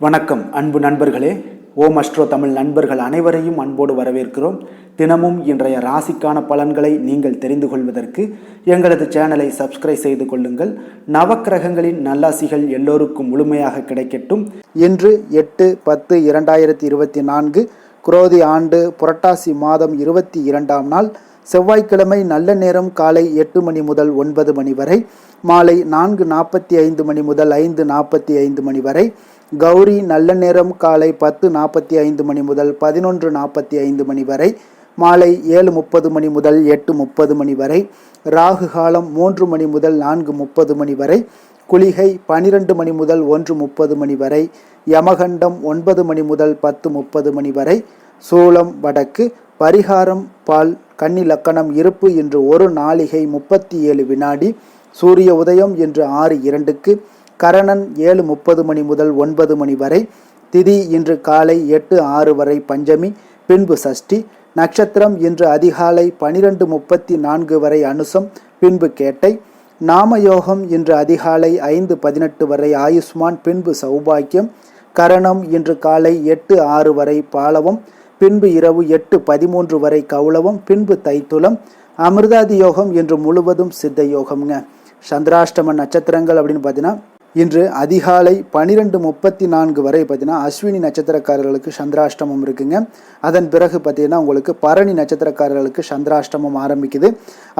வணக்கம் அன்பு நண்பர்களே. ஓம் அஸ்ட்ரோ தமிழ் நண்பர்கள் அனைவரையும் அன்போடு வரவேற்கிறோம். தினமும் இன்றைய ராசிக்கான பலன்களை நீங்கள் தெரிந்து கொள்வதற்கு எங்களது சேனலை சப்ஸ்கிரைப் செய்து கொள்ளுங்கள். நவக்கிரகங்களின் நல்லாசிகள் எல்லோருக்கும் முழுமையாக கிடைக்கட்டும். இன்று 8-10-2024 குரோதி ஆண்டு புரட்டாசி மாதம் 22ஆம் நாள் செவ்வாய்க்கிழமை. நல்ல நேரம் காலை 8 மணி முதல் 9 மணி வரை, மாலை 4:45 மணி முதல் 5:45 மணி வரை. கௌரி நல்ல நேரம் காலை 10:45 மணி முதல் 11:45 மணி வரை, மாலை 7:30 மணி முதல் 8:30 மணி வரை. ராகு காலம் 3 மணி முதல் 4:30 மணி வரை. குளிகை 12 மணி முதல் 1:30 மணி வரை. யமகண்டம் 9 மணி முதல் 10:30 மணி வரை. சூலம் வடக்கு. பரிகாரம் பால். கன்னி லக்கணம் இருப்பு இன்று 1 நாளிகை 37 வினாடி. சூரிய உதயம் இன்று 6:02க்கு. கரணன் 7:30 மணி முதல் 9 மணி வரை. திதி இன்று காலை 8:06 வரை பஞ்சமி, பின்பு சஷ்டி. நட்சத்திரம் இன்று அதிகாலை 12:34 வரை அனுசம், பின்பு கேட்டை. நாமயோகம் இன்று அதிகாலை 5:18 வரை ஆயுஷ்மான், பின்பு சௌபாக்கியம். கரணம் இன்று காலை 8:06 வரை பாலவம், பின்பு இரவு 8:13 வரை கௌளவம், பின்பு தைத்துலம். அமிர்தாதி யோகம் இன்று முழுவதும் சித்த யோகம்ங்க. சந்திராஷ்டம நட்சத்திரங்கள் அப்படின்னு பார்த்தீங்கன்னா இன்று அதிகாலை 12:34 வரை பார்த்தீங்கன்னா அஸ்வினி நட்சத்திரக்காரர்களுக்கு சந்திராஷ்டமம் இருக்குங்க. அதன் பிறகு பார்த்தீங்கன்னா உங்களுக்கு பரணி நட்சத்திரக்காரர்களுக்கு சந்திராஷ்டமம் ஆரம்பிக்குது.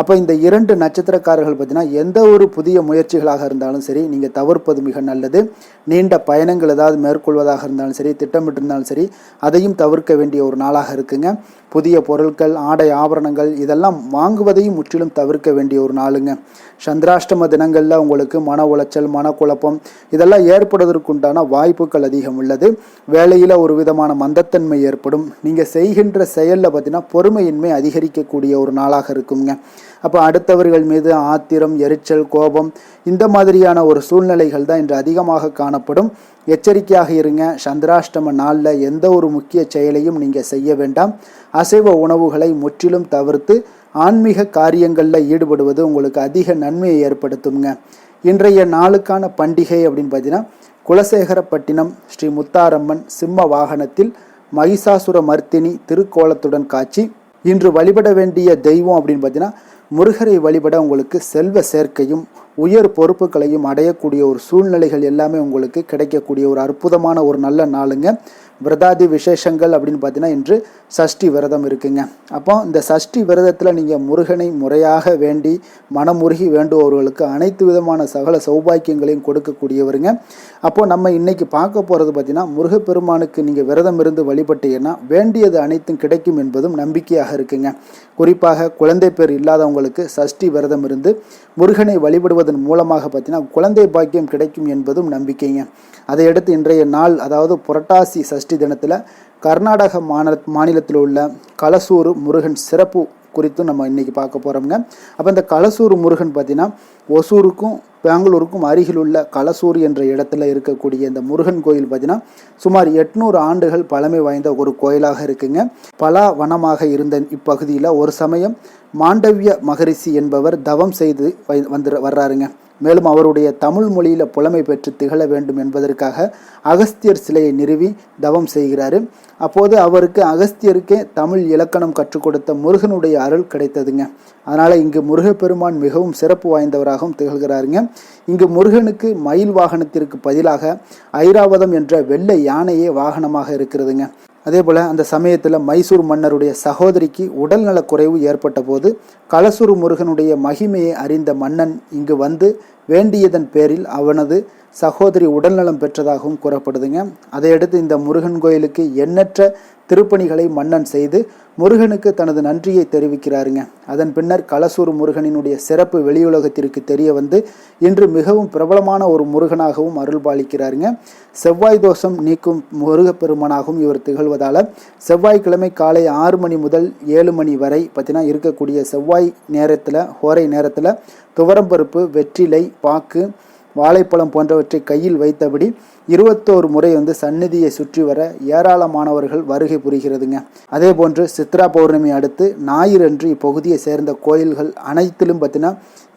அப்போ இந்த 2 நட்சத்திரக்காரர்கள் பார்த்தீங்கன்னா எந்த ஒரு புதிய முயற்சிகளாக இருந்தாலும் சரி நீங்கள் தவிர்ப்பது மிக நல்லது. நீண்ட பயணங்கள் ஏதாவது மேற்கொள்வதாக இருந்தாலும் சரி, திட்டமிட்டிருந்தாலும் சரி, அதையும் தவிர்க்க வேண்டிய ஒரு நாளாக இருக்குங்க. புதிய பொருட்கள், ஆடை ஆபரணங்கள் இதெல்லாம் வாங்குவதையும் முற்றிலும் தவிர்க்க வேண்டிய ஒரு நாளுங்க. சந்திராஷ்டம தினங்களில் உங்களுக்கு மன உளைச்சல், மனக்குழப்பம் இதெல்லாம் ஏற்படுவதற்குண்டான வாய்ப்புகள் அதிகம் உள்ளது. வேலையில் ஒரு விதமான மந்தத்தன்மை ஏற்படும். நீங்கள் செய்கின்ற செயலில் பார்த்தீங்கன்னா பொறுமையின்மை அதிகரிக்கக்கூடிய ஒரு நாளாக இருக்குங்க. அப்போ அடுத்தவர்கள் மீது ஆத்திரம், எரிச்சல், கோபம் இந்த மாதிரியான ஒரு சூழ்நிலைகள் தான் இன்று அதிகமாக காணப்படும். எச்சரிக்கையாக இருங்க. சந்திராஷ்டம நாளில் எந்த ஒரு முக்கிய செயலையும் நீங்கள் செய்ய வேண்டாம். அசைவ உணவுகளை முற்றிலும் தவிர்த்து ஆன்மீக காரியங்களில் ஈடுபடுவது உங்களுக்கு அதிக நன்மையை ஏற்படுத்துங்க. இன்றைய நாளுக்கான பண்டிகை அப்படின்னு பார்த்தீங்கன்னா குலசேகரப்பட்டினம் ஸ்ரீ முத்தாரம்மன் சிம்ம வாகனத்தில் மகிஷாசுர மர்த்தினி திருக்கோலத்துடன் காட்சி. இன்று வழிபட வேண்டிய தெய்வம் அப்படின்னு பார்த்தீங்கன்னா முருகரை வழிபட உங்களுக்கு செல்வ சேர்க்கையும் உயர் பொறுப்புகளையும் அடையக்கூடிய ஒரு சூழ்நிலைகள் எல்லாமே உங்களுக்கு கிடைக்கக்கூடிய ஒரு அற்புதமான ஒரு நல்ல நாளுங்க. விரதாதி விசேஷங்கள் அப்படின்னு பார்த்தீங்கன்னா இன்று சஷ்டி விரதம் இருக்குங்க. அப்போ இந்த சஷ்டி விரதத்தில் நீங்கள் முருகனை முறையாக வேண்டி மனமுருகி வேண்டுபவர்களுக்கு அனைத்து விதமான சகல சௌபாக்கியங்களையும் கொடுக்கக்கூடியவருங்க. அப்போது நம்ம இன்னைக்கு பார்க்க போகிறது பார்த்தீங்கன்னா முருகப்பெருமானுக்கு நீங்கள் விரதம் இருந்து வழிபட்டீங்கன்னா வேண்டியது அனைத்தும் கிடைக்கும் என்பதும் நம்பிக்கையாக இருக்குங்க. குறிப்பாக குழந்தை பேர் இல்லாதவங்களுக்கு சஷ்டி விரதம் இருந்து முருகனை வழிபடுவதன் மூலமாக பார்த்தீங்கன்னா குழந்தை பாக்கியம் கிடைக்கும் என்பதும் நம்பிக்கைங்க. அதையடுத்து இன்றைய நாள் அதாவது புரட்டாசி சஷ்டி தினத்தில் கர்நாடக மாநிலத்தில் உள்ள கலசூர் முருகன் சிறப்பு குறித்து நம்ம இன்னைக்கு பார்க்க போகிறோம்ங்க. அப்போ இந்த கலசூர் முருகன் பார்த்தீங்கன்னா ஒசூருக்கும் பெங்களூருக்கும் அருகில் உள்ள கலசூர் என்ற இடத்துல இருக்கக்கூடிய இந்த முருகன் கோயில் பார்த்தீங்கன்னா சுமார் 800 ஆண்டுகள் பழமை வாய்ந்த ஒரு கோயிலாக இருக்குங்க. பலா வனமாக இருந்த இப்பகுதியில் ஒரு சமயம் மாண்டவிய மகரிஷி என்பவர் தவம் செய்து வர்றாருங்க. மேலும் அவருடைய தமிழ் மொழியில் புலமை பெற்று திகழ வேண்டும் என்பதற்காக அகஸ்தியர் சிலையை நிறுவி தவம் செய்கிறாரு. அப்போது அவருக்கு அகஸ்தியருக்கே தமிழ் இலக்கணம் கற்றுக் கொடுத்த முருகனுடைய அருள் கிடைத்ததுங்க. அதனால் இங்கு முருகப்பெருமான் மிகவும் சிறப்பு வாய்ந்தவராகவும் திகழ்கிறாருங்க. இங்கு முருகனுக்கு மயில் வாகனத்திற்கு பதிலாக ஐராவதம் என்ற வெள்ளை யானையே வாகனமாக இருக்கிறதுங்க. அதே போல் அந்த சமயத்தில் மைசூர் மன்னருடைய சகோதரிக்கு உடல்நலக் குறைவு ஏற்பட்ட போது கலசூர் முருகனுடைய மகிமையை அறிந்த மன்னன் இங்கு வந்து வேண்டியதன் பேரில் அவனது சகோதரி உடல்நலம் பெற்றதாகவும் கூறப்படுதுங்க. அதையடுத்து இந்த முருகன் கோயிலுக்கு எண்ணற்ற திருப்பணிகளை மன்னன் செய்து முருகனுக்கு தனது நன்றியை தெரிவிக்கிறாருங்க. அதன் பின்னர் கலசூர் முருகனினுடைய சிறப்பு வெளியுலகத்திற்கு தெரிய வந்து இன்று மிகவும் பிரபலமான ஒரு முருகனாகவும் அருள் பாலிக்கிறாருங்க. செவ்வாய் தோஷம் நீக்கும் முருகப்பெருமானாகவும் இவர் திகழ்வதால் செவ்வாய்க்கிழமை காலை 6 மணி முதல் 7 மணி வரை பார்த்தீங்கன்னா இருக்கக்கூடிய செவ்வாய் நேரத்தில் ஹோரை நேரத்தில் துவரம்பருப்பு, வெற்றிலை, பாக்கு, வாழைப்பழம் போன்றவற்றை கையில் வைத்தபடி 21 முறை சந்நிதியை சுற்றி வர ஏராளமானவர்கள் வருகை புரிகிறதுங்க. அதே போன்று சித்ரா பௌர்ணமி அடுத்து ஞாயிறு அன்று இப்பகுதியை சேர்ந்த கோயில்கள் அனைத்திலும் பார்த்தீங்கன்னா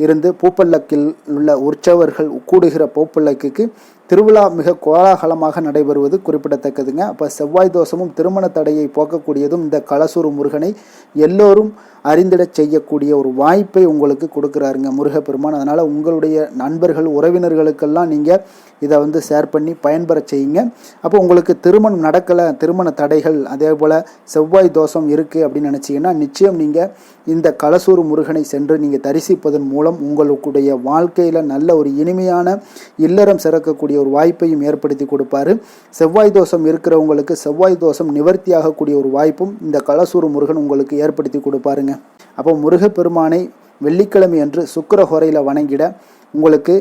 இருந்து பூப்பல்லக்கில் உள்ள உற்சவர்கள் கூடுகிற பூப்பல்லக்கு திருவிழா மிக கோலாகலமாக நடைபெறுவது குறிப்பிடத்தக்கதுங்க. அப்போ செவ்வாய் தோஷமும் திருமண தடையை போக்கக்கூடியதும் இந்த களசூர் முருகனை எல்லோரும் அறிந்திடச் செய்யக்கூடிய ஒரு வாய்ப்பை உங்களுக்கு கொடுக்குறாருங்க முருகப்பெருமான். அதனால் உங்களுடைய நண்பர்கள் உறவினர்களுக்கெல்லாம் நீங்கள் இதை ஷேர் பண்ணி பயன்பெற செய்யுங்க. அப்போ உங்களுக்கு திருமணம் நடக்கலை, திருமண தடைகள், அதே போல் செவ்வாய் தோஷம் இருக்குது அப்படின்னு நினச்சிங்கன்னா நிச்சயம் நீங்கள் இந்த களசூர் முருகனை சென்று நீங்கள் தரிசிப்பதன் மூலம் உங்களுடைய வாழ்க்கையில் நல்ல ஒரு இனிமையான இல்லறம் சிறக்கக்கூடிய ஒரு வாய்ப்பையும் ஏற்படுத்தி கொடுப்பாரு. செவ்வாய் தோஷம் இருக்கிறவங்களுக்கு செவ்வாய் தோஷம் நிவர்த்தி ஆகக்கூடிய ஒரு வாய்ப்பும் இந்த களசூர் முருகன் உங்களுக்கு ஏற்படுத்தி கொடுப்பாருங்க. அப்போ முருகப்பெருமானை வெள்ளிக்கிழமை அன்று சுக்கிரஹோரையில் வணங்கிட உங்களுக்கு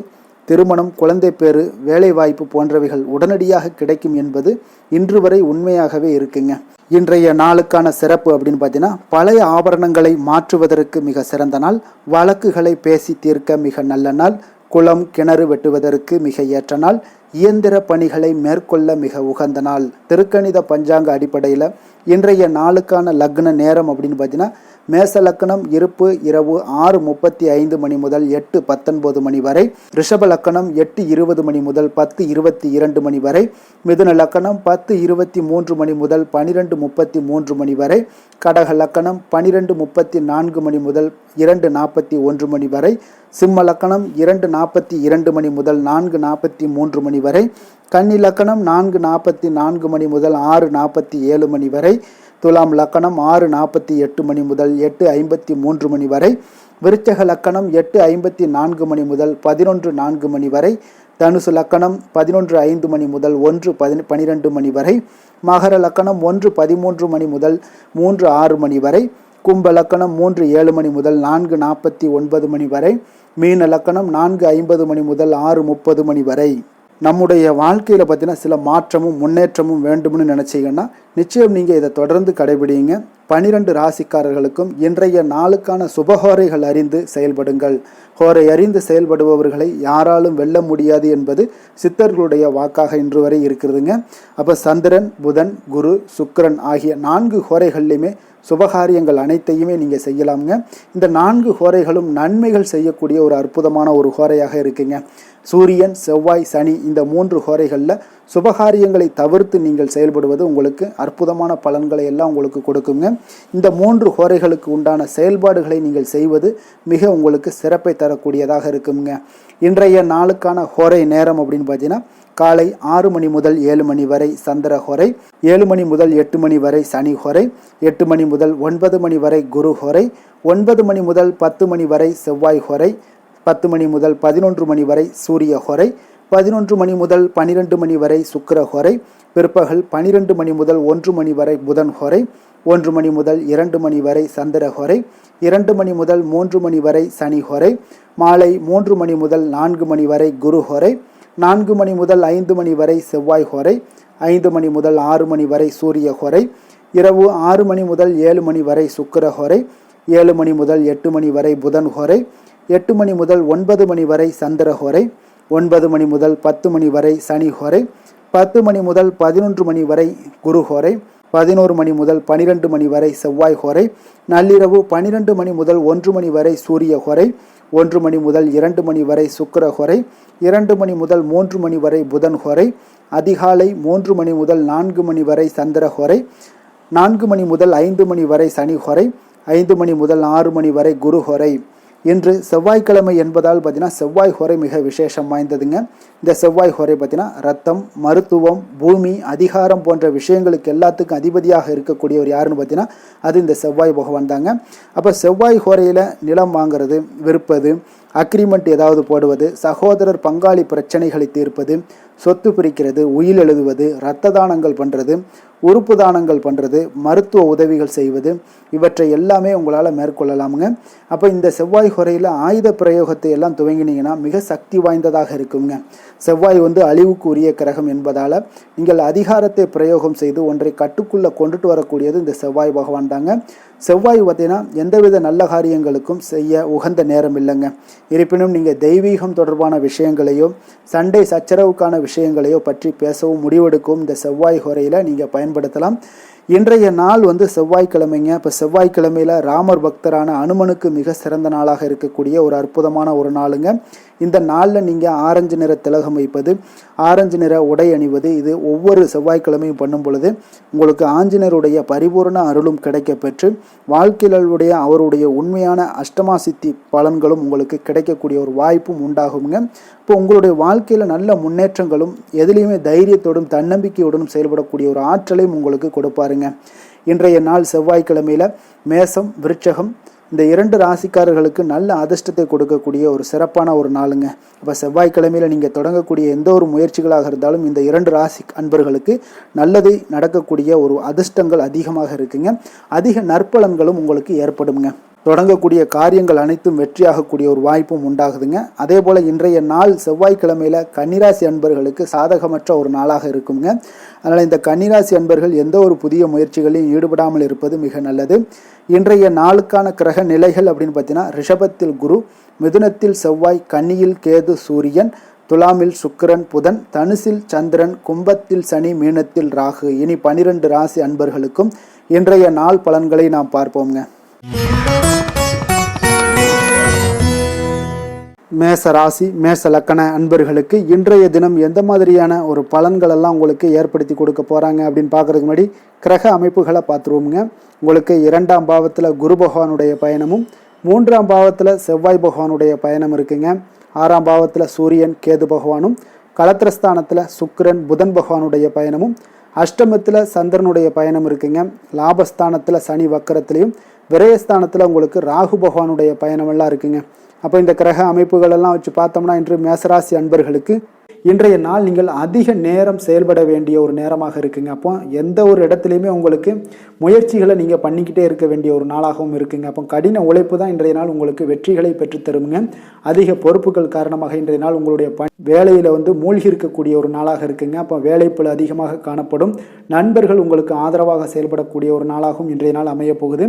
திருமணம், குழந்தை பேறு, வேலை வாய்ப்பு போன்றவைகள் உடனடியாக கிடைக்கும் என்பது இன்று வரை உண்மையாகவே இருக்குங்க. இன்றைய நாளுக்கான சிறப்பு அப்படின்னு பார்த்தீங்கன்னா, பழைய ஆபரணங்களை மாற்றுவதற்கு மிக சிறந்த நாள், வழக்குகளை பேசி தீர்க்க மிக நல்ல நாள், குளம் கிணறு வெட்டுவதற்கு மிக ஏற்ற நாள், இயந்திர பணிகளை மேற்கொள்ள மிக உகந்த நாள். திருக்கணித பஞ்சாங்க அடிப்படையில் இன்றைய நாளுக்கான லக்ன நேரம் அப்படின்னு பார்த்தீங்கன்னா, மேச லக்கணம் இருப்பு இரவு 6:35 மணி முதல் 8:19 மணி வரை, ரிஷப லக்கணம் 8:20 மணி முதல் 10:22 மணி வரை, மிதுன லக்கணம் 10:23 மணி முதல் 12:33 மணி வரை, கடக லக்கணம் 12:34 மணி முதல் 2:41 மணி வரை, சிம்ம லக்கணம் 2:42 மணி முதல் 4:43 மணி வரை, கன்னி லக்கணம் 4:44 மணி முதல் 6:47 மணி வரை, துலாம் லக்கணம் 6:48 மணி முதல் 8:53 மணி வரை, விருச்சக லக்கணம் 8:54 மணி முதல் 11:04 மணி வரை, தனுசு லக்கணம் 11:05 மணி முதல் 1:12 மணி வரை, மகர லக்கணம் 1:13 மணி முதல் 3:06 மணி வரை, கும்ப லக்கணம் 3:07 மணி முதல் 4:49 மணி வரை, மீன லக்கணம் 4:50 மணி முதல் 6:30 மணி வரை. நம்முடைய வாழ்க்கையில் பார்த்தீங்கன்னா சில மாற்றமும் முன்னேற்றமும் வேண்டும்னு நினச்சிங்கன்னா நிச்சயம் நீங்கள் இதை தொடர்ந்து கடைபிடிங்க. 12 ராசிக்காரர்களுக்கும் இன்றைய நாளுக்கான சுபஹோரைகள் அறிந்து செயல்படுங்கள். ஹோரை அறிந்து செயல்படுபவர்களை யாராலும் வெல்ல முடியாது என்பது சித்தர்களுடைய வாக்காக இன்று வரை இருக்கிறதுங்க. அப்போ சந்திரன், புதன், குரு, சுக்கிரன் ஆகிய 4 ஹோரைகள்லையுமே சுபகாரியங்கள் அனைத்தையுமே நீங்கள் செய்யலாமுங்க. இந்த 4 ஹோரைகளும் நன்மைகள் செய்யக்கூடிய ஒரு அற்புதமான ஒரு ஹோரையாக இருக்குங்க. சூரியன், செவ்வாய், சனி இந்த 3 ஹோரைகளில் சுபகாரியங்களை தவிர்த்து நீங்கள் செயல்படுவது உங்களுக்கு அற்புதமான பலன்களை எல்லாம் உங்களுக்கு கொடுக்குங்க. இந்த 3 ஹோரைகளுக்கு உண்டான செயல்பாடுகளை நீங்கள் செய்வது மிக உங்களுக்கு சிறப்பை தரக்கூடியதாக இருக்குங்க. இன்றைய நாளுக்கான ஹோரை நேரம் அப்படின்னு பார்த்தீங்கன்னா, காலை 6 மணி முதல் 7 மணி வரை சந்திர ஹோரை, 7 மணி முதல் 8 மணி வரை சனி ஹோரை, 8 மணி முதல் 9 மணி வரை குரு ஹோரை, 9 மணி முதல் 10 மணி வரை செவ்வாய் ஹோரை, 10 மணி முதல் 11 மணி வரை சூரிய ஹோரை, 11 மணி முதல் 12 மணி வரை சுக்கிர ஹோரை, பிற்பகல் 12 மணி முதல் 1 மணி வரை புதன் ஹோரை, 1 மணி முதல் 2 மணி வரை சந்திர ஹோரை, 2 மணி முதல் 3 மணி வரை சனி ஹோரை, மாலை 3 மணி முதல் 4 மணி வரை குரு ஹோரை, 4 மணி முதல் 5 மணி வரை செவ்வாய் ஹோரை, 5 மணி முதல் 6 மணி வரை சூரிய ஹோரை, இரவு 6 மணி முதல் 7 மணி வரை சுக்கிர ஹோரை, 7 மணி முதல் 8 மணி வரை புதன் ஹோரை, 8 மணி முதல் 9 மணி வரை சந்திர ஹோரை, 9 மணி முதல் 10 மணி வரை சனி ஹோரை, 10 மணி முதல் 11 மணி வரை குரு ஹோரை, 11 மணி முதல் 12 மணி வரை செவ்வாய் ஹோரை, நள்ளிரவு 12 மணி முதல் 1 மணி வரை சூரிய ஹோரை, 1 மணி முதல் 2 மணி வரை சுக்கிர ஹோரை, 2 மணி முதல் 3 மணி வரை புதன் ஹோரை, அதிகாலை 3 மணி முதல் 4 மணி வரை சந்திர ஹோரை, 4 மணி முதல் 5 மணி வரை சனி ஹோரை, 5 மணி முதல் 6 மணி வரை குரு ஹோரை. இன்று செவ்வாய்க்கிழமை என்பதால் பார்த்தீங்கன்னா செவ்வாய் ஹோரை மிக விசேஷம் வாய்ந்ததுங்க. இந்த செவ்வாய் ஹோரை பார்த்தீங்கன்னா ரத்தம், மருத்துவம், பூமி, அதிகாரம் போன்ற விஷயங்களுக்கு எல்லாத்துக்கும் அதிபதியாக இருக்கக்கூடியவர் யாருன்னு பார்த்தீங்கன்னா அது இந்த செவ்வாய் பகவான் தாங்க. அப்போ செவ்வாய் ஹோரையில் நிலம் வாங்கிறது, விற்பது, அக்ரிமெண்ட் ஏதாவது போடுவது, சகோதரர் பங்காளி பிரச்சனைகளை தீர்ப்பது, சொத்து பிரிக்கிறது, உயில் எழுதுவது, இரத்த தானங்கள் பண்ணுறது, உறுப்பு தானங்கள் பண்ணுறது, மருத்துவ உதவிகள் செய்வது, இவற்றை எல்லாமே உங்களால் மேற்கொள்ளலாமுங்க. அப்போ இந்த செவ்வாய் ஹோரையில் ஆயுத பிரயோகத்தை எல்லாம் துவங்கினீங்கன்னா மிக சக்தி வாய்ந்ததாக இருக்குங்க. செவ்வாய் அழிவுக்கு உரிய கிரகம் என்பதால் நீங்கள் அதிகாரத்தை பிரயோகம் செய்து ஒன்றை கட்டுக்குள்ளே கொண்டுட்டு வரக்கூடியது இந்த செவ்வாய் பகவான் தாங்க. செவ்வாய் பார்த்தீங்கன்னா எந்தவித நல்ல காரியங்களுக்கும் செய்ய உகந்த நேரம் இல்லைங்க. இருப்பினும் நீங்கள் தெய்வீகம் தொடர்பான விஷயங்களையோ சண்டை சச்சரவுக்கான விஷயங்களையோ பற்றி பேசவும் முடிவெடுக்கவும் இந்த செவ்வாய் ஹோரையில் நீங்கள் பயன்படுத்தலாம். இன்றைய நாள் செவ்வாய்க்கிழமைங்க. இப்போ செவ்வாய்க்கிழமையில் ராமர் பக்தரான அனுமனுக்கு மிக சிறந்த நாளாக இருக்கக்கூடிய ஒரு அற்புதமான ஒரு நாளுங்க. இந்த நாளில் நீங்கள் ஆரஞ்சு நிற திலகம் வைப்பது, ஆரஞ்சு நிற உடை அணிவது, இது ஒவ்வொரு செவ்வாய்க்கிழமையும் பண்ணும் பொழுது உங்களுக்கு ஆஞ்சநேயருடைய பரிபூர்ண அருளும் கிடைக்க பெற்று வாழ்க்கையிலுடைய அவருடைய உண்மையான அஷ்டமா சித்தி பலன்களும் உங்களுக்கு கிடைக்கக்கூடிய ஒரு வாய்ப்பும் உண்டாகுங்க. இப்போ உங்களுடைய வாழ்க்கையில் நல்ல முன்னேற்றங்களும் எதுலேயுமே தைரியத்தோடும் தன்னம்பிக்கையோடும் செயல்படக்கூடிய ஒரு ஆற்றலையும் உங்களுக்கு கொடுப்பாருங்க. இன்றைய நாள் செவ்வாய்க்கிழமையில் மேசம் விருட்சகம் இந்த 2 ராசிக்காரர்களுக்கு நல்ல அதிர்ஷ்டத்தை கொடுக்கக்கூடிய ஒரு சிறப்பான ஒரு நாளுங்க. இப்போ செவ்வாய்க்கிழமையில் நீங்கள் தொடங்கக்கூடிய எந்த ஒரு முயற்சிகளாக இருந்தாலும் இந்த 2 ராசி அன்பர்களுக்கு நல்லது நடக்கக்கூடிய ஒரு அதிர்ஷ்டங்கள் அதிகமாக இருக்குங்க. அதிக நற்பலன்களும் உங்களுக்கு ஏற்படுங்க. தொடங்கக்கூடிய காரியங்கள் அனைத்தும் வெற்றியாகக்கூடிய ஒரு வாய்ப்பும் உண்டாகுதுங்க. அதே போல் இன்றைய நாள் செவ்வாய்க்கிழமையில் கன்னிராசி அன்பர்களுக்கு சாதகமற்ற ஒரு நாளாக இருக்குங்க. அதனால் இந்த கன்னிராசி அன்பர்கள் எந்த ஒரு புதிய முயற்சிகளையும் ஈடுபடாமல் இருப்பது மிக நல்லது. இன்றைய நாளுக்கான கிரக நிலைகள் அப்படின்னு பார்த்தீங்கன்னா ரிஷபத்தில் குரு, மிதுனத்தில் செவ்வாய், கன்னியில் கேது சூரியன், துலாமில் சுக்கிரன் புதன், தனுசில் சந்திரன், கும்பத்தில் சனி, மீனத்தில் ராகு. இனி 12 ராசி அன்பர்களுக்கும் இன்றைய நாள் பலன்களை நாம் பார்ப்போங்க. மேச ராசி மேச லக்கண அன்பர்களுக்கு இன்றைய தினம் எந்த மாதிரியான ஒரு பலன்கள் எல்லாம் உங்களுக்கு ஏற்படுத்தி கொடுக்க போகிறாங்க அப்படின்னு பார்க்குறதுக்கு முன்னாடி கிரக அமைப்புகளை பார்த்துருவோமுங்க. உங்களுக்கு 2ஆம் பாவத்தில் குரு பகவானுடைய பயணமும் 3ஆம் பாவத்தில் செவ்வாய் பகவானுடைய பயணம் இருக்குங்க. 6ஆம் பாவத்தில் சூரியன் கேது பகவானும், களத்திரஸ்தானத்தில் சுக்கிரன் புதன் பகவானுடைய பயணமும், அஷ்டமத்தில் சந்திரனுடைய பயணம் இருக்குங்க. லாபஸ்தானத்தில் சனி வக்கரத்திலையும், விரயஸ்தானத்தில் உங்களுக்கு ராகு பகவானுடைய பயணமெல்லாம் இருக்குங்க. அப்போ இந்த கிரக அமைப்புகள் எல்லாம் வச்சு பார்த்தோம்னா இன்று மேசராசி அன்பர்களுக்கு இன்றைய நாள் நீங்கள் அதிக நேரம் செயல்பட வேண்டிய ஒரு நேரமாக இருக்குங்க. அப்போ எந்த ஒரு இடத்துலையுமே உங்களுக்கு முயற்சிகளை நீங்கள் பண்ணிக்கிட்டே இருக்க வேண்டிய ஒரு நாளாகவும் இருக்குங்க. அப்போ கடின உழைப்பு தான் இன்றைய நாள் உங்களுக்கு வெற்றிகளை பெற்றுத்தருங்க. அதிக பொறுப்புகள் காரணமாக இன்றைய நாள் உங்களுடைய வேலையில் மூழ்கி இருக்கக்கூடிய ஒரு நாளாக இருக்குங்க. அப்போ வேலைப்பளு அதிகமாக காணப்படும். நண்பர்கள் உங்களுக்கு ஆதரவாக செயல்படக்கூடிய ஒரு நாளாகவும் இன்றைய நாள் அமைய போகுது.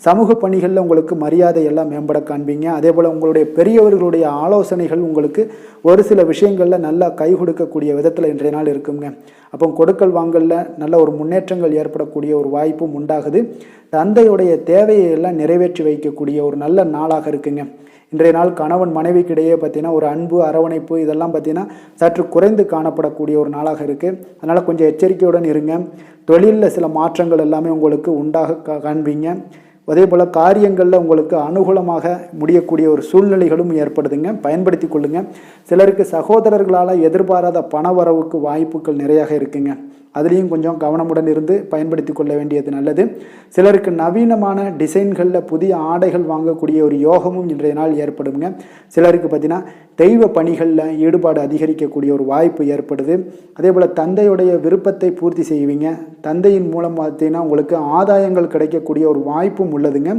சமூக பணிகளில் உங்களுக்கு மரியாதை எல்லாம் மேம்பட காண்பீங்க. அதே போல் உங்களுடைய பெரியவர்களுடைய ஆலோசனைகள் உங்களுக்கு ஒரு சில விஷயங்களில் நல்லா கை கொடுக்கக்கூடிய விதத்தில் இன்றைய நாள் இருக்குங்க. அப்போ கொடுக்கல் வாங்கலில் நல்ல ஒரு முன்னேற்றங்கள் ஏற்படக்கூடிய ஒரு வாய்ப்பும் உண்டாகுது. தந்தையுடைய தேவையை எல்லாம் நிறைவேற்றி வைக்கக்கூடிய ஒரு நல்ல நாளாக இருக்குங்க. இன்றைய நாள் கணவன் மனைவிக்கிடையே பார்த்தீங்கன்னா ஒரு அன்பு அரவணைப்பு இதெல்லாம் பார்த்தீங்கன்னா சற்று குறைந்து காணப்படக்கூடிய ஒரு நாளாக இருக்குது. அதனால் கொஞ்சம் எச்சரிக்கையுடன் இருங்க. தொழிலில் சில மாற்றங்கள் எல்லாமே உங்களுக்கு உண்டாக காண்பீங்க. அதே போல் காரியங்களில் உங்களுக்கு அனுகூலமாக முடியக்கூடிய ஒரு சூழ்நிலைகளும் ஏற்படுதுங்க. பயன்படுத்தி கொள்ளுங்கள். சிலருக்கு சகோதரர்களால் எதிர்பாராத பண வரவுக்கு வாய்ப்புகள் நிறையாக இருக்குங்க. அதுலேயும் கொஞ்சம் கவனமுடன் இருந்து பயன்படுத்தி கொள்ள வேண்டியது நல்லது. சிலருக்கு நவீனமான டிசைன்களில் புதிய ஆடைகள் வாங்கக்கூடிய ஒரு யோகமும் இன்றைய நாள் ஏற்படுங்க. சிலருக்கு பார்த்தீங்கன்னா தெய்வ பணிகளில் ஈடுபாடு அதிகரிக்கக்கூடிய ஒரு வாய்ப்பு ஏற்படுது. அதே போல் தந்தையுடைய விருப்பத்தை பூர்த்தி செய்வீங்க. தந்தையின் மூலம் பார்த்தீங்கன்னா உங்களுக்கு ஆதாயங்கள் கிடைக்கக்கூடிய ஒரு வாய்ப்பும் உள்ளதுங்க.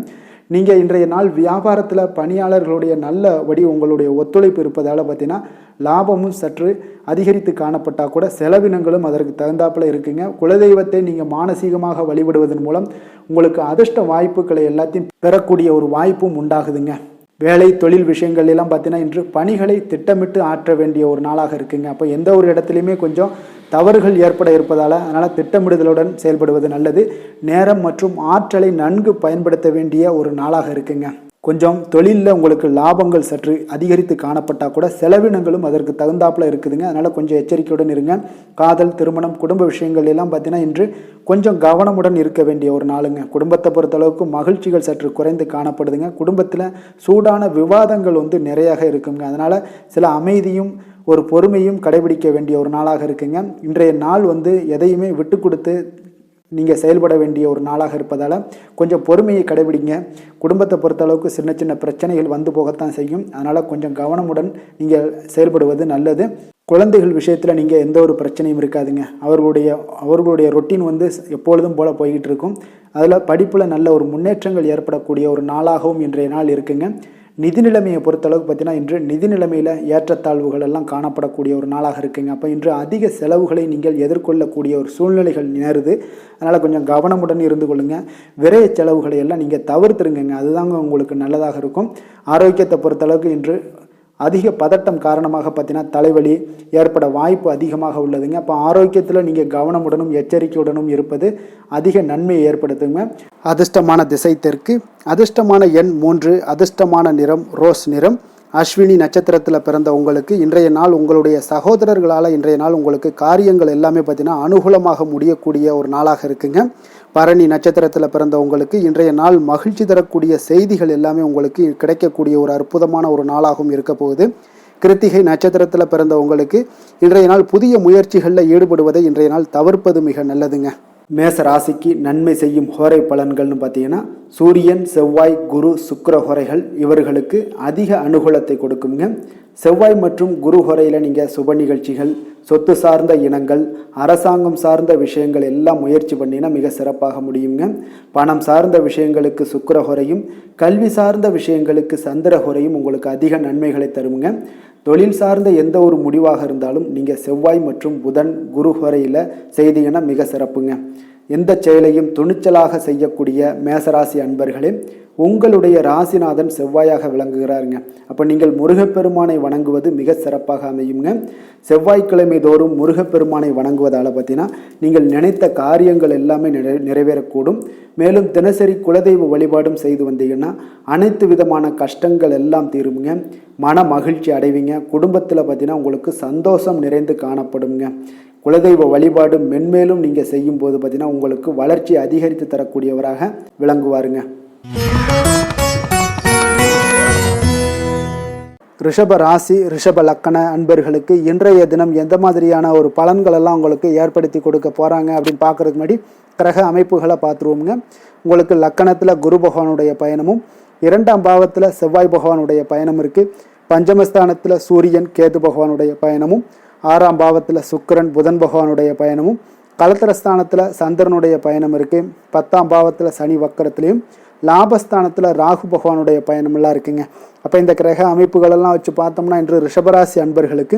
நீங்கள் இன்றைய நாள் வியாபாரத்தில் பணியாளர்களுடைய நல்லபடி உங்களுடைய ஒத்துழைப்பு இருப்பதால் பார்த்தீங்கன்னா லாபமும் சற்று அதிகரித்து காணப்பட்டால் கூட செலவினங்களும் அதற்கு தகுந்தாப்பில் இருக்குங்க. குலதெய்வத்தை நீங்கள் மானசீகமாக வழிபடுவதன் மூலம் உங்களுக்கு அதிர்ஷ்ட வாய்ப்புகளை எல்லாத்தையும் பெறக்கூடிய ஒரு வாய்ப்பும் உண்டாகுதுங்க. வேலை தொழில் விஷயங்கள் எல்லாம் பார்த்தீங்கன்னா இன்று பணிகளை திட்டமிட்டு ஆற்ற வேண்டிய ஒரு நாளாக இருக்குங்க. அப்போ எந்த ஒரு இடத்துலையுமே கொஞ்சம் தவறுகள் ஏற்பட இருப்பதால் அதனால் திட்டமிடுதலுடன் செயல்படுவது நல்லது. நேரம் மற்றும் ஆற்றலை நன்கு பயன்படுத்த வேண்டிய ஒரு நாளாக இருக்குங்க. கொஞ்சம் தொழிலில் உங்களுக்கு லாபங்கள் சற்று அதிகரித்து காணப்பட்டால் கூட செலவினங்களும் அதற்கு தகுந்தாப்பில் இருக்குதுங்க. அதனால் கொஞ்சம் எச்சரிக்கையுடன் இருங்க. காதல், திருமணம், குடும்ப விஷயங்கள் எல்லாம் பார்த்தீங்கன்னா இன்று கொஞ்சம் கவனமுடன் இருக்க வேண்டிய ஒரு நாளுங்க. குடும்பத்தை பொறுத்தளவுக்கு மகிழ்ச்சிகள் சற்று குறைந்து காணப்படுதுங்க. குடும்பத்தில் சூடான விவாதங்கள் நிறையாக இருக்குங்க. அதனால் சில அமைதியும் ஒரு பொறுமையும் கடைபிடிக்க வேண்டிய ஒரு நாளாக இருக்குங்க. இன்றைய நாள் எதையுமே விட்டு கொடுத்து நீங்கள் செயல்பட வேண்டிய ஒரு நாளாக இருப்பதால் கொஞ்சம் பொறுமையை கடைபிடிங்க. குடும்பத்தை பொறுத்தளவுக்கு சின்ன சின்ன பிரச்சனைகள் போகத்தான் செய்யும். அதனால் கொஞ்சம் கவனமுடன் நீங்கள் செயல்படுவது நல்லது. குழந்தைகள் விஷயத்தில் நீங்கள் எந்த ஒரு பிரச்சனையும் இருக்காதுங்க. அவர்களுடைய ரொட்டீன் எப்பொழுதும் போல் போய்கிட்டு இருக்கும். அதில் படிப்பில் நல்ல ஒரு முன்னேற்றங்கள் ஏற்படக்கூடிய ஒரு நாளாகவும் இன்றைய நாள் இருக்குங்க. நிதி நிலைமையை பொறுத்தளவுக்கு பார்த்தீங்கன்னா இன்று நிதி நிலைமையில் ஏற்றத்தாழ்வுகள் எல்லாம் காணப்படக்கூடிய ஒரு நாளாக இருக்குங்க. அப்போ இன்று அதிக செலவுகளை நீங்கள் எதிர்கொள்ளக்கூடிய ஒரு சூழ்நிலைகள் நேருது. அதனால் கொஞ்சம் கவனமுடன் இருந்து கொள்ளுங்கள். விரைய செலவுகளை எல்லாம் நீங்கள் தவிர்த்துருங்க. அதுதாங்க உங்களுக்கு நல்லதாக இருக்கும். ஆரோக்கியத்தை பொறுத்தளவுக்கு இன்று அதிக பதட்டம் காரணமாக பார்த்தீங்கன்னா தலைவலி ஏற்பட வாய்ப்பு அதிகமாக உள்ளதுங்க. அப்போ ஆரோக்கியத்தில் நீங்கள் கவனமுடனும் எச்சரிக்கையுடனும் இருப்பது அதிக நன்மையை ஏற்படுத்துங்க. அதிர்ஷ்டமான திசை தெற்கு, அதிர்ஷ்டமான எண் 3, அதிர்ஷ்டமான நிறம் ரோஸ் நிறம். அஸ்வினி நட்சத்திரத்தில் பிறந்த உங்களுக்கு இன்றைய நாள் உங்களுடைய சகோதரர்களால் இன்றைய நாள் உங்களுக்கு காரியங்கள் எல்லாமே பார்த்தீங்கன்னா அனுகூலமாக முடியக்கூடிய ஒரு நாளாக இருக்குங்க. பரணி நட்சத்திரத்தில் பிறந்த உங்களுக்கு இன்றைய நாள் மகிழ்ச்சி தரக்கூடிய செய்திகள் எல்லாமே உங்களுக்கு கிடைக்கக்கூடிய ஒரு அற்புதமான ஒரு நாளாகவும் இருக்க போகுது. கிருத்திகை நட்சத்திரத்தில் பிறந்த உங்களுக்கு இன்றைய நாள் புதிய முயற்சிகளில் ஈடுபடுவதை இன்றைய நாள் தவிர்ப்பது மிக நல்லதுங்க. மேச ராசிக்கு நன்மை செய்யும் ஹோரை பலன்கள்னு பார்த்தீங்கன்னா சூரியன், செவ்வாய், குரு, சுக்கிர ஹோரைகள் இவர்களுக்கு அதிக அனுகூலத்தை கொடுக்குங்க. செவ்வாய் மற்றும் குரு ஹோரையில் நீங்கள் சுப நிகழ்ச்சிகள், சொத்து சார்ந்த இனங்கள், அரசாங்கம் சார்ந்த விஷயங்கள் எல்லாம் முயற்சி பண்ணினா மிக சிறப்பாக முடியுங்க. பணம் சார்ந்த விஷயங்களுக்கு சுக்கிர ஹோரையும், கல்வி சார்ந்த விஷயங்களுக்கு சந்திர ஹோரையும் உங்களுக்கு அதிக நன்மைகளை தருங்க. தொழில் சார்ந்த எந்த ஒரு முடிவாக இருந்தாலும் நீங்கள் செவ்வாய் மற்றும் புதன், குரு ஹோரையில் செய்தீங்கன்னா மிக சிறப்புங்க. எந்த செயலையும் துணிச்சலாக செய்யக்கூடிய மேசராசி அன்பர்களே, உங்களுடைய ராசிநாதன் செவ்வாயாக விளங்குகிறாருங்க. அப்போ நீங்கள் முருகப்பெருமானை வணங்குவது மிக சிறப்பாக அமையுங்க. செவ்வாய்க்கிழமை தோறும் முருகப்பெருமானை வணங்குவதால் பார்த்தீங்கன்னா நீங்கள் நினைத்த காரியங்கள் எல்லாமே நிறைவேறக்கூடும். மேலும் தினசரி குலதெய்வ வழிபாடும் செய்து வந்தீங்கன்னா அனைத்து விதமான கஷ்டங்கள் எல்லாம் தீருங்க. மன மகிழ்ச்சி அடைவீங்க. குடும்பத்தில் பார்த்தீங்கன்னா உங்களுக்கு சந்தோஷம் நிறைந்து காணப்படுங்க. குலதெய்வ வழிபாடு மென்மேலும் நீங்கள் செய்யும் போது பார்த்தீங்கன்னா உங்களுக்கு வளர்ச்சி அதிகரித்து தரக்கூடியவராக விளங்குவாருங்க. ரிஷப ராசி, ரிஷப லக்கண அன்பர்களுக்கு இன்றைய தினம் எந்த மாதிரியான ஒரு பலன்கள் எல்லாம் உங்களுக்கு ஏற்படுத்தி கொடுக்க போகிறாங்க அப்படின்னு பார்க்குறதுக்கு முன்னாடி கிரக அமைப்புகளை பார்த்துருவோங்க. உங்களுக்கு லக்கணத்தில் குரு பகவானுடைய பயணமும், 2ஆம் பாவத்தில் செவ்வாய் பகவானுடைய பயணம் இருக்குது. பஞ்சமஸ்தானத்தில் சூரியன், கேது பகவானுடைய பயணமும், 6ஆம் பாவத்தில் சுக்கிரன், புதன் பகவானுடைய பயணமும், கலத்திரஸ்தானத்தில் சந்திரனுடைய பயணம் இருக்குது. 10ஆம் பாவத்தில் சனி வக்கரத்துலேயும், லாபஸ்தானத்தில் ராகு பகவானுடைய பயணமெல்லாம் இருக்குங்க. அப்போ இந்த கிரக அமைப்புகளெல்லாம் வச்சு பார்த்தோம்னா இன்று ரிஷபராசி அன்பர்களுக்கு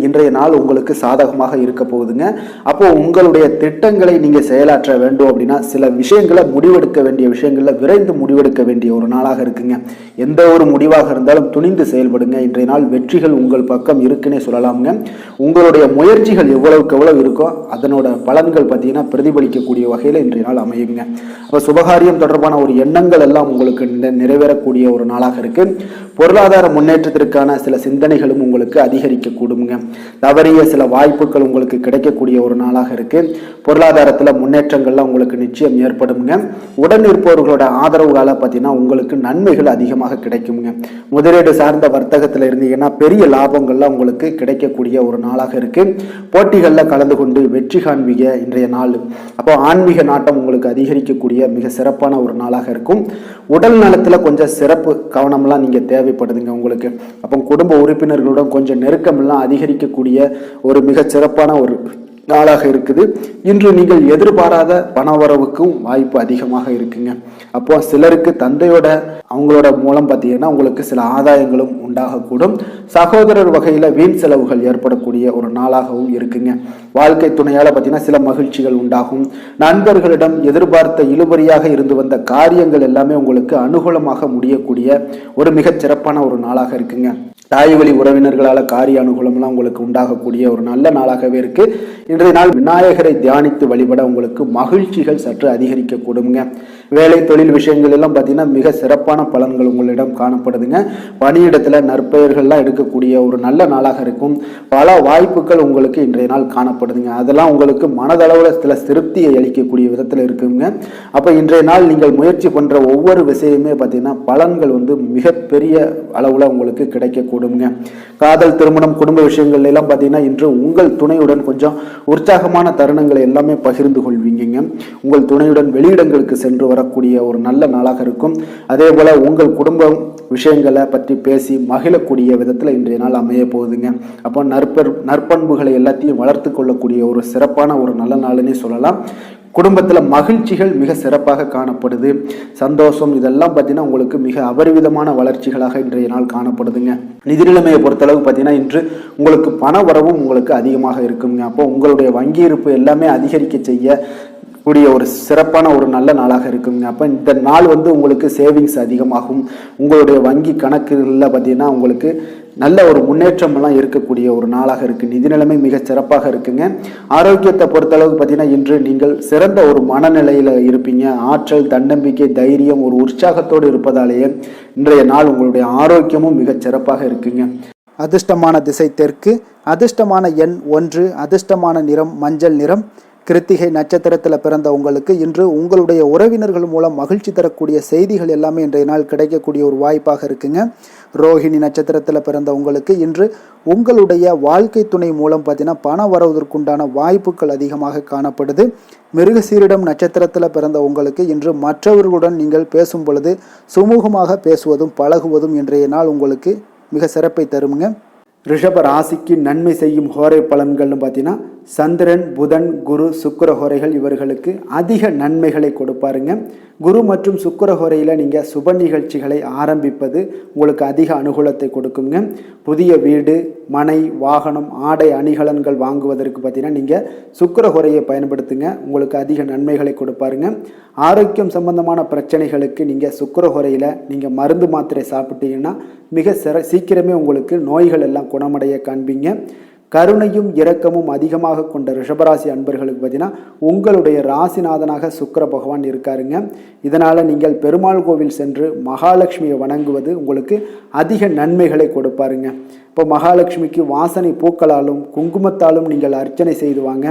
இன்றைய நாள் உங்களுக்கு சாதகமாக இருக்க போகுதுங்க. அப்போ உங்களுடைய திட்டங்களை நீங்கள் செயலாற்ற வேண்டும் அப்படின்னா சில விஷயங்களை முடிவெடுக்க வேண்டிய விஷயங்களில் விரைந்து முடிவெடுக்க வேண்டிய ஒரு நாளாக இருக்குங்க. எந்த ஒரு முடிவாக இருந்தாலும் துணிந்து செயல்படுங்க. இன்றைய நாள் வெற்றிகள் உங்கள் பக்கம் இருக்குன்னே சொல்லலாமுங்க. உங்களுடைய முயற்சிகள் எவ்வளவுக்கு எவ்வளவு இருக்கோ அதனோட பலன்கள் பார்த்தீங்கன்னா பிரதிபலிக்கக்கூடிய வகையில் இன்றைய நாள் அமையுங்க. அப்போ சுபகாரியம் தொடர்பான ஒரு எண்ணங்கள் எல்லாம் உங்களுக்கு நிறைவேறக்கூடிய ஒரு நாளாக இருக்கு. பொருளாதார முன்னேற்றத்திற்கான சில சிந்தனைகளும் உங்களுக்கு அதிகரிக்கக்கூடுங்க. தவறிய சில வாய்ப்புகள் உங்களுக்கு கிடைக்கக்கூடிய ஒரு நாளாக இருக்கு. பொருளாதாரத்தில் முன்னேற்றங்கள்லாம் உங்களுக்கு நிச்சயம் ஏற்படுங்க. உடன் இருப்பவர்களோட ஆதரவுகால பார்த்தீங்கன்னா உங்களுக்கு நன்மைகள் அதிகமாக கிடைக்குங்க. முதலீடு சார்ந்த வர்த்தகத்தில் இருந்தீங்கன்னா பெரிய லாபங்கள்லாம் உங்களுக்கு கிடைக்கக்கூடிய ஒரு நாளாக இருக்கு. போட்டிகளில் கலந்து கொண்டு வெற்றி காண்பீங்க இன்றைய நாள். அப்போ ஆன்மீக நாட்டம் உங்களுக்கு அதிகரிக்கக்கூடிய மிக சிறப்பான ஒரு நாளாக இருக்கும். உடல் நலத்தில் கொஞ்சம் சிறப்பு கவனம்லாம் நீங்கள் தேவைப்படுதுங்க உங்களுக்கு. அப்போ குடும்ப உறுப்பினர்களுடன் கொஞ்சம் நெருக்கமெல்லாம் அதிகரிக்கக்கூடிய ஒரு மிக சிறப்பான ஒரு நாளாக இருக்குது. இன்று நீங்கள் எதிர்பாராத பணவரவுக்கும் வாய்ப்பு அதிகமாக இருக்குங்க. அப்போ சிலருக்கு தந்தையோட அவங்களோட மூலம் பார்த்தீங்கன்னா உங்களுக்கு சில ஆதாயங்களும் உண்டாகக்கூடும். சகோதரர் வகையில் வீண் செலவுகள் ஏற்படக்கூடிய ஒரு நாளாகவும் இருக்குங்க. வாழ்க்கை துணையால் பார்த்தீங்கன்னா சில மகிழ்ச்சிகள் உண்டாகும். நண்பர்களிடம் எதிர்பார்த்த இழுபறியாக இருந்து வந்த காரியங்கள் எல்லாமே உங்களுக்கு அனுகூலமாக முடியக்கூடிய ஒரு மிகச் சிறப்பான ஒரு நாளாக இருக்குங்க. தாய் வழி உறவினர்களால் காரிய அனுகூலம்லாம் உங்களுக்கு உண்டாகக்கூடிய ஒரு நல்ல நாளாகவே இருக்கு. இன்றைய நாள் விநாயகரை தியானித்து வழிபட உங்களுக்கு மகிழ்ச்சிகள் சற்று அதிகரிக்க கூடுங்க. வேலை தொழில் விஷயங்கள் எல்லாம் பார்த்தீங்கன்னா மிக சிறப்பான பலன்கள் உங்களிடம் காணப்படுதுங்க. பணியிடத்துல நற்பெயர்கள்லாம் எடுக்கக்கூடிய ஒரு நல்ல நாளாக இருக்கும். பல வாய்ப்புகள் உங்களுக்கு இன்றைய நாள் காணப்படுதுங்க. அதெல்லாம் உங்களுக்கு மனதளவில் சில திருப்தியை அளிக்கக்கூடிய விதத்தில் இருக்குங்க. அப்போ இன்றைய நாள் நீங்கள் முயற்சி பண்ற ஒவ்வொரு விஷயமே பார்த்தீங்கன்னா பலன்கள் மிகப்பெரிய அளவில் உங்களுக்கு கிடைக்கக்கூடுங்க. காதல், திருமணம், குடும்ப விஷயங்கள் எல்லாம் பார்த்தீங்கன்னா இன்று உங்கள் துணையுடன் கொஞ்சம் உற்சாகமான தருணங்களை எல்லாமே பகிர்ந்து கொள்வீங்க. உங்கள் துணையுடன் வெளியிடங்களுக்கு சென்று வரக்கூடிய ஒரு நல்ல நாளாக இருக்கும். அதே போல உங்கள் குடும்பம் விஷயங்களை பற்றி பேசி மகிழக்கூடிய விதத்தில் இன்றைய நாள் அமைய போகுதுங்க. அப்போ நற்பண்புகளை எல்லாத்தையும் வளர்த்து கொள்ளக்கூடிய ஒரு சிறப்பான ஒரு நல்ல நாளுன்னே சொல்லலாம். குடும்பத்தில் மகிழ்ச்சிகள் மிக சிறப்பாக காணப்படுது. சந்தோஷம் இதெல்லாம் பார்த்தீங்கன்னா உங்களுக்கு மிக அபரிவிதமான வளர்ச்சிகளாக இன்றைய நாள் காணப்படுதுங்க. நிதி நிலைமையை பொறுத்தளவு பார்த்தீங்கன்னா இன்று உங்களுக்கு பண வரவும் உங்களுக்கு அதிகமாக இருக்குங்க. அப்போ உங்களுடைய வங்கி இருப்பு எல்லாமே அதிகரிக்க செய்ய கூடிய ஒரு சிறப்பான ஒரு நல்ல நாளாக இருக்குங்க. அப்போ இந்த நாள் உங்களுக்கு சேவிங்ஸ் அதிகமாகும். உங்களுடைய வங்கி கணக்குகளில் பார்த்தீங்கன்னா உங்களுக்கு நல்ல ஒரு முன்னேற்றமெல்லாம் இருக்கக்கூடிய ஒரு நாளாக இருக்குது. நிதி நிலைமை மிக சிறப்பாக இருக்குங்க. ஆரோக்கியத்தை பொறுத்தளவுக்கு பார்த்தீங்கன்னா இன்று நீங்கள் சிறந்த ஒரு மனநிலையில் இருப்பீங்க. ஆற்றல், தன்னம்பிக்கை, தைரியம், ஒரு உற்சாகத்தோடு இருப்பதாலேயே இன்றைய நாள் உங்களுடைய ஆரோக்கியமும் மிக சிறப்பாக இருக்குங்க. அதிர்ஷ்டமான திசை தெற்கு, அதிர்ஷ்டமான எண் 1, அதிர்ஷ்டமான நிறம் மஞ்சள் நிறம். கிருத்திகை நட்சத்திரத்தில் பிறந்த உங்களுக்கு இன்று உங்களுடைய உறவினர்கள் மூலம் மகிழ்ச்சி தரக்கூடிய செய்திகள் எல்லாமே இன்றைய நாள் கிடைக்கக்கூடிய ஒரு வாய்ப்பாக இருக்குங்க. ரோஹிணி நட்சத்திரத்தில் பிறந்த உங்களுக்கு இன்று உங்களுடைய வாழ்க்கை துணை மூலம் பார்த்தீங்கன்னா பணம் வருவதற்குண்டான வாய்ப்புகள் அதிகமாக காணப்படுது. மிருகசீரிடம் நட்சத்திரத்தில் பிறந்த உங்களுக்கு இன்று மற்றவர்களுடன் நீங்கள் பேசும் பொழுது சுமூகமாக பேசுவதும் பழகுவதும் இன்றைய நாள் உங்களுக்கு மிக சிறப்பை தருமுங்க. ரிஷப ராசிக்கு நன்மை செய்யும் ஹோரை பலன்கள்னு பார்த்தீங்கன்னா சந்திரன், புதன், குரு, சுக்கிர ஹோரைகள் இவர்களுக்கு அதிக நன்மைகளை கொடுப்பாருங்க. குரு மற்றும் சுக்கிர ஹோரையில் நீங்கள் சுப நிகழ்ச்சிகளை ஆரம்பிப்பது உங்களுக்கு அதிக அனுகூலத்தை கொடுக்குங்க. புதிய வீடு, மனை, வாகனம், ஆடை அணிகலன்கள் வாங்குவதற்கு பார்த்தீங்கன்னா நீங்கள் சுக்கிர ஹோரையை பயன்படுத்துங்க. உங்களுக்கு அதிக நன்மைகளை கொடுப்பாருங்க. ஆரோக்கியம் சம்பந்தமான பிரச்சனைகளுக்கு நீங்கள் சுக்கிர ஹோரையில் நீங்கள் மருந்து மாத்திரை சாப்பிட்டீங்கன்னா மிக சீக்கிரமே உங்களுக்கு நோய்கள் எல்லாம் குணமடைய காண்பீங்க. கருணையும் இரக்கமும் அதிகமாக கொண்ட ரிஷபராசி அன்பர்களுக்கு பார்த்தீங்கன்னா உங்களுடைய ராசிநாதனாக சுக்கிர பகவான் இருக்காருங்க. இதனால் நீங்கள் பெருமாள் கோவில் சென்று மகாலட்சுமியை வணங்குவது உங்களுக்கு அதிக நன்மைகளை கொடுப்பாருங்க. இப்போ மகாலட்சுமிக்கு வாசனை பூக்களாலும் குங்குமத்தாலும் நீங்கள் அர்ச்சனை செய்து வாங்க.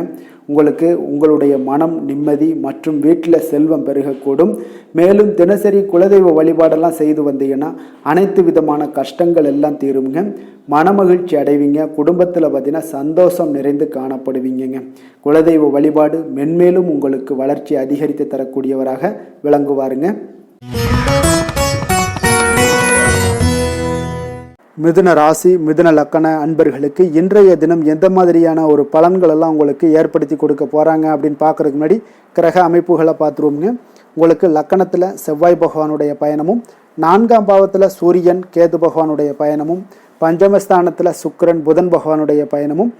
உங்களுக்கு உங்களுடைய மனம் நிம்மதி மற்றும் வீட்டில் செல்வம் பெருகக்கூடும். மேலும் தினசரி குலதெய்வ வழிபாடெல்லாம் செய்து வந்தீங்கன்னா அனைத்து விதமான கஷ்டங்கள் எல்லாம் தீருங்க. மனமகிழ்ச்சி அடைவீங்க. குடும்பத்தில் பார்த்தீங்கன்னா சந்தோஷம் நிறைந்து காணப்படுவீங்க. குலதெய்வ வழிபாடு மென்மேலும் உங்களுக்கு வளர்ச்சி அதிகரித்து தரக்கூடியவராக விளங்குவாருங்க. மிதுன ராசி, மிதுன லக்கண அன்பர்களுக்கு இன்றைய தினம் எந்த மாதிரியான ஒரு பலன்கள் எல்லாம் உங்களுக்கு ஏற்படுத்தி கொடுக்க போகிறாங்க அப்படின்னு பார்க்குறதுக்கு முன்னாடி கிரக அமைப்புகளை பார்த்துருவோங்க. உங்களுக்கு லக்கணத்தில் செவ்வாய் பகவானுடைய பயணமும், 4ஆம் பாவத்தில் சூரியன் கேது பகவானுடைய பயணமும், பஞ்சமஸ்தானத்தில் சுக்கிரன் புதன் பகவானுடைய பயணமும்,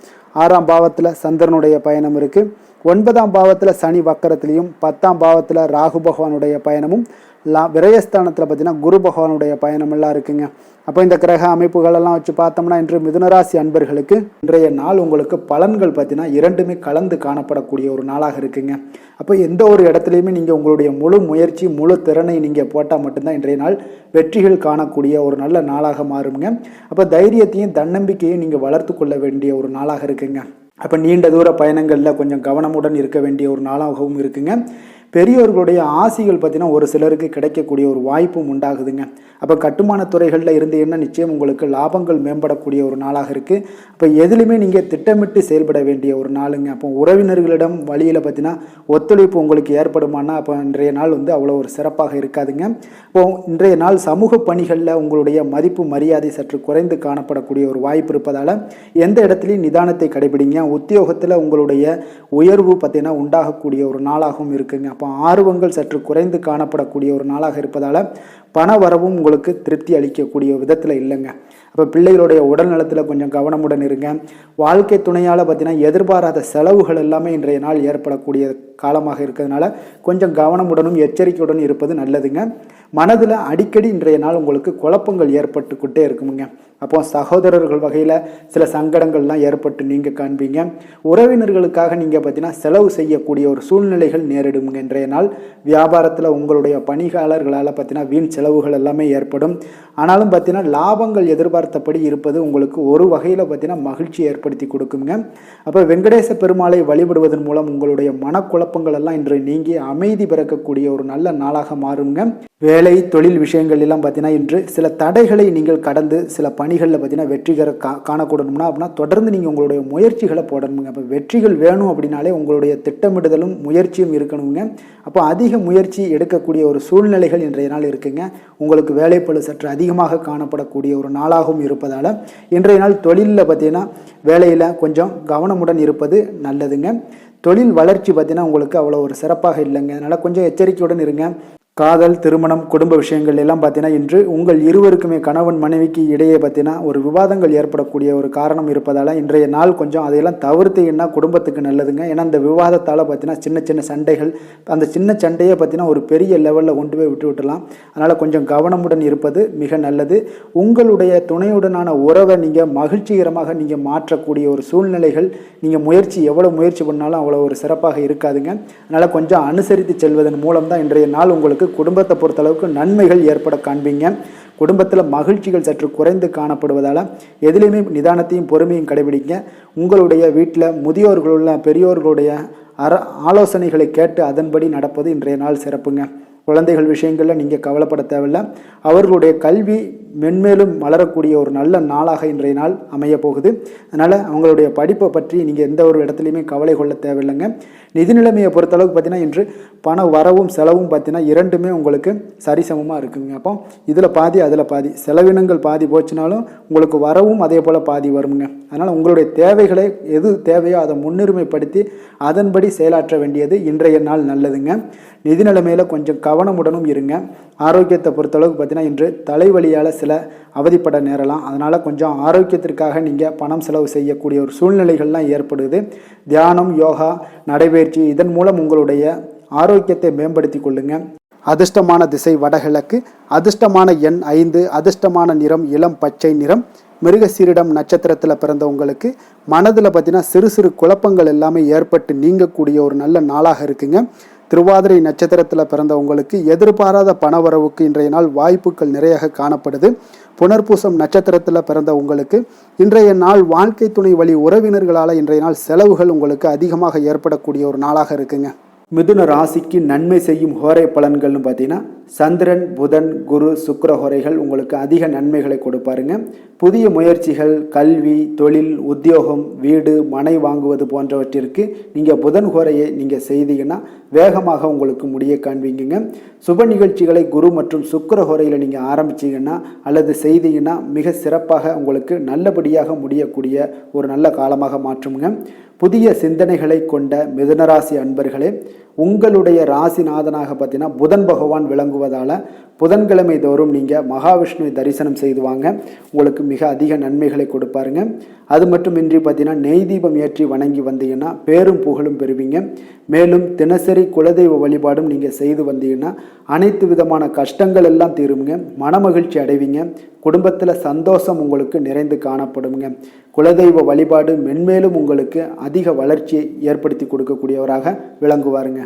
6ஆம் பாவத்தில் சந்திரனுடைய பயணம் இருக்குது. 9ஆம் பாவத்தில் சனி வக்கரத்திலையும், 10ஆம் பாவத்தில் ராகு பகவானுடைய பயணமும், விரயஸ்தானத்தில் பார்த்தீங்கன்னா குரு பகவானுடைய பயணமெல்லாம் இருக்குங்க. அப்போ இந்த கிரக அமைப்புகளெல்லாம் வச்சு பார்த்தோம்னா இன்று மிதுனராசி அன்பர்களுக்கு இன்றைய நாள் உங்களுக்கு பலன்கள் பார்த்தீங்கன்னா இரண்டுமே கலந்து காணப்படக்கூடிய ஒரு நாளாக இருக்குங்க. அப்போ எந்த ஒரு இடத்துலையுமே நீங்கள் உங்களுடைய முழு முயற்சி முழு திறனை நீங்கள் போட்டால் மட்டும்தான் இன்றைய நாள் வெற்றிகள் காணக்கூடிய ஒரு நல்ல நாளாக மாறுங்க. அப்போ தைரியத்தையும் தன்னம்பிக்கையும் நீங்கள் வளர்த்து கொள்ள வேண்டிய ஒரு நாளாக இருக்குங்க. அப்போ நீண்ட தூர பயணங்களில் கொஞ்சம் கவனமுடன் இருக்க வேண்டிய ஒரு நாளாகவும் இருக்குங்க. பெரியோர்களுடைய ஆசிகள் பார்த்தீங்கன்னா ஒரு சிலருக்கு கிடைக்கக்கூடிய ஒரு வாய்ப்பும் உண்டாகுதுங்க. அப்போ கட்டுமான துறைகளில் இருந்தீங்கன்னா நிச்சயம் உங்களுக்கு லாபங்கள் மேம்படக்கூடிய ஒரு நாளாக இருக்குது. அப்போ எதுலையுமே நீங்கள் திட்டமிட்டு செயல்பட வேண்டிய ஒரு நாளுங்க. அப்போ உறவினர்களிடம் வழியில் பார்த்தீங்கன்னா ஒத்துழைப்பு உங்களுக்கு ஏற்படுமானா அப்போ இன்றைய நாள் அவ்வளோ ஒரு சிறப்பாக இருக்காதுங்க. இப்போ இன்றைய நாள் சமூக பணிகளில் உங்களுடைய மதிப்பு மரியாதை சற்று குறைந்து காணப்படக்கூடிய ஒரு வாய்ப்பு இருப்பதால் எந்த இடத்துலையும் நிதானத்தை கடைபிடிங்க. உத்தியோகத்தில் உங்களுடைய உயர்வு பார்த்தீங்கன்னா உண்டாகக்கூடிய ஒரு நாளாகவும் இருக்குங்க. அப்போ ஆர்வங்கள் சற்று குறைந்து காணப்படக்கூடிய ஒரு நாளாக இருப்பதால் பண வரவும் உங்களுக்கு திருப்தி அளிக்கக்கூடிய விதத்தில் இல்லைங்க. அப்போ பிள்ளைகளுடைய உடல் நலத்தில் கொஞ்சம் கவனமுடன் இருங்க. வாழ்க்கை துணையால் பார்த்தீங்கன்னா எதிர்பாராத செலவுகள் எல்லாமே இன்றைய நாள் ஏற்படக்கூடிய காலமாக இருக்கிறதுனால கொஞ்சம் கவனமுடனும் எச்சரிக்கையுடன் இருப்பது நல்லதுங்க. மனதில் அடிக்கடி இன்றைய நாள் உங்களுக்கு குழப்பங்கள் ஏற்பட்டுக்கிட்டே இருக்குமுங்க. அப்போ சகோதரர்கள் வகையில் சில சங்கடங்கள்லாம் ஏற்பட்டு நீங்கள் காண்பீங்க. உறவினர்களுக்காக நீங்கள் பார்த்தீங்கன்னா செலவு செய்யக்கூடிய ஒரு சூழ்நிலைகள் நேரிடுங்க. இன்றைய நாள் வியாபாரத்தில் உங்களுடைய பணியாளர்களால் பார்த்தீங்கன்னா வீண் செலவுகள் எல்லாமே ஏற்படும். ஆனாலும் பார்த்தீங்கன்னா லாபங்கள் எதிர்பார்த்தபடி இருப்பது உங்களுக்கு ஒரு வகையில் பார்த்தீங்கன்னா மகிழ்ச்சி ஏற்படுத்தி கொடுக்குங்க. அப்போ வெங்கடேச பெருமாளை வழிபடுவதன் மூலம் உங்களுடைய மனக்குழப்பங்கள் எல்லாம் இன்று நீங்கி அமைதி பிறக்கக்கூடிய ஒரு நல்ல நாளாக மாறுங்க. வேலை தொழில் விஷயங்கள் எல்லாம் பார்த்தீங்கன்னா இன்று சில தடைகளை நீங்கள் கடந்து சில பணிகளில் பார்த்தீங்கன்னா வெற்றிகர காணக்கூடணும்னா அப்படின்னா தொடர்ந்து நீங்கள் உங்களுடைய முயற்சிகளை போடணுங்க. அப்போ வெற்றிகள் வேணும் அப்படின்னாலே உங்களுடைய திட்டமிடுதலும் முயற்சியும் இருக்கணுங்க. அப்போ அதிக முயற்சி எடுக்கக்கூடிய ஒரு சூழ்நிலைகள் இன்றைய நாள் இருக்குங்க. உங்களுக்கு வேலைப்பளு சற்று அதிகமாக காணப்படக்கூடிய ஒரு நாளாகவும் இருப்பதால் இன்றைய நாள் தொழிலில் பார்த்தீங்கன்னா வேலையில் கொஞ்சம் கவனமுடன் இருப்பது நல்லதுங்க. தொழில் வளர்ச்சி பார்த்தீங்கன்னா உங்களுக்கு அவ்வளோ ஒரு சிறப்பாக இல்லைங்க. அதனால் கொஞ்சம் எச்சரிக்கையுடன் இருங்க. காதல், திருமணம், குடும்ப விஷயங்கள் எல்லாம் பார்த்தீங்கன்னா இன்று உங்கள் இருவருக்குமே கணவன் மனைவிக்கு இடையே பார்த்தீங்கன்னா ஒரு விவாதங்கள் ஏற்படக்கூடிய ஒரு காரணம் இருப்பதால் இன்றைய நாள் கொஞ்சம் அதையெல்லாம் தவிர்த்தீங்கன்னா குடும்பத்துக்கு நல்லதுங்க. ஏன்னா அந்த விவாதத்தால் பார்த்தீங்கன்னா சின்ன சின்ன சண்டைகள், அந்த சின்ன சண்டையை பார்த்தீங்கன்னா ஒரு பெரிய லெவலில் கொண்டு போய் விட்டுலாம். அதனால் கொஞ்சம் கவனமுடன் இருப்பது மிக நல்லது. உங்களுடைய துணையுடனான உறவை நீங்கள் மகிழ்ச்சிகரமாக நீங்கள் மாற்றக்கூடிய ஒரு சூழ்நிலைகள் நீங்கள் எவ்வளோ முயற்சி பண்ணாலும் அவ்வளோ ஒரு சிறப்பாக இருக்காதுங்க. அதனால் கொஞ்சம் அனுசரித்து செல்வதன் மூலம் தான் இன்றைய நாள் உங்களுக்கு குடும்பத்தை பொறுத்தளவுக்கு நன்மைகள் ஏற்பட காண்பீங்க. குடும்பத்தில் மகிழ்ச்சிகள் சற்று குறைந்து காணப்படுவதால் எதிலையுமே நிதானத்தையும் பொறுமையும் கடைபிடிங்க. உங்களுடைய வீட்டில் முதியோர்களுள்ள பெரியோர்களுடைய ஆலோசனைகளை கேட்டு அதன்படி நடப்பது இன்றைய நாள் சிறப்புங்க. குழந்தைகள் விஷயங்களில் நீங்கள் கவலைப்பட தேவையில்லை. அவர்களுடைய கல்வி மென்மேலும் வளரக்கூடிய ஒரு நல்ல நாளாக இன்றைய நாள் அமைய போகுது. அதனால் அவங்களுடைய படிப்பை பற்றி நீங்கள் எந்த ஒரு இடத்துலையுமே கவலை கொள்ள தேவையில்லைங்க. நிதி நிலைமையை பொறுத்தளவுக்கு பார்த்தீங்கன்னா இன்று பண வரவும் செலவும் பார்த்தீங்கன்னா இரண்டுமே உங்களுக்கு சரிசமமாக இருக்குங்க. அப்போ இதில் பாதி அதில் பாதி, செலவினங்கள் பாதி போச்சுனாலும் உங்களுக்கு வரவும் அதே போல் பாதி வருங்க. அதனால் உங்களுடைய தேவைகளை எது தேவையோ அதை முன்னுரிமைப்படுத்தி அதன்படி செயலாற்ற வேண்டியது இன்றைய நாள் நல்லதுங்க. நிதி நிலைமையில் கொஞ்சம் கவனமுடனும் இருங்க. ஆரோக்கியத்தை பொறுத்தளவுக்கு பார்த்தீங்கன்னா இன்று தலைவலியால் சில அவதிப்பட நேரலாம். அதனால் கொஞ்சம் ஆரோக்கியத்திற்காக நீங்கள் பணம் செலவு செய்யக்கூடிய ஒரு சூழ்நிலைகள்லாம் ஏற்படுது. தியானம், யோகா, நடைபயிற்சி இதன் மூலம் உங்களுடைய ஆரோக்கியத்தை மேம்படுத்தி கொள்ளுங்க. அதிர்ஷ்டமான திசை வடகிழக்கு, அதிர்ஷ்டமான எண் 5, அதிர்ஷ்டமான நிறம் இளம் பச்சை நிறம். மிருகசீரிடம் நட்சத்திரத்தில் பிறந்த உங்களுக்கு மனதில் பார்த்தீங்கன்னா சிறு சிறு குழப்பங்கள் எல்லாமே ஏற்பட்டு நீங்கக்கூடிய ஒரு நல்ல நாளாக இருக்குங்க. திருவாதிரை நட்சத்திரத்தில் பிறந்த உங்களுக்கு எதிர்பாராத பணவரவுக்கு இன்றைய நாள் வாய்ப்புகள் நிறைய காணப்படுது. புனர்பூசம் நட்சத்திரத்தில் பிறந்த உங்களுக்கு இன்றைய நாள் வாழ்க்கை துணை வழி உறவினர்களால் இன்றைய நாள் செலவுகள் உங்களுக்கு அதிகமாக ஏற்படக்கூடிய ஒரு நாளாக இருக்குங்க. மிதுன ராசிக்கு நன்மை செய்யும் ஹோரை பலன்கள்னு பார்த்தீங்கன்னா சந்திரன், புதன், குரு, சுக்கிர ஹோரைகள் உங்களுக்கு அதிக நன்மைகளை கொடுப்பாருங்க. புதிய முயற்சிகள், கல்வி, தொழில், உத்தியோகம், வீடு, மனை வாங்குவது போன்றவற்றிற்கு நீங்கள் புதன் ஹோரையை நீங்கள் செய்தீங்கன்னா வேகமாக உங்களுக்கு முடிய காண்பீங்க. சுப நிகழ்ச்சிகளை குரு மற்றும் சுக்கிர ஹோரையில் நீங்கள் ஆரம்பிச்சிங்கன்னா அல்லது செய்தீங்கன்னா மிக சிறப்பாக உங்களுக்கு நல்லபடியாக முடியக்கூடிய ஒரு நல்ல காலமாக மாற்றுங்க. புதிய சிந்தனைகளை கொண்ட மிதுனராசி அன்பர்களே, உங்களுடைய ராசிநாதனாக பார்த்தீங்கன்னா புதன் பகவான் விளங்குவதால் புதன்கிழமை தோறும் நீங்கள் மகாவிஷ்ணுவை தரிசனம் செய்து வாங்க. உங்களுக்கு மிக அதிக நன்மைகளை கொடுப்பாருங்க. அது மட்டுமின்றி பார்த்தீங்கன்னா நெய் தீபம் ஏற்றி வணங்கி வந்தீங்கன்னா பேரும் புகழும் பெறுவீங்க. மேலும் தினசரி குலதெய்வ வழிபாடும் நீங்கள் செய்து வந்தீங்கன்னா அனைத்து விதமான கஷ்டங்கள் எல்லாம் தீருங்க. மனமகிழ்ச்சி அடைவீங்க. குடும்பத்தில் சந்தோஷம் உங்களுக்கு நிறைந்து காணப்படுங்க. குலதெய்வ வழிபாடு மென்மேலும் உங்களுக்கு அதிக வளர்ச்சியை ஏற்படுத்தி கொடுக்கக்கூடியவராக விளங்குவாருங்க.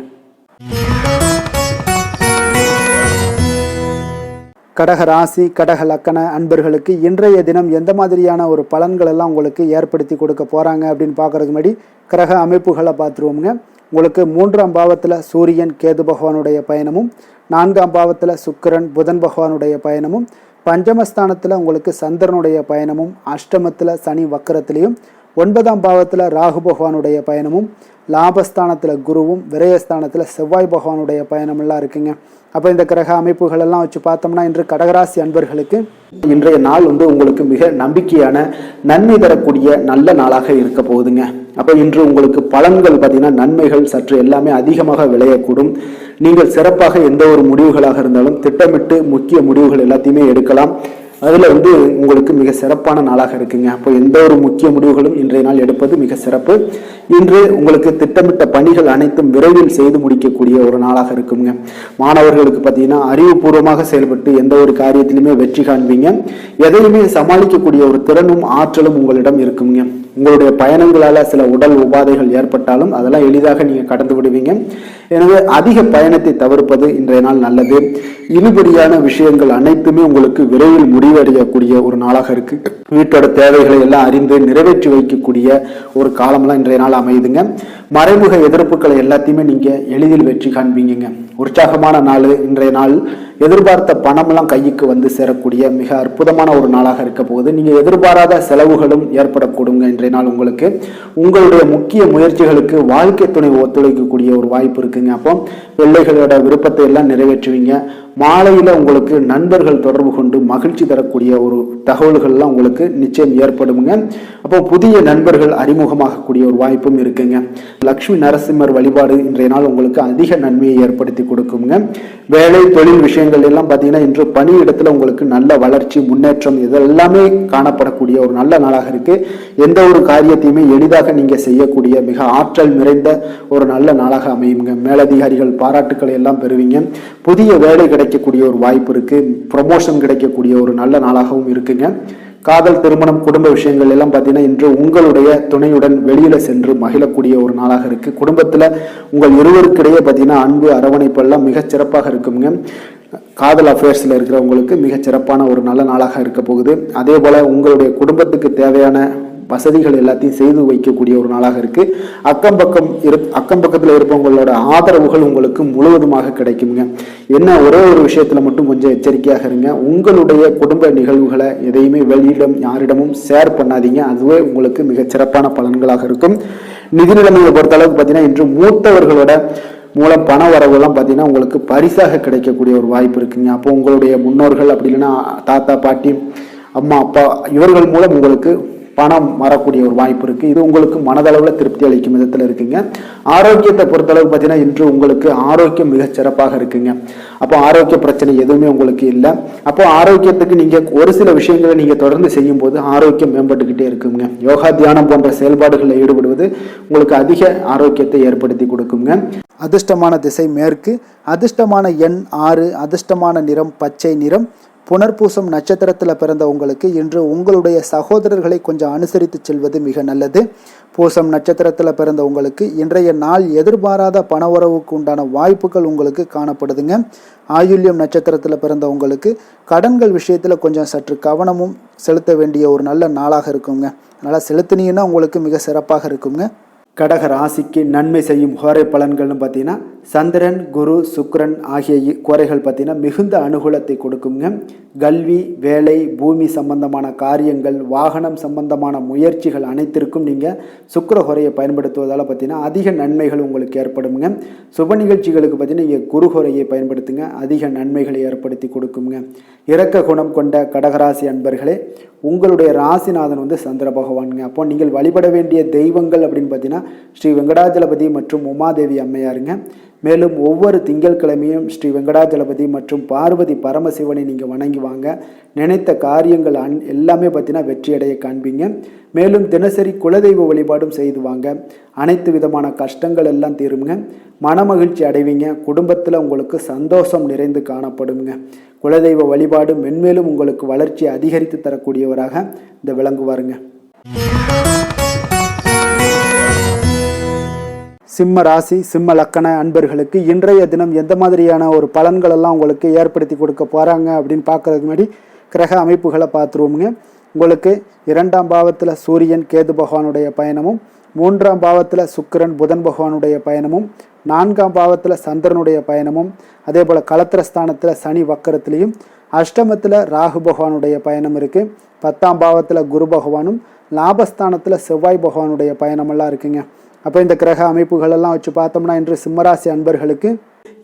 கடக ராசி, கடக லக்கண அன்பர்களுக்கு இன்றைய தினம் எந்த மாதிரியான ஒரு பலன்கள் எல்லாம் உங்களுக்கு ஏற்படுத்தி கொடுக்க போகிறாங்க அப்படின்னு பார்க்குறதுக்கு முன்னாடி கிரக அமைப்புகளை பார்த்துருவோமுங்க. உங்களுக்கு 3ஆம் பாவத்தில் சூரியன், கேது பகவானுடைய பயணமும், 4ஆம் பாவத்தில் சுக்கிரன், புதன் பகவானுடைய பயணமும், பஞ்சமஸ்தானத்தில் உங்களுக்கு சந்திரனுடைய பயணமும், அஷ்டமத்தில் சனி வக்கரத்திலையும், 9ஆம் பாவத்தில் ராகு பகவானுடைய பயணமும், லாபஸ்தானத்தில் குருவும், விரயஸ்தானத்தில் செவ்வாய் பகவானுடைய பயணமெல்லாம் இருக்குங்க. அப்போ இந்த கிரக அமைப்புகள் எல்லாம் வச்சு பார்த்தோம்னா இன்று கடகராசி அன்பர்களுக்கு இன்றைய நாள் உங்களுக்கு மிக நம்பிக்கையான நன்மை தரக்கூடிய நல்ல நாளாக இருக்க போகுதுங்க. அப்போ இன்று உங்களுக்கு பலன்கள் பார்த்தீங்கன்னா நன்மைகள் சற்று எல்லாமே அதிகமாக விளையக்கூடும். நீங்கள் சிறப்பாக எந்த ஒரு முடிவுகளாக இருந்தாலும் திட்டமிட்டு முக்கிய முடிவுகள் எல்லாத்தையுமே எடுக்கலாம். அதில் உங்களுக்கு மிக சிறப்பான நாளாக இருக்குங்க. அப்போ எந்த ஒரு முக்கிய முடிவுகளும் இன்றைய நாள் எடுப்பது மிக சிறப்பு. இன்று உங்களுக்கு திட்டமிட்ட பணிகள் அனைத்தும் விரைவில் செய்து முடிக்கக்கூடிய ஒரு நாளாக இருக்குங்க. மாணவர்களுக்கு பார்த்தீங்கன்னா அறிவுபூர்வமாக செயல்பட்டு எந்த ஒரு காரியத்திலுமே வெற்றி காண்பீங்க. எதையுமே சமாளிக்கக்கூடிய ஒரு திறனும் ஆற்றலும் உங்களிடம் இருக்குங்க. உங்களுடைய பயணங்களால் சில உடல் உபாதைகள் ஏற்பட்டாலும் அதெல்லாம் எளிதாக நீங்கள் கடந்து விடுவீங்க. எனவே அதிக பயணத்தை தவிர்ப்பது இன்றைய நாள் நல்லது. இழுபடியான விஷயங்கள் அனைத்துமே உங்களுக்கு விரைவில் முடிவடையக்கூடிய ஒரு நாளாக இருக்கு. வீட்டோட தேவைகளை எல்லாம் அறிந்து நிறைவேற்றி வைக்கக்கூடிய ஒரு காலம்லாம் இன்றைய நாள் அமையுதுங்க. மறைமுக எதிர்ப்புகளை எல்லாத்தையுமே நீங்க எளிதில் வெற்றி காண்பீங்க. உற்சாகமான நாள் இன்றைய நாள். எதிர்பார்த்த பணம்லாம் கைக்கு வந்து சேரக்கூடிய மிக அற்புதமான ஒரு நாளாக இருக்க போகுது. நீங்க எதிர்பாராத செலவுகளும் ஏற்படக்கூடுங்க இன்றைய நாள். உங்களுக்கு உங்களுடைய முக்கிய முயற்சிகளுக்கு வாழ்க்கை துணை ஒத்துழைக்கக்கூடிய ஒரு வாய்ப்பு இருக்குங்க. அப்போ பிள்ளைகளோட விருப்பத்தை எல்லாம் நிறைவேற்றுவீங்க. மாலையில் உங்களுக்கு நண்பர்கள் தொடர்பு கொண்டு மகிழ்ச்சி தரக்கூடிய ஒரு தகவல்கள்லாம் உங்களுக்கு நிச்சயம் ஏற்படுங்க. அப்போ புதிய நண்பர்கள் அறிமுகமாகக்கூடிய ஒரு வாய்ப்பும் இருக்குங்க. லக்ஷ்மி நரசிம்மர் வழிபாடு இன்றைய நாள் உங்களுக்கு அதிக நன்மையை ஏற்படுத்தி கொடுக்குங்க. வேலை தொழில் விஷயங்கள் எல்லாம் பார்த்தீங்கன்னா இன்று பணியிடத்தில் உங்களுக்கு நல்ல வளர்ச்சி முன்னேற்றம் இதெல்லாமே காணப்படக்கூடிய ஒரு நல்ல நாளாக இருக்கு. எந்த ஒரு காரியத்தையுமே எளிதாக நீங்க செய்யக்கூடிய மிக ஆற்றல் நிறைந்த ஒரு நல்ல நாளாக அமையுங்க. மேலதிகாரிகள் பாராட்டுக்களை எல்லாம் பெறுவீங்க. புதிய வேலை கிடைக்கக்கூடிய ஒரு வாய்ப்பு இருக்கு. ப்ரமோஷன் கிடைக்கக்கூடிய ஒரு நல்ல நாளாகவும் இருக்குங்க. காதல், திருமணம், குடும்ப விஷயங்கள் எல்லாம் பார்த்தீங்கன்னா இன்று உங்களுடைய துணையுடன் வெளியில சென்று மகிழக்கூடிய ஒரு நாளாக இருக்கு. குடும்பத்துல உங்கள் இருவருக்கிடையே பார்த்தீங்கன்னா அன்பு, அரவணைப்பு எல்லாம் மிகச் சிறப்பாக இருக்குங்க. காதல் அஃபேர்ஸ்ல இருக்கிறவங்களுக்கு மிகச் சிறப்பான ஒரு நல்ல நாளாக இருக்க போகுது. அதே போல உங்களுடைய குடும்பத்துக்கு தேவையான வசதிகள் எல்லாத்தையும் செய்து வைக்கக்கூடிய ஒரு நாளாக இருக்கு. அக்கம் பக்கத்துல இருப்பவங்களோட ஆதரவுகள் உங்களுக்கு முழுவதுமாக கிடைக்குங்க. என்ன ஒரே ஒரு விஷயத்துல மட்டும் கொஞ்சம் எச்சரிக்கையாக இருங்க. உங்களுடைய குடும்ப நிகழ்வுகளை எதையுமே வெளியிடம் யாரிடமும் ஷேர் பண்ணாதீங்க. அதுவே உங்களுக்கு மிகச் சிறப்பான பலன்களாக இருக்கும். நிதி நிலைமையை பொறுத்த அளவுக்கு பார்த்தீங்கன்னா இன்று மூத்தவர்களோட மூலம் பண வரவுலாம் பார்த்தீங்கன்னா உங்களுக்கு பரிசாக கிடைக்கக்கூடிய ஒரு வாய்ப்பு இருக்குங்க. அப்போ உங்களுடைய முன்னோர்கள் அப்படி இல்லைன்னா தாத்தா, பாட்டி, அம்மா, அப்பா இவர்கள் மூலம் உங்களுக்கு பணம் வரக்கூடிய ஒரு வாய்ப்பு இருக்கு. இது உங்களுக்கு மனதளவில் திருப்தி அளிக்கும் விதத்தில் இருக்குங்க. ஆரோக்கியத்தை பொறுத்தளவு பார்த்தீங்கன்னா இன்று உங்களுக்கு ஆரோக்கியம் மிகச் சிறப்பாக இருக்குங்க. அப்போ ஆரோக்கிய பிரச்சனை எதுவுமே உங்களுக்கு இல்லை. அப்போ ஆரோக்கியத்துக்கு நீங்க ஒரு சில விஷயங்களை நீங்க தொடர்ந்து செய்யும் போது ஆரோக்கியம் மேம்பட்டுக்கிட்டே இருக்குங்க. யோகா, தியானம் போன்ற செயல்பாடுகளில் ஈடுபடுவது உங்களுக்கு அதிக ஆரோக்கியத்தை ஏற்படுத்தி கொடுக்குங்க. அதிர்ஷ்டமான திசை மேற்கு, அதிர்ஷ்டமான எண் 6, அதிர்ஷ்டமான நிறம் பச்சை நிறம். புனர்பூசம் நட்சத்திரத்தில் பிறந்த உங்களுக்கு இன்று உங்களுடைய சகோதரர்களை கொஞ்சம் அனுசரித்து செல்வது மிக நல்லது. பூசம் நட்சத்திரத்தில் பிறந்த உங்களுக்கு இன்றைய நாள் எதிர்பாராத பணவரவுக்கு உண்டான வாய்ப்புகள் உங்களுக்கு காணப்படுதுங்க. ஆயுள்யம் நட்சத்திரத்தில் பிறந்த உங்களுக்கு கடன்கள் விஷயத்தில் கொஞ்சம் சற்று கவனமும் செலுத்த வேண்டிய ஒரு நல்ல நாளாக இருக்குங்க. அதனால் செலுத்தினீங்கன்னா உங்களுக்கு மிக சிறப்பாக இருக்குங்க. கடக ராசிக்கு நன்மை செய்யும் ஹோரை பலன்கள்னு பார்த்தீங்கன்னா சந்திரன், குரு, சுக்கிரன் ஆகிய கோரைகள் பார்த்தீங்கன்னா மிகுந்த அனுகூலத்தை கொடுக்குங்க. கல்வி, வேலை, பூமி சம்பந்தமான காரியங்கள், வாகனம் சம்பந்தமான முயற்சிகள் அனைத்திற்கும் நீங்கள் சுக்கிர ஹோரையை பயன்படுத்துவதால் பார்த்தீங்கன்னா அதிக நன்மைகள் உங்களுக்கு ஏற்படுங்க. சுப நிகழ்ச்சிகளுக்கு பார்த்தீங்கன்னா நீங்கள் குரு ஹோரையை பயன்படுத்துங்க, அதிக நன்மைகளை ஏற்படுத்தி கொடுக்குங்க. இரக்க குணம் கொண்ட கடகராசி அன்பர்களே, உங்களுடைய ராசிநாதன் வந்து சந்திர பகவானுங்க. அப்போ நீங்கள் வழிபட வேண்டிய தெய்வங்கள் அப்படின்னு பார்த்தீங்கன்னா ஸ்ரீ வெங்கடாஜலபதி மற்றும் உமாதேவி அம்மையாருங்க. மேலும் ஒவ்வொரு திங்கட்கிழமையும் ஸ்ரீ வெங்கடாஜலபதி மற்றும் பார்வதி பரமசிவனை நீங்கள் வணங்கி வாங்க. நினைத்த காரியங்கள் எல்லாமே பார்த்தீங்கன்னா வெற்றியடைய காண்பீங்க. மேலும் தினசரி குலதெய்வ வழிபாடும் செய்து வாங்க. அனைத்து விதமான கஷ்டங்கள் எல்லாம் தீருங்க. மனமகிழ்ச்சி அடைவீங்க. குடும்பத்தில் உங்களுக்கு சந்தோஷம் நிறைந்து காணப்படுங்க. குலதெய்வ வழிபாடு மென்மேலும் உங்களுக்கு வளர்ச்சியை அதிகரித்து தரக்கூடியவராக இந்த விளங்குவாருங்க. சிம்ம ராசி, சிம்ம லக்கண அன்பர்களுக்கு இன்றைய தினம் எந்த மாதிரியான ஒரு பலன்கள் எல்லாம் உங்களுக்கு ஏற்படுத்தி கொடுக்க போகிறாங்க அப்படின்னு பார்க்கறதுக்கு முன்னாடி கிரக அமைப்புகளை பார்த்துருவோமுங்க. உங்களுக்கு 2ஆம் பாவத்தில் சூரியன், கேது பகவானுடைய பயணமும், 3ஆம் பாவத்தில் சுக்கிரன், புதன் பகவானுடைய பயணமும், 4ஆம் பாவத்தில் சந்திரனுடைய பயணமும், அதே போல் களத்திரஸ்தானத்தில் சனி வக்கரத்திலையும், அஷ்டமத்தில் ராகு பகவானுடைய பயணம் இருக்குது. 10ஆம் பாவத்தில் குரு பகவானும், லாபஸ்தானத்தில் செவ்வாய் பகவானுடைய பயணமெல்லாம் இருக்குங்க. அப்போ இந்த கிரக அமைப்புகளெல்லாம் வச்சு பார்த்தோம்னா இன்று சிம்மராசி அன்பர்களுக்கு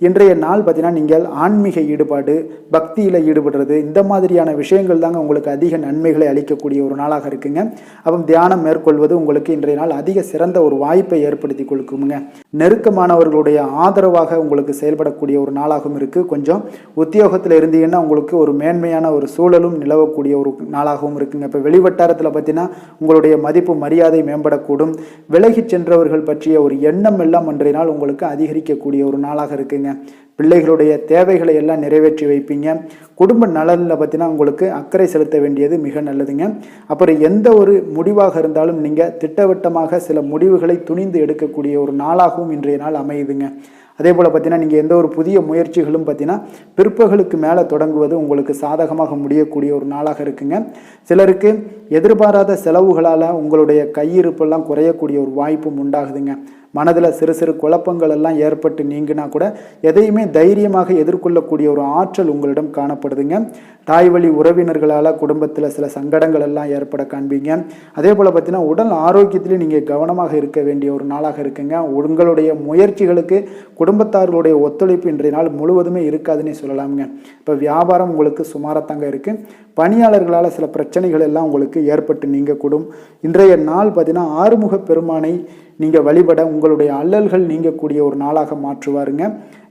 இன்றைய நாள் பார்த்தீங்கன்னா நீங்கள் ஆன்மீக ஈடுபாடு, பக்தியில் ஈடுபடுறது, இந்த மாதிரியான விஷயங்கள் தாங்க உங்களுக்கு அதிக நன்மைகளை அளிக்கக்கூடிய ஒரு நாளாக இருக்குங்க. அப்போ தியானம் மேற்கொள்வது உங்களுக்கு இன்றைய நாள் அதிக சிறந்த ஒரு வாய்ப்பை ஏற்படுத்தி கொடுக்குங்க. நெருக்கமானவர்களுடைய ஆதரவாக உங்களுக்கு செயல்படக்கூடிய ஒரு நாளாகவும் இருக்குது. கொஞ்சம் உத்தியோகத்தில் இருந்தீங்கன்னா உங்களுக்கு ஒரு மேன்மையான ஒரு சூழலும் நிலவக்கூடிய ஒரு நாளாகவும் இருக்குங்க. இப்போ வெளிவட்டாரத்தில் பார்த்தீங்கன்னா உங்களுடைய மதிப்பு, மரியாதை மேம்படக்கூடும். விலகி சென்றவர்கள் பற்றிய ஒரு எண்ணம் எல்லாம் இன்றைய நாள் உங்களுக்கு அதிகரிக்கக்கூடிய ஒரு நாளாக இருக்குங்க. பிள்ளைகளுடைய தேவைகளை எல்லாம் நிறைவேற்றி வைப்பீங்க. குடும்ப நலனில் பார்த்தீங்கன்னா உங்களுக்கு அக்கறை செலுத்த வேண்டியது மிக நல்லதுங்க. அப்புறம் எந்த ஒரு முடிவாக இருந்தாலும் நீங்கள் திட்டவட்டமாக சில முடிவுகளை துணிந்து எடுக்கக்கூடிய ஒரு நாளாகவும் இன்றைய நாள் அமையுதுங்க. அதே போல் பார்த்தீங்கன்னா நீங்கள் எந்த ஒரு புதிய முயற்சிகளும் பார்த்தீங்கன்னா பிற்பகலுக்கு மேலே தொடங்குவது உங்களுக்கு சாதகமாக முடியக்கூடிய ஒரு நாளாக இருக்குங்க. சிலருக்கு எதிர்பாராத செலவுகளால் உங்களுடைய கையிருப்பெல்லாம் குறையக்கூடிய ஒரு வாய்ப்பும் உண்டாகுதுங்க. மனதில் சிறு சிறு குழப்பங்கள் எல்லாம் ஏற்பட்டு நீங்கினா கூட எதையுமே தைரியமாக எதிர்கொள்ளக்கூடிய ஒரு ஆற்றல் உங்களிடம் காணப்படுதுங்க. தாய் வழி உறவினர்களால் குடும்பத்தில் சில சங்கடங்கள் எல்லாம் ஏற்பட காண்பீங்க. அதே போல் பார்த்தீங்கன்னா உடல் ஆரோக்கியத்திலையும் நீங்கள் கவனமாக இருக்க வேண்டிய ஒரு நாளாக இருக்குங்க. உங்களுடைய முயற்சிகளுக்கு குடும்பத்தார்களுடைய ஒத்துழைப்பு இன்றைய நாள் முழுவதுமே இருக்காதுன்னு சொல்லலாமுங்க. இப்போ வியாபாரம் உங்களுக்கு சுமாரத்தாங்க இருக்குது. பணியாளர்களால் சில பிரச்சனைகள் எல்லாம் உங்களுக்கு ஏற்பட்டு நீங்கக்கூடும். இன்றைய நாள் பார்த்தீங்கன்னா ஆறுமுக பெருமானை நீங்கள் வழிபட உங்களுடைய அல்லல்கள் நீங்கக்கூடிய ஒரு நாளாக மாற்றுவாருங்க.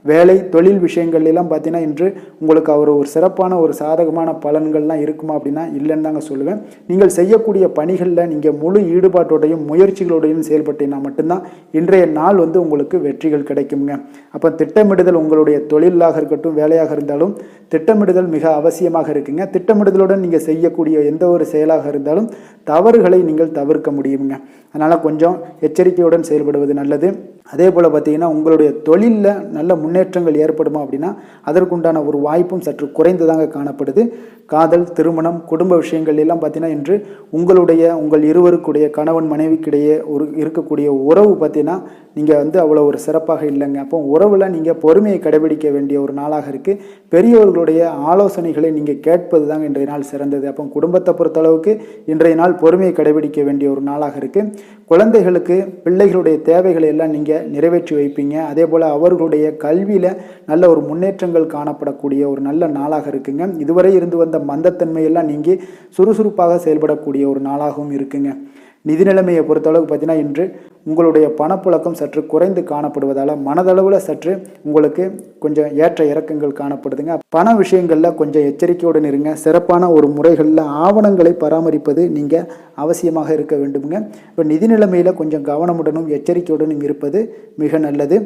வேலை தொழில் விஷயங்கள்லாம் பார்த்தீங்கன்னா இன்று உங்களுக்கு அவர் ஒரு சிறப்பான ஒரு சாதகமான பலன்கள்லாம் இருக்குமா அப்படின்னா இல்லைன்னு தாங்க சொல்லுவேன். நீங்கள் செய்யக்கூடிய பணிகளில் நீங்கள் முழு ஈடுபாட்டோடையும் முயற்சிகளோடையும் செயல்பட்டீங்கன்னா மட்டும்தான் இன்றைய நாள் உங்களுக்கு வெற்றிகள் கிடைக்குங்க. அப்போ திட்டமிடுதல் உங்களுடைய தொழிலாக இருக்கட்டும் வேலையாக இருந்தாலும் திட்டமிடுதல் மிக அவசியமாக இருக்குங்க. திட்டமிடுதலுடன் நீங்கள் செய்யக்கூடிய எந்த ஒரு செயலாக இருந்தாலும் தவறுகளை நீங்கள் தவிர்க்க முடியுங்க. அதனால் கொஞ்சம் எச்சரிக்கையுடன் செயல்படுவது நல்லது. அதே போல் பார்த்தீங்கன்னா உங்களுடைய தொழிலில் நல்ல முன்னேற்றங்கள் ஏற்படுமா அப்படின்னா அதற்குண்டான ஒரு வாய்ப்பும் சற்று குறைந்துதாங்க காணப்படுது. காதல் திருமணம் குடும்ப விஷயங்கள் எல்லாம் பார்த்தீங்கன்னா இன்று உங்கள் இருவருக்குடைய கணவன் மனைவிக்கிடையே இருக்கக்கூடிய உறவு பார்த்தீங்கன்னா நீங்கள் அவ்வளோ ஒரு சிறப்பாக இல்லைங்க. அப்போ உறவில் நீங்கள் பொறுமையை கடைபிடிக்க வேண்டிய ஒரு நாளாக இருக்குது. பெரியவர்களுடைய ஆலோசனைகளை நீங்கள் கேட்பது தாங்க இன்றைய நாள் சிறந்தது. அப்போ குடும்பத்தை பொறுத்தளவுக்கு இன்றைய நாள் பொறுமையை கடைபிடிக்க வேண்டிய ஒரு நாளாக இருக்குது. குழந்தைகளுக்கு பிள்ளைகளுடைய தேவைகளை எல்லாம் நீங்கள் நிறைவேற்றி வைப்பீங்க. அதே போல் அவர்களுடைய கல்வியில் நல்ல ஒரு முன்னேற்றங்கள் காணப்படக்கூடிய ஒரு நல்ல நாளாக இருக்குங்க. இதுவரை இருந்து வந்த மந்தத்தன்மையெல்லாம் நீங்கி சுறுசுறுப்பாக செயல்படக்கூடிய ஒரு நாளாகவும் இருக்குங்க. நிதி நிலைமையை பொறுத்தளவுக்கு பார்த்தீங்கன்னா இன்று உங்களுடைய பணப்புழக்கம் சற்று குறைந்து காணப்படுவதால் மனதளவில் சற்று உங்களுக்கு கொஞ்சம் ஏற்ற இறக்கங்கள் காணப்படுதுங்க. பண விஷயங்களில் கொஞ்சம் எச்சரிக்கையுடன் இருங்க. சிறப்பான ஒரு முறைகளில் ஆவணங்களை பராமரிப்பது நீங்கள் அவசியமாக இருக்க வேண்டுங்க. இப்போ நிதி நிலைமையில் கொஞ்சம் கவனமுடனும் எச்சரிக்கையுடனும் இருப்பது மிக நல்லது.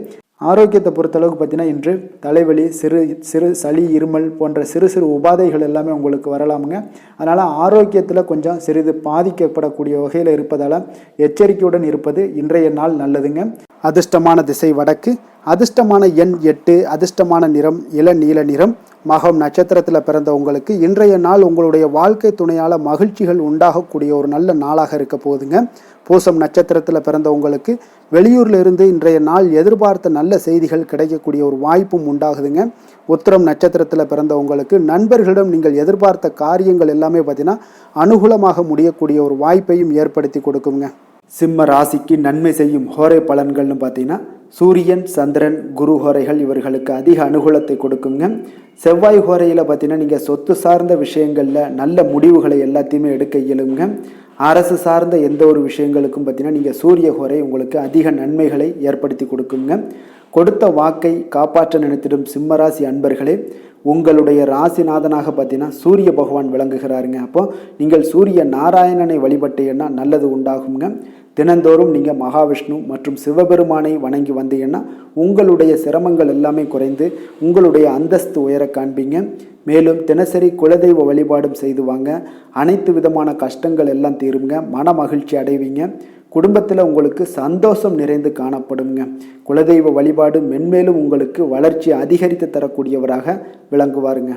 ஆரோக்கியத்தை பொறுத்தளவுக்கு பார்த்தீங்கன்னா இன்று தலைவலி சிறு சளி இருமல் போன்ற சிறு உபாதைகள் எல்லாமே உங்களுக்கு வரலாமுங்க. அதனால் ஆரோக்கியத்தில் கொஞ்சம் சிறிது பாதிக்கப்படக்கூடிய வகையில் இருப்பதால் எச்சரிக்கையுடன் இருப்பது இன்றைய நாள் நல்லதுங்க. அதிர்ஷ்டமான திசை வடக்கு, அதிர்ஷ்டமான எண் 8, அதிர்ஷ்டமான நிறம் இளநீல நிறம். மகம் நட்சத்திரத்தில் பிறந்த உங்களுக்கு இன்றைய நாள் உங்களுடைய வாழ்க்கை துணையால் மகிழ்ச்சிகள் உண்டாகக்கூடிய ஒரு நல்ல நாளாக இருக்க போகுதுங்க. பூசம் நட்சத்திரத்தில் பிறந்த உங்களுக்கு வெளியூரில் இருந்து இன்றைய நாள் எதிர்பார்த்த நல்ல செய்திகள் கிடைக்கக்கூடிய ஒரு வாய்ப்பும் உண்டாகுதுங்க. உத்திரம் நட்சத்திரத்தில் பிறந்த உங்களுக்கு நண்பர்களிடம் நீங்கள் எதிர்பார்த்த காரியங்கள் எல்லாமே பார்த்தீங்கன்னா அனுகூலமாக முடியக்கூடிய ஒரு வாய்ப்பையும் ஏற்படுத்தி கொடுக்குங்க. சிம்ம ராசிக்கு நன்மை செய்யும் ஹோரை பலன்கள்னு பார்த்தீங்கன்னா சூரியன் சந்திரன் குரு ஹோரைகள் இவர்களுக்கு அதிக அனுகூலத்தை கொடுக்குங்க. செவ்வாய் ஹோரையில் பார்த்தீங்கன்னா நீங்கள் சொத்து சார்ந்த விஷயங்களில் நல்ல முடிவுகளை எல்லாத்தையுமே எடுக்க இயலுங்க. அரசு சார்ந்த எந்த ஒரு விஷயங்களுக்கும் பார்த்தீங்கன்னா நீங்கள் சூரிய ஹோரை உங்களுக்கு அதிக நன்மைகளை ஏற்படுத்தி கொடுக்குங்க. கொடுத்த வாக்கை காப்பாற்ற நினைத்திடும் சிம்மராசி அன்பர்களே, உங்களுடைய ராசிநாதனாக பார்த்தீங்கன்னா சூரிய பகவான் விளங்குகிறாருங்க. அப்போ நீங்கள் சூரிய நாராயணனை வழிபட்டீங்கன்னா நல்லது உண்டாகுங்க. தினந்தோறும் நீங்கள் மகாவிஷ்ணு மற்றும் சிவபெருமானை வணங்கி வந்தீங்கன்னா உங்களுடைய சிரமங்கள் எல்லாமே குறைந்து உங்களுடைய அந்தஸ்து உயர காண்பீங்க. மேலும் தினசரி குலதெய்வ வழிபாடும் செய்து வாங்க. அனைத்து விதமான கஷ்டங்கள் எல்லாம் தீருங்க. மன மகிழ்ச்சி அடைவீங்க. குடும்பத்தில் உங்களுக்கு சந்தோஷம் நிறைந்து காணப்படுங்க. குலதெய்வ வழிபாடு மென்மேலும் உங்களுக்கு வளர்ச்சி அதிகரித்து தரக்கூடியவராக விளங்குவாருங்க.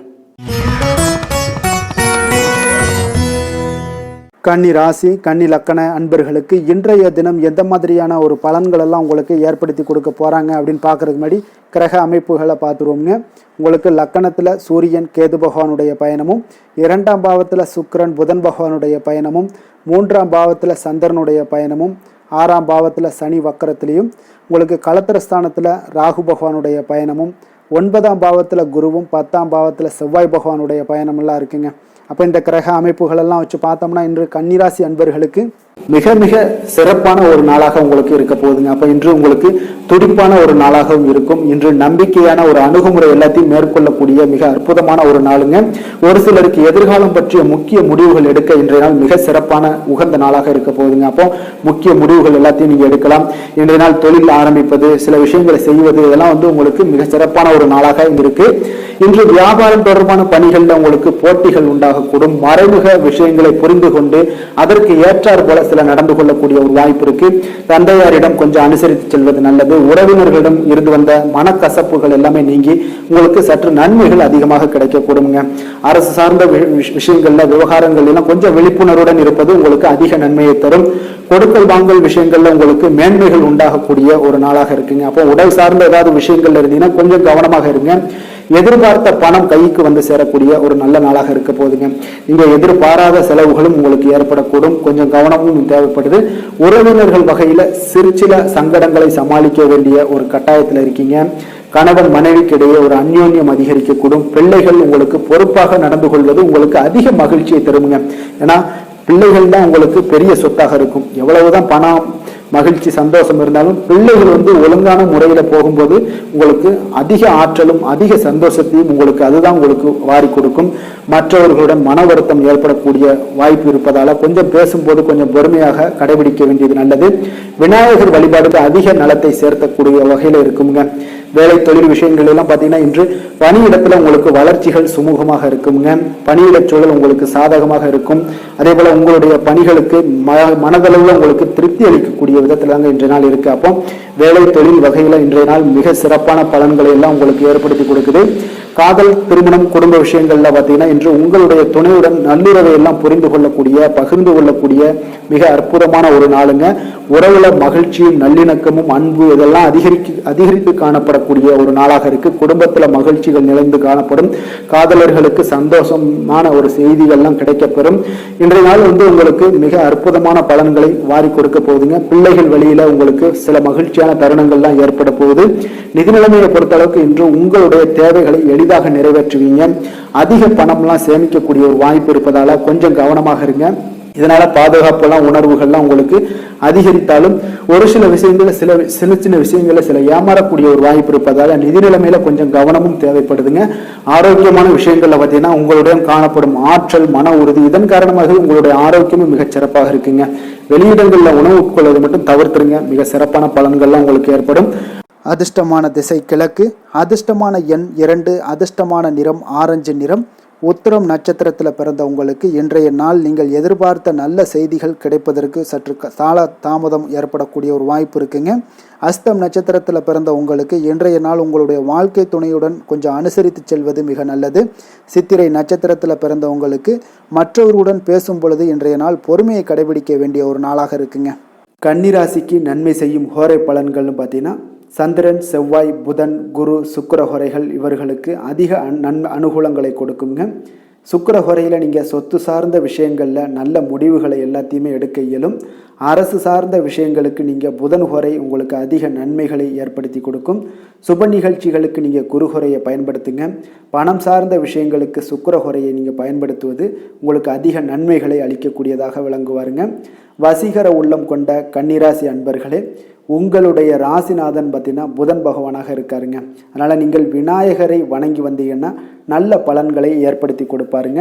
கன்னி ராசி கன்னி லக்கண அன்பர்களுக்கு இன்றைய தினம் எந்த மாதிரியான ஒரு பலன்கள் எல்லாம் உங்களுக்கு ஏற்படுத்தி கொடுக்க போகிறாங்க அப்படின்னு பார்க்குறதுக்கு முன்னாடி கிரக அமைப்புகளை பார்த்துருவோங்க. உங்களுக்கு லக்கணத்தில் சூரியன் கேது பகவானுடைய பயணமும், 2ஆம் பாவத்தில் சுக்கிரன் புதன் பகவானுடைய பயணமும், 3ஆம் பாவத்தில் சந்திரனுடைய பயணமும், 6ஆம் பாவத்தில் சனி வக்கரத்திலையும், உங்களுக்கு களத்திரஸ்தானத்தில் ராகு பகவானுடைய பயணமும், 9ஆம் பாவத்தில் குருவும், 10ஆம் பாவத்தில் செவ்வாய் பகவானுடைய பயணமெல்லாம் இருக்குங்க. அப்போ இந்த கிரக அமைப்புகளெல்லாம் வச்சு பார்த்தோம்னா இன்று கன்னிராசி அன்பர்களுக்கு மிக மிக சிறப்பான ஒரு நாளாக உங்களுக்கு இருக்க போகுதுங்க. அப்போ இன்று உங்களுக்கு துடிப்பான ஒரு நாளாகவும் இருக்கும். இன்று நம்பிக்கையான ஒரு அணுகுமுறை எல்லாத்தையும் மேற்கொள்ளக்கூடிய மிக அற்புதமான ஒரு நாளுங்க. ஒரு சிலருக்கு எதிர்காலம் பற்றிய முக்கிய முடிவுகள் எடுக்க இன்றைய நாள் மிக சிறப்பான உகந்த நாளாக இருக்க போகுதுங்க. அப்போ முக்கிய முடிவுகள் எல்லாத்தையும் நீங்க எடுக்கலாம். இன்றைய நாள் தொழில் ஆரம்பிப்பது, சில விஷயங்களை செய்வது, இதெல்லாம் உங்களுக்கு மிக சிறப்பான ஒரு நாளாக இருக்கு. இன்று வியாபாரம் தொடர்பான பணிகள்ல உங்களுக்கு போட்டிகள் உண்டாகக்கூடும். மறைமுக விஷயங்களை புரிந்து கொண்டு அதற்கு ஏற்றார் போல சில நடந்து கொள்ளக்கூடிய ஒரு வாய்ப்பு இருக்கு. தந்தையாரிடம் கொஞ்சம் அனுசரித்து செல்வது நல்லது. உறவினர்களிடம் இருந்து வந்த மனக்கசப்புகள் எல்லாமே நீங்கி உங்களுக்கு சற்று நன்மைகள் அதிகமாக கிடைக்கக்கூடுங்க. அரசு சார்ந்த விஷயங்கள்ல விவகாரங்கள் எல்லாம் கொஞ்சம் விழிப்புணர்வுடன் இருப்பது உங்களுக்கு அதிக நன்மையை தரும். கொடுக்கல் வாங்கல் விஷயங்கள்ல உங்களுக்கு மேன்மைகள் உண்டாகக்கூடிய ஒரு நாளாக இருக்குங்க. அப்போ உடல் சார்ந்த ஏதாவது விஷயங்கள்ல இருந்தீங்கன்னா கொஞ்சம் கவனமாக இருங்க. எதிர்பார்த்த பணம் கைக்கு வந்து சேரக்கூடிய ஒரு நல்ல நாளாக இருக்க போகுதுங்க. நீங்க எதிர்பாராத செலவுகளும் உங்களுக்கு ஏற்படக்கூடும். கொஞ்சம் கவனமும் தேவைப்படுது. உறவினர்கள் வகையில சில சங்கடங்களை சமாளிக்க வேண்டிய ஒரு கட்டாயத்துல இருக்கீங்க. கணவன் மனைவிக்கு இடையே ஒரு அந்யோன்யம் அதிகரிக்கக்கூடும். பிள்ளைகள் உங்களுக்கு பொறுப்பாக நடந்து கொள்வது உங்களுக்கு அதிக மகிழ்ச்சியை தருங்க. ஏன்னா பிள்ளைகள் தான் உங்களுக்கு பெரிய சொத்தாக இருக்கும். எவ்வளவுதான் பணம் மகிழ்ச்சி சந்தோஷம் இருந்தாலும் பிள்ளைகள் ஒழுங்கான முறையில போகும்போது உங்களுக்கு அதிக ஆற்றலும் அதிக சந்தோஷத்தையும் உங்களுக்கு அதுதான் உங்களுக்கு வாரி கொடுக்கும். மற்றவர்களுடன் மன வருத்தம் ஏற்படக்கூடிய வாய்ப்பு இருப்பதால கொஞ்சம் பேசும்போது கொஞ்சம் பொறுமையாக கடைபிடிக்க வேண்டியது நல்லது. விநாயகர் வழிபாடுக்கு அதிக நலத்தை சேர்த்தக்கூடிய வகையில இருக்குங்க. வேலை தொழில் விஷயங்கள் எல்லாம் பார்த்தீங்கன்னா இன்று பணியிடத்துல உங்களுக்கு வளர்ச்சிகள் சுமூகமாக இருக்குங்க. பணியிட சூழல் உங்களுக்கு சாதகமாக இருக்கும். அதே போல உங்களுடைய பணிகளுக்கு மனதளவில் உங்களுக்கு திருப்தி அளிக்கக்கூடிய விதத்துல தாங்க இன்றைய நாள் இருக்கு. அப்போ வேலை தொழில் வகையில இன்றைய நாள் மிக சிறப்பான பலன்களை எல்லாம் உங்களுக்கு ஏற்படுத்தி கொடுக்குது. காதல், திருமணம், குடும்ப விஷயங்கள்ல பார்த்தீங்கன்னா இன்று உங்களுடைய துணையுடன் நல்லுறவை எல்லாம் புரிந்து கொள்ளக்கூடிய பகிர்ந்து கொள்ளக்கூடிய மிக அற்புதமான ஒரு நாளுங்க. உறவுல மகிழ்ச்சியும் நல்லிணக்கமும் அன்பு இதெல்லாம் அதிகரித்து காணப்படக்கூடிய ஒரு நாளாக இருக்கு. குடும்பத்துல மகிழ்ச்சிகள் நிறைந்து காணப்படும். காதலர்களுக்கு சந்தோஷமான ஒரு செய்திகள்லாம் கிடைக்கப்பெறும். இன்றைய நாள் உங்களுக்கு மிக அற்புதமான பலன்களை வாரி கொடுக்க போகுதுங்க. பிள்ளைகள் வழியில உங்களுக்கு சில மகிழ்ச்சியான தருணங்கள்லாம் ஏற்பட போகுது. நிதி நிலைமையை பொறுத்த அளவுக்கு இன்று உங்களுடைய தேவைகளை எளிதாக நிறைவேற்றுவீங்க. அதிக பணம்லாம் சேமிக்கக்கூடிய ஒரு வாய்ப்பு இருப்பதால கொஞ்சம் கவனமாக இருங்க. இதனால பாதுகாப்புலாம் உணர்வுகள்லாம் உங்களுக்கு அதிகரித்தாலும் ஒரு சில விஷயங்கள்ல சின்ன விஷயங்கள்ல சில ஏமாறக்கூடிய ஒரு வாய்ப்பு இருப்பதால நிதி நிலைமையில கொஞ்சம் கவனமும் தேவைப்படுதுங்க. ஆரோக்கியமான விஷயங்கள்ல பார்த்தீங்கன்னா உங்களுடைய காணப்படும் ஆற்றல், மன உறுதி இதன் காரணமாக உங்களுடைய ஆரோக்கியமும் மிகச் சிறப்பாக இருக்குங்க. வெளியிடங்கள்ல உணவு உட்கொள்வதை மட்டும் தவிர்த்துருங்க. மிக சிறப்பான பலன்கள்லாம் உங்களுக்கு ஏற்படும். அதிர்ஷ்டமான திசை கிழக்கு, அதிர்ஷ்டமான எண் 2, அதிர்ஷ்டமான நிறம் ஆரஞ்சு நிறம். உத்திரம் நட்சத்திரத்தில் பிறந்த உங்களுக்கு இன்றைய நாள் நீங்கள் எதிர்பார்த்த நல்ல செய்திகள் கிடைப்பதற்கு சற்று தாமதம் ஏற்படக்கூடிய ஒரு வாய்ப்பு இருக்குங்க. அஸ்தம் நட்சத்திரத்தில் பிறந்த உங்களுக்கு இன்றைய நாள் உங்களுடைய வாழ்க்கை துணையுடன் கொஞ்சம் அனுசரித்து செல்வது மிக நல்லது. சித்திரை நட்சத்திரத்தில் பிறந்த உங்களுக்கு மற்றவர்களுடன் பேசும் பொழுது இன்றைய நாள் பொறுமையை கடைபிடிக்க வேண்டிய ஒரு நாளாக இருக்குங்க. கன்னிராசிக்கு நன்மை செய்யும் ஹோரை பலன்கள்னு பார்த்தீங்கன்னா சந்திரன், செவ்வாய், புதன், குரு, சுக்கிர ஹோரைகள் இவர்களுக்கு அதிக அனுகூலங்களை கொடுக்குங்க. சுக்கிர ஹோரையில் நீங்கள் சொத்து சார்ந்த விஷயங்களில் நல்ல முடிவுகளை எல்லாத்தையுமே எடுக்க இயலும். அரசு சார்ந்த விஷயங்களுக்கு நீங்கள் புதன் ஹோரை உங்களுக்கு அதிக நன்மைகளை ஏற்படுத்தி கொடுக்கும். சுப நிகழ்ச்சிகளுக்கு நீங்கள் குரு ஹோரையை பயன்படுத்துங்க. பணம் சார்ந்த விஷயங்களுக்கு சுக்கிர ஹோரையை நீங்கள் பயன்படுத்துவது உங்களுக்கு அதிக நன்மைகளை அளிக்கக்கூடியதாக விளங்குவாருங்க. வசீகர உள்ளம் கொண்ட கன்னிராசி அன்பர்களே, உங்களுடைய ராசிநாதன் பார்த்தீங்கன்னா புதன் பகவானாக இருக்காருங்க. அதனால் நீங்கள் விநாயகரை வணங்கி வந்தீங்கன்னா நல்ல பலன்களை ஏற்படுத்தி கொடுப்பாருங்க.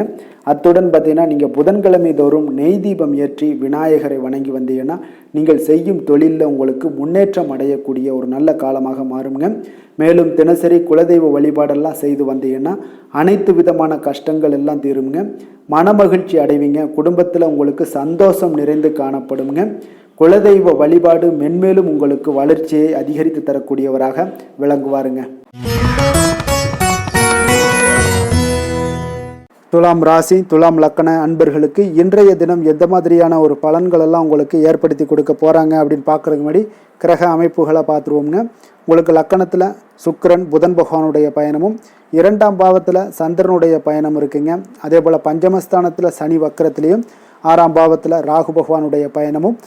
அத்துடன் பார்த்தீங்கன்னா நீங்கள் புதன்கிழமை தோறும் நெய் தீபம் ஏற்றி விநாயகரை வணங்கி வந்தீங்கன்னா நீங்கள் செய்யும் தொழிலில் உங்களுக்கு முன்னேற்றம் அடையக்கூடிய ஒரு நல்ல காலமாக மாறுங்க. மேலும் தினசரி குலதெய்வ வழிபாடெல்லாம் செய்து வந்தீங்கன்னா அனைத்து விதமான கஷ்டங்கள் எல்லாம் தீருங்க. மனமகிழ்ச்சி அடைவீங்க. குடும்பத்தில் உங்களுக்கு சந்தோஷம் நிறைந்து காணப்படுங்க. குலதெய்வ வழிபாடு மென்மேலும் உங்களுக்கு வளர்ச்சியை அதிகரித்து தரக்கூடியவராக விளங்குவாருங்க. துலாம் ராசி, துலாம் லக்கண அன்பர்களுக்கு இன்றைய தினம் எந்த மாதிரியான ஒரு பலன்கள் எல்லாம் உங்களுக்கு ஏற்படுத்தி கொடுக்க போகிறாங்க அப்படின்னு பார்க்குறதுக்கு முன்னாடி கிரக அமைப்புகளை பார்த்துருவோம்ங்க. உங்களுக்கு லக்கணத்தில் சுக்கிரன் புதன் பகவானுடைய பயணமும், 2ஆம் பாவத்தில் சந்திரனுடைய பயணம் இருக்குங்க. அதே போல் பஞ்சமஸ்தானத்தில் சனி வக்கரத்திலையும், 6ஆம் பாவத்தில் ராகு பகவானுடைய பயணமும்,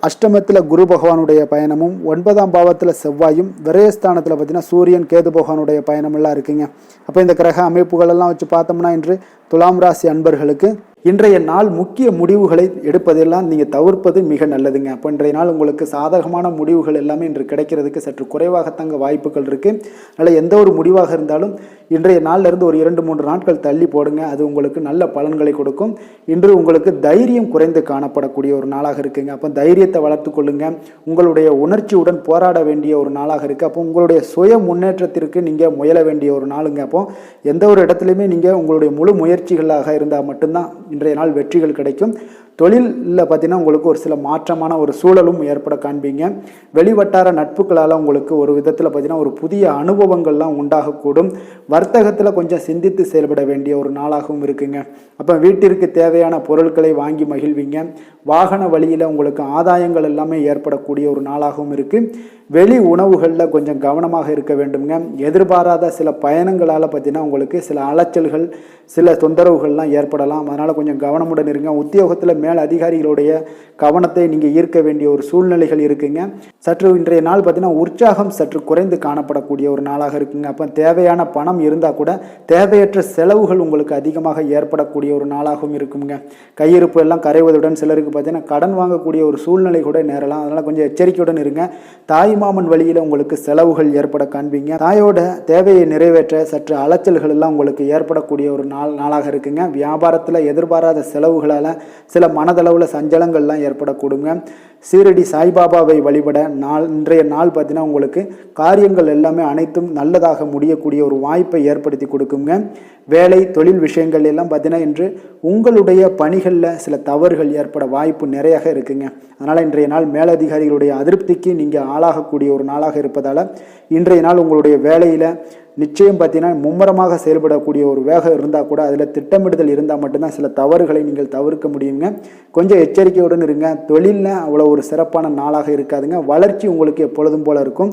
அஷ்டமத்தில் குரு பகவானுடைய பயணமும், 9ஆம் பாவத்தில் செவ்வாயும், விரயஸ்தானத்தில் பார்த்தீங்கன்னா சூரியன் கேது பகவானுடைய பயணமெல்லாம் இருக்குங்க. அப்போ இந்த கிரக அமைப்புகளெல்லாம் வச்சு பார்த்தோம்னா இன்று துலாம் ராசி அன்பர்களுக்கு இன்றைய நாள் முக்கிய முடிவுகளை எடுப்பதெல்லாம் நீங்கள் தவிர்ப்பது மிக நல்லதுங்க. அப்போ இன்றைய நாள் உங்களுக்கு சாதகமான முடிவுகள் எல்லாமே இன்று கிடைக்கிறதுக்கு சற்று குறைவாகத்தாங்க வாய்ப்புகள் இருக்குது. அதனால் எந்த ஒரு முடிவாக இருந்தாலும் இன்றைய நாளிலிருந்து ஒரு 2-3 நாட்கள் தள்ளி போடுங்க. அது உங்களுக்கு நல்ல பலன்களை கொடுக்கும். இன்று உங்களுக்கு தைரியம் குறைந்து காணப்படக்கூடிய ஒரு நாளாக இருக்குங்க. அப்போ தைரியத்தை வளர்த்து கொள்ளுங்க. உங்களுடைய உணர்ச்சியுடன் போராட வேண்டிய ஒரு நாளாக இருக்குது. அப்போ உங்களுடைய சுய முன்னேற்றத்திற்கு நீங்கள் முயல வேண்டிய ஒரு நாளுங்க. அப்போ எந்த ஒரு இடத்துலையுமே நீங்கள் உங்களுடைய முழு முயற்சிகளாக இருந்தால் மட்டும்தான் இன்றைய நாள் வெற்றிகள் கிடைக்கும். தொழிலில் பார்த்தீங்கன்னா உங்களுக்கு ஒரு சில மாற்றமான ஒரு சூழலும் ஏற்பட காண்பீங்க. வெளிவட்டார நட்புகளால் உங்களுக்கு ஒரு விதத்தில் பார்த்தீங்கன்னா ஒரு புதிய அனுபவங்கள்லாம் உண்டாகக்கூடும். வர்த்தகத்தில் கொஞ்சம் சிந்தித்து செயல்பட வேண்டிய ஒரு நாளாகவும் இருக்குங்க. அப்போ வீட்டிற்கு தேவையான பொருட்களை வாங்கி மகிழ்வீங்க. வாகன வழியில் உங்களுக்கு ஆதாயங்கள் எல்லாமே ஏற்படக்கூடிய ஒரு நாளாகவும் இருக்குது. வெளி உணவுகளில் கொஞ்சம் கவனமாக இருக்க வேண்டுங்க. எதிர்பாராத சில பயணங்களால் பார்த்தீங்கன்னா உங்களுக்கு சில அலைச்சல்கள், சில தொந்தரவுகள்லாம் ஏற்படலாம். அதனால் கொஞ்சம் கவனமுடன் இருங்க. உத்தியோகத்தில் மேல் அதிகாரிகளுடைய கவனத்தை நீங்கள் ஈர்க்க வேண்டிய ஒரு சூழ்நிலைகள் இருக்குங்க. சற்று இன்றைய நாள் பார்த்தீங்கன்னா உற்சாகம் சற்று குறைந்து காணப்படக்கூடிய ஒரு நாளாக இருக்குங்க. அப்போ தேவையான பணம் இருந்தால் கூட தேவையற்ற செலவுகள் உங்களுக்கு அதிகமாக ஏற்படக்கூடிய ஒரு நாளாகவும் இருக்குங்க. கையிருப்பு எல்லாம் கரைவதுடன் சிலருக்கு பார்த்தீங்கன்னா கடன் வாங்கக்கூடிய ஒரு சூழ்நிலை கூட நேரலாம். அதனால் கொஞ்சம் எச்சரிக்கையுடன் இருங்க. தாய்மாமன் வழியில் உங்களுக்கு செலவுகள் ஏற்பட காண்பீங்க. தாயோட தேவையை நிறைவேற்ற சற்று அலைச்சல்கள் எல்லாம் உங்களுக்கு ஏற்படக்கூடிய ஒரு நாளாக இருக்குங்க. வியாபாரத்தில் எதிர்பாராத செலவுகளால் சில மனதளவில் சஞ்சலங்கள்லாம் ஏற்படக்கூடுங்க. சீரடி சாய்பாபாவை வழிபட இன்றைய நாள் பார்த்தீங்கன்னா உங்களுக்கு காரியங்கள் எல்லாமே அனைத்தும் நல்லதாக முடியக்கூடிய ஒரு வாய்ப்பை ஏற்படுத்தி கொடுக்குங்க. வேலை தொழில் விஷயங்கள் எல்லாம் பார்த்தீங்கன்னா இன்று உங்களுடைய பணிகளில் சில தவறுகள் ஏற்பட வாய்ப்பு நிறையாக இருக்குங்க. அதனால் இன்றைய நாள் மேலதிகாரிகளுடைய அதிருப்திக்கு நீங்கள் ஆளாகக்கூடிய ஒரு நாளாக இருப்பதால் இன்றைய நாள் உங்களுடைய வேலையில் நிச்சயம் பார்த்தீங்கன்னா மும்முரமாக செயல்படக்கூடிய ஒரு வேகம் இருந்தால் கூட அதில் திட்டமிடுதல் இருந்தால் மட்டும்தான் சில தவறுகளை நீங்கள் தவிர்க்க முடியுங்க. கொஞ்சம் எச்சரிக்கையுடன் இருங்க. தொழிலில் அவ்வளோ ஒரு சிறப்பான நாளாக இருக்காதுங்க. வளர்ச்சி உங்களுக்கு எப்பொழுதும் போல இருக்கும்.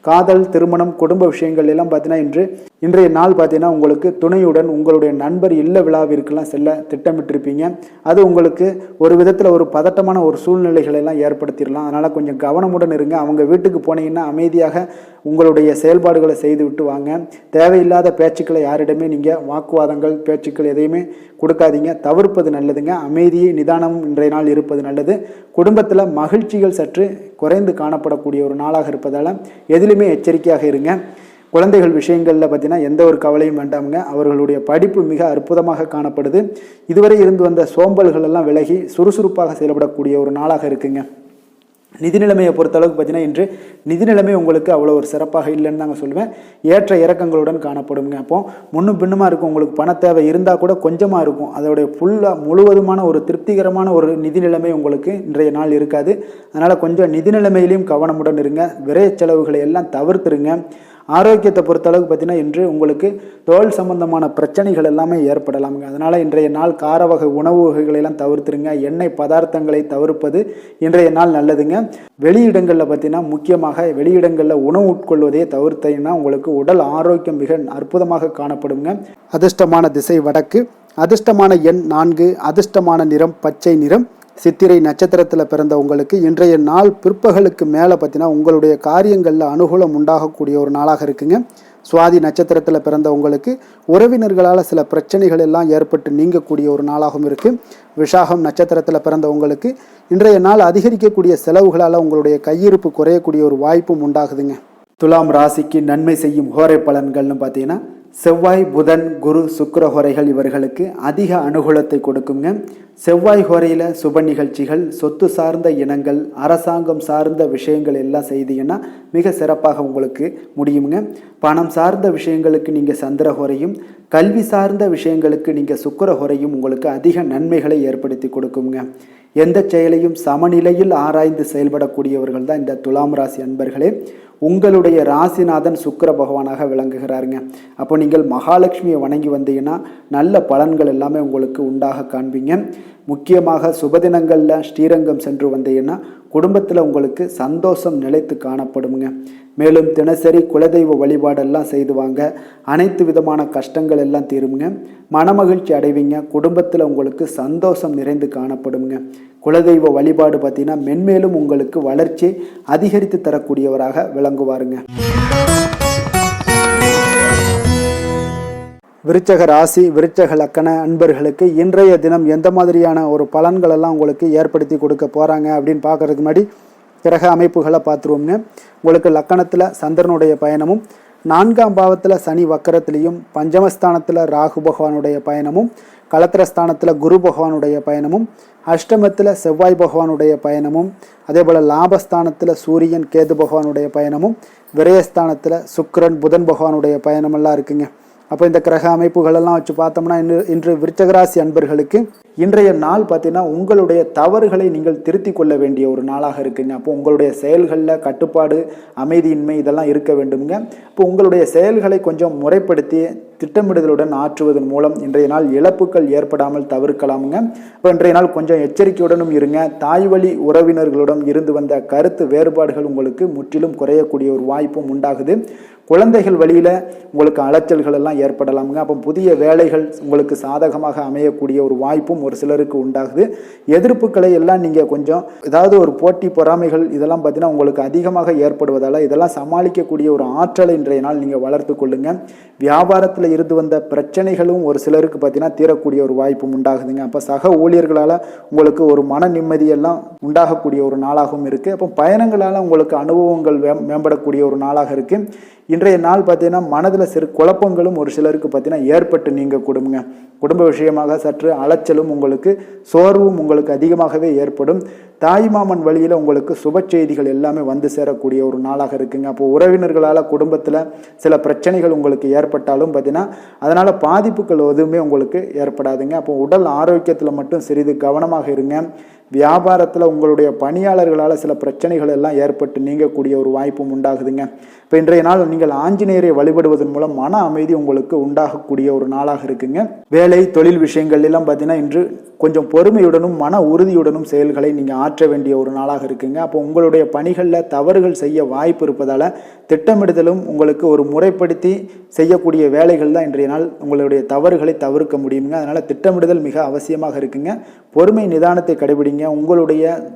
காதல், திருமணம், குடும்ப விஷயங்கள் எல்லாம் பார்த்தீங்கன்னா இன்றைய நாள் பார்த்தீங்கன்னா உங்களுக்கு துணையுடன் உங்களுடைய நண்பர் இல்ல விழாவிற்கெல்லாம் செல்ல திட்டமிட்டிருப்பீங்க. அது உங்களுக்கு ஒரு விதத்தில் ஒரு பதட்டமான ஒரு சூழ்நிலைகளை எல்லாம் ஏற்படுத்திடலாம். அதனால் கொஞ்சம் கவனமுடன் இருங்க. அவங்க வீட்டுக்கு போனீங்கன்னா அமைதியாக உங்களுடைய செயல்பாடுகளை செய்து விட்டு வாங்க. தேவையில்லாத பேச்சுக்களை யாரிடமே நீங்கள் வாக்குவாதங்கள், பேச்சுக்கள் எதையுமே கொடுக்காதீங்க. தவிர்ப்பது நல்லதுங்க. அமைதியை நிதானம் இன்றைய நாள் இருப்பது நல்லது. குடும்பத்தில் மகிழ்ச்சிகள் சற்று குறைந்து காணப்படக்கூடிய ஒரு நாளாக இருப்பதால் எதிலுமே எச்சரிக்கையாக இருங்க. குழந்தைகள் விஷயங்களில் பார்த்தீங்கன்னா எந்த ஒரு கவலையும் வேண்டாமுங்க. அவர்களுடைய படிப்பு மிக அற்புதமாக காணப்படுது. இதுவரை இருந்து வந்த சோம்பல்கள் எல்லாம் விலகி சுறுசுறுப்பாக செயல்படக்கூடிய ஒரு நாளாக இருக்குங்க. நிதி நிலைமையை பொறுத்தளவுக்கு பார்த்தீங்கன்னா இன்று நிதி நிலைமை உங்களுக்கு அவ்வளோ ஒரு சிறப்பாக இல்லைன்னு தாங்க சொல்லுவேன். ஏற்ற இறக்கங்களுடன் காணப்படுங்க. அப்போ முன்னும் பின்னுமா இருக்கும். உங்களுக்கு பண தேவை இருந்தால் கூட கொஞ்சமாக இருக்கும். அதோடைய முழுவதுமான ஒரு திருப்திகரமான ஒரு நிதி நிலைமை உங்களுக்கு இன்றைய நாள் இருக்காது. அதனால் கொஞ்சம் நிதி நிலைமையிலையும் கவனமுடன் இருங்க. விரைய செலவுகளை எல்லாம் தவிர்த்துருங்க. ஆரோக்கியத்தை பொறுத்தளவுக்கு பார்த்தீங்கன்னா இன்று உங்களுக்கு தோல் சம்பந்தமான பிரச்சனைகள் எல்லாமே ஏற்படலாமுங்க. அதனால் இன்றைய நாள் கார வகை உணவு வகைகளெல்லாம் தவிர்த்துருங்க. எண்ணெய் பதார்த்தங்களை தவிர்ப்பது இன்றைய நாள் நல்லதுங்க. வெளியிடங்களில் பார்த்தீங்கன்னா முக்கியமாக வெளியிடங்களில் உணவு உட்கொள்வதையே தவிர்த்தீங்கன்னா உங்களுக்கு உடல் ஆரோக்கியம் மிக அற்புதமாக காணப்படுங்க. அதிர்ஷ்டமான திசை வடக்கு, அதிர்ஷ்டமான எண் 4, அதிர்ஷ்டமான நிறம் பச்சை நிறம். சித்திரை நட்சத்திரத்தில் பிறந்த உங்களுக்கு இன்றைய நாள் பிற்பகலுக்கு மேலே பார்த்தீங்கன்னா உங்களுடைய காரியங்களில் அனுகூலம் உண்டாகக்கூடிய ஒரு நாளாக இருக்குங்க. சுவாதி நட்சத்திரத்தில் பிறந்த உங்களுக்கு உறவினர்களால் சில பிரச்சனைகள் எல்லாம் ஏற்பட்டு நீங்கக்கூடிய ஒரு நாளாகவும் இருக்குது. விஷாகம் நட்சத்திரத்தில் பிறந்த உங்களுக்கு இன்றைய நாள் அதிகரிக்கக்கூடிய செலவுகளால் உங்களுடைய கையிருப்பு குறையக்கூடிய ஒரு வாய்ப்பும் உண்டாகுதுங்க. துலாம் ராசிக்கு நன்மை செய்யும் ஹோரை பலன்கள்னு பார்த்தீங்கன்னா செவ்வாய், புதன், குரு, சுக்கிர ஹோரைகள் இவர்களுக்கு அதிக அனுகூலத்தை கொடுக்குங்க. செவ்வாய் ஹோரையில் சுப நிகழ்ச்சிகள், சொத்து சார்ந்த இனங்கள், அரசாங்கம் சார்ந்த விஷயங்கள் எல்லாம் செய்தீங்கன்னா மிக சிறப்பாக உங்களுக்கு முடியுங்க. பணம் சார்ந்த விஷயங்களுக்கு நீங்கள் சந்திர ஹோரையும், கல்வி சார்ந்த விஷயங்களுக்கு நீங்கள் சுக்கிர ஹோரையும் உங்களுக்கு அதிக நன்மைகளை ஏற்படுத்தி கொடுக்குங்க. எந்த செயலையும் சமநிலையில் ஆராய்ந்து செயல்படக்கூடியவர்கள் தான் இந்த துலாம் ராசி அன்பர்களே. உங்களுடைய ராசிநாதன் சுக்கிர பகவானாக விளங்குகிறாருங்க. அப்போ நீங்கள் மகாலட்சுமியை வணங்கி வந்தீங்கன்னா நல்ல பலன்கள் எல்லாமே உங்களுக்கு உண்டாக காண்பீங்க. முக்கியமாக சுபதினங்களில் ஸ்ரீரங்கம் சென்று வந்தீங்கன்னா குடும்பத்தில் உங்களுக்கு சந்தோஷம் நிலைத்து காணப்படுங்க. மேலும் தினசரி குலதெய்வ வழிபாடெல்லாம் செய்து வாங்க. அனைத்து விதமான கஷ்டங்கள் எல்லாம் தீருங்க. மனமகிழ்ச்சி அடைவீங்க. குடும்பத்தில் உங்களுக்கு சந்தோஷம் நிறைந்து காணப்படுங்க. குலதெய்வ வழிபாடு பார்த்தீங்கன்னா மென்மேலும் உங்களுக்கு வளர்ச்சி அதிகரித்து தரக்கூடியவராக விளங்குவாருங்க. விருச்சக ராசி, விருச்சக லக்கண அன்பர்களுக்கு இன்றைய தினம் எந்த மாதிரியான ஒரு பலன்கள் எல்லாம் உங்களுக்கு ஏற்படுத்தி கொடுக்க போகிறாங்க அப்படின்னு பார்க்கறதுக்கு முன்னாடி கிரக அமைப்புகளை பார்த்துருவோங்க. உங்களுக்கு லக்கணத்தில் சந்திரனுடைய பயணமும், 4ஆம் பாவத்தில் சனி வக்கரத்திலையும், பஞ்சமஸ்தானத்தில் ராகு பகவானுடைய பயணமும், களத்திரஸ்தானத்தில் குரு பகவானுடைய பயணமும், அஷ்டமத்தில் செவ்வாய் பகவானுடைய பயணமும், அதே போல் லாபஸ்தானத்தில் சூரியன் கேது பகவானுடைய பயணமும், விரயஸ்தானத்தில் சுக்கிரன் புதன் பகவானுடைய பயணமெல்லாம் இருக்குங்க. அப்போ இந்த கிரக அமைப்புகளெல்லாம் வச்சு பார்த்தோம்னா இன்று விருச்சகராசி அன்பர்களுக்கு இன்றைய நாள் பார்த்தீங்கன்னா உங்களுடைய தவறுகளை நீங்கள் திருத்தி கொள்ள வேண்டிய ஒரு நாளாக இருக்குங்க. அப்போ உங்களுடைய செயல்களில் கட்டுப்பாடு, அமைதியின்மை இதெல்லாம் இருக்க வேண்டுங்க. இப்போ உங்களுடைய செயல்களை கொஞ்சம் முறைப்படுத்தி திட்டமிடுதலுடன் ஆற்றுவதன் மூலம் இன்றைய நாள் இழப்புகள் ஏற்படாமல் தவிர்க்கலாமுங்க. இப்போ இன்றைய நாள் கொஞ்சம் எச்சரிக்கையுடனும் இருங்க. தாய் வழி உறவினர்களுடன் இருந்து வந்த கருத்து வேறுபாடுகள் உங்களுக்கு முற்றிலும் குறையக்கூடிய ஒரு வாய்ப்பும் உண்டாகுது. குழந்தைகள் வழியில் உங்களுக்கு அலைச்சல்கள் எல்லாம் ஏற்படலாமுங்க. அப்போ புதிய வேலைகள் உங்களுக்கு சாதகமாக அமையக்கூடிய ஒரு வாய்ப்பும் ஒரு சிலருக்கு உண்டாகுது. எதிர்ப்புகளை எல்லாம் நீங்கள் கொஞ்சம் ஏதாவது ஒரு போட்டி பொறாமைகள் இதெல்லாம் பார்த்தீங்கன்னா உங்களுக்கு அதிகமாக ஏற்படுவதால் இதெல்லாம் சமாளிக்கக்கூடிய ஒரு ஆற்றலை இன்றைய நாள் நீங்கள் வளர்த்து கொள்ளுங்க. வியாபாரத்தில் இருந்து வந்த பிரச்சனைகளும் ஒரு சிலருக்கு பார்த்தீங்கன்னா தீரக்கூடிய ஒரு வாய்ப்பும் உண்டாகுதுங்க. அப்போ சக ஊழியர்களால் உங்களுக்கு ஒரு மன நிம்மதியெல்லாம் உண்டாகக்கூடிய ஒரு நாளாகவும் இருக்குது. அப்போ பயணங்களால் உங்களுக்கு அனுபவங்கள் மேம்படக்கூடிய ஒரு நாளாக இருக்குது. இன்றைய நாள் பார்த்தீங்கன்னா மனதில் சிறு குழப்பங்களும் ஒரு சிலருக்கு பார்த்தீங்கன்னா ஏற்பட்டு நீங்க குடும்ப விஷயமாக சற்று அலைச்சலும் உங்களுக்கு சோர்வும் உங்களுக்கு அதிகமாகவே ஏற்படும். தாய்மாமன் வழியில் உங்களுக்கு சுப செய்திகள் எல்லாமே வந்து சேரக்கூடிய ஒரு நாளாக இருக்குங்க. அப்போ உறவினர்களால் குடும்பத்தில் சில பிரச்சனைகள் உங்களுக்கு ஏற்பட்டாலும் பார்த்தீங்கன்னா அதனால் பாதிப்புகள் எதுவுமே உங்களுக்கு ஏற்படாதுங்க. அப்போ உடல் ஆரோக்கியத்தில் மட்டும் சிறிது கவனமாக இருங்க. வியாபாரத்தில் உங்களுடைய பணியாளர்களால் சில பிரச்சனைகள் எல்லாம் ஏற்பட்டு நீங்கக்கூடிய ஒரு வாய்ப்பும் உண்டாகுதுங்க. இப்போ இன்றைய நாள் நீங்கள் ஆஞ்சநேயரை வழிபடுவதன் மூலம் மன அமைதி உங்களுக்கு உண்டாகக்கூடிய ஒரு நாளாக இருக்குங்க. வேலை தொழில் விஷயங்கள் எல்லாம் பார்த்தீங்கன்னா இன்று கொஞ்சம் பொறுமையுடனும் மன உறுதியுடனும் செயல்களை நீங்கள் ஆற்ற வேண்டிய ஒரு நாளாக இருக்குங்க. அப்போ உங்களுடைய பணிகளில் தவறுகள் செய்ய வாய்ப்பு இருப்பதால் திட்டமிடுதலும் உங்களுக்கு ஒரு முறைப்படுத்தி செய்யக்கூடிய வேலைகள் தான் இன்றைய நாள் உங்களுடைய தவறுகளை தவிர்க்க முடியுங்க. அதனால் திட்டமிடுதல் மிக அவசியமாக இருக்குங்க. பொறுமை நிதானத்தை கடைபிடிங்க. உங்களுடைய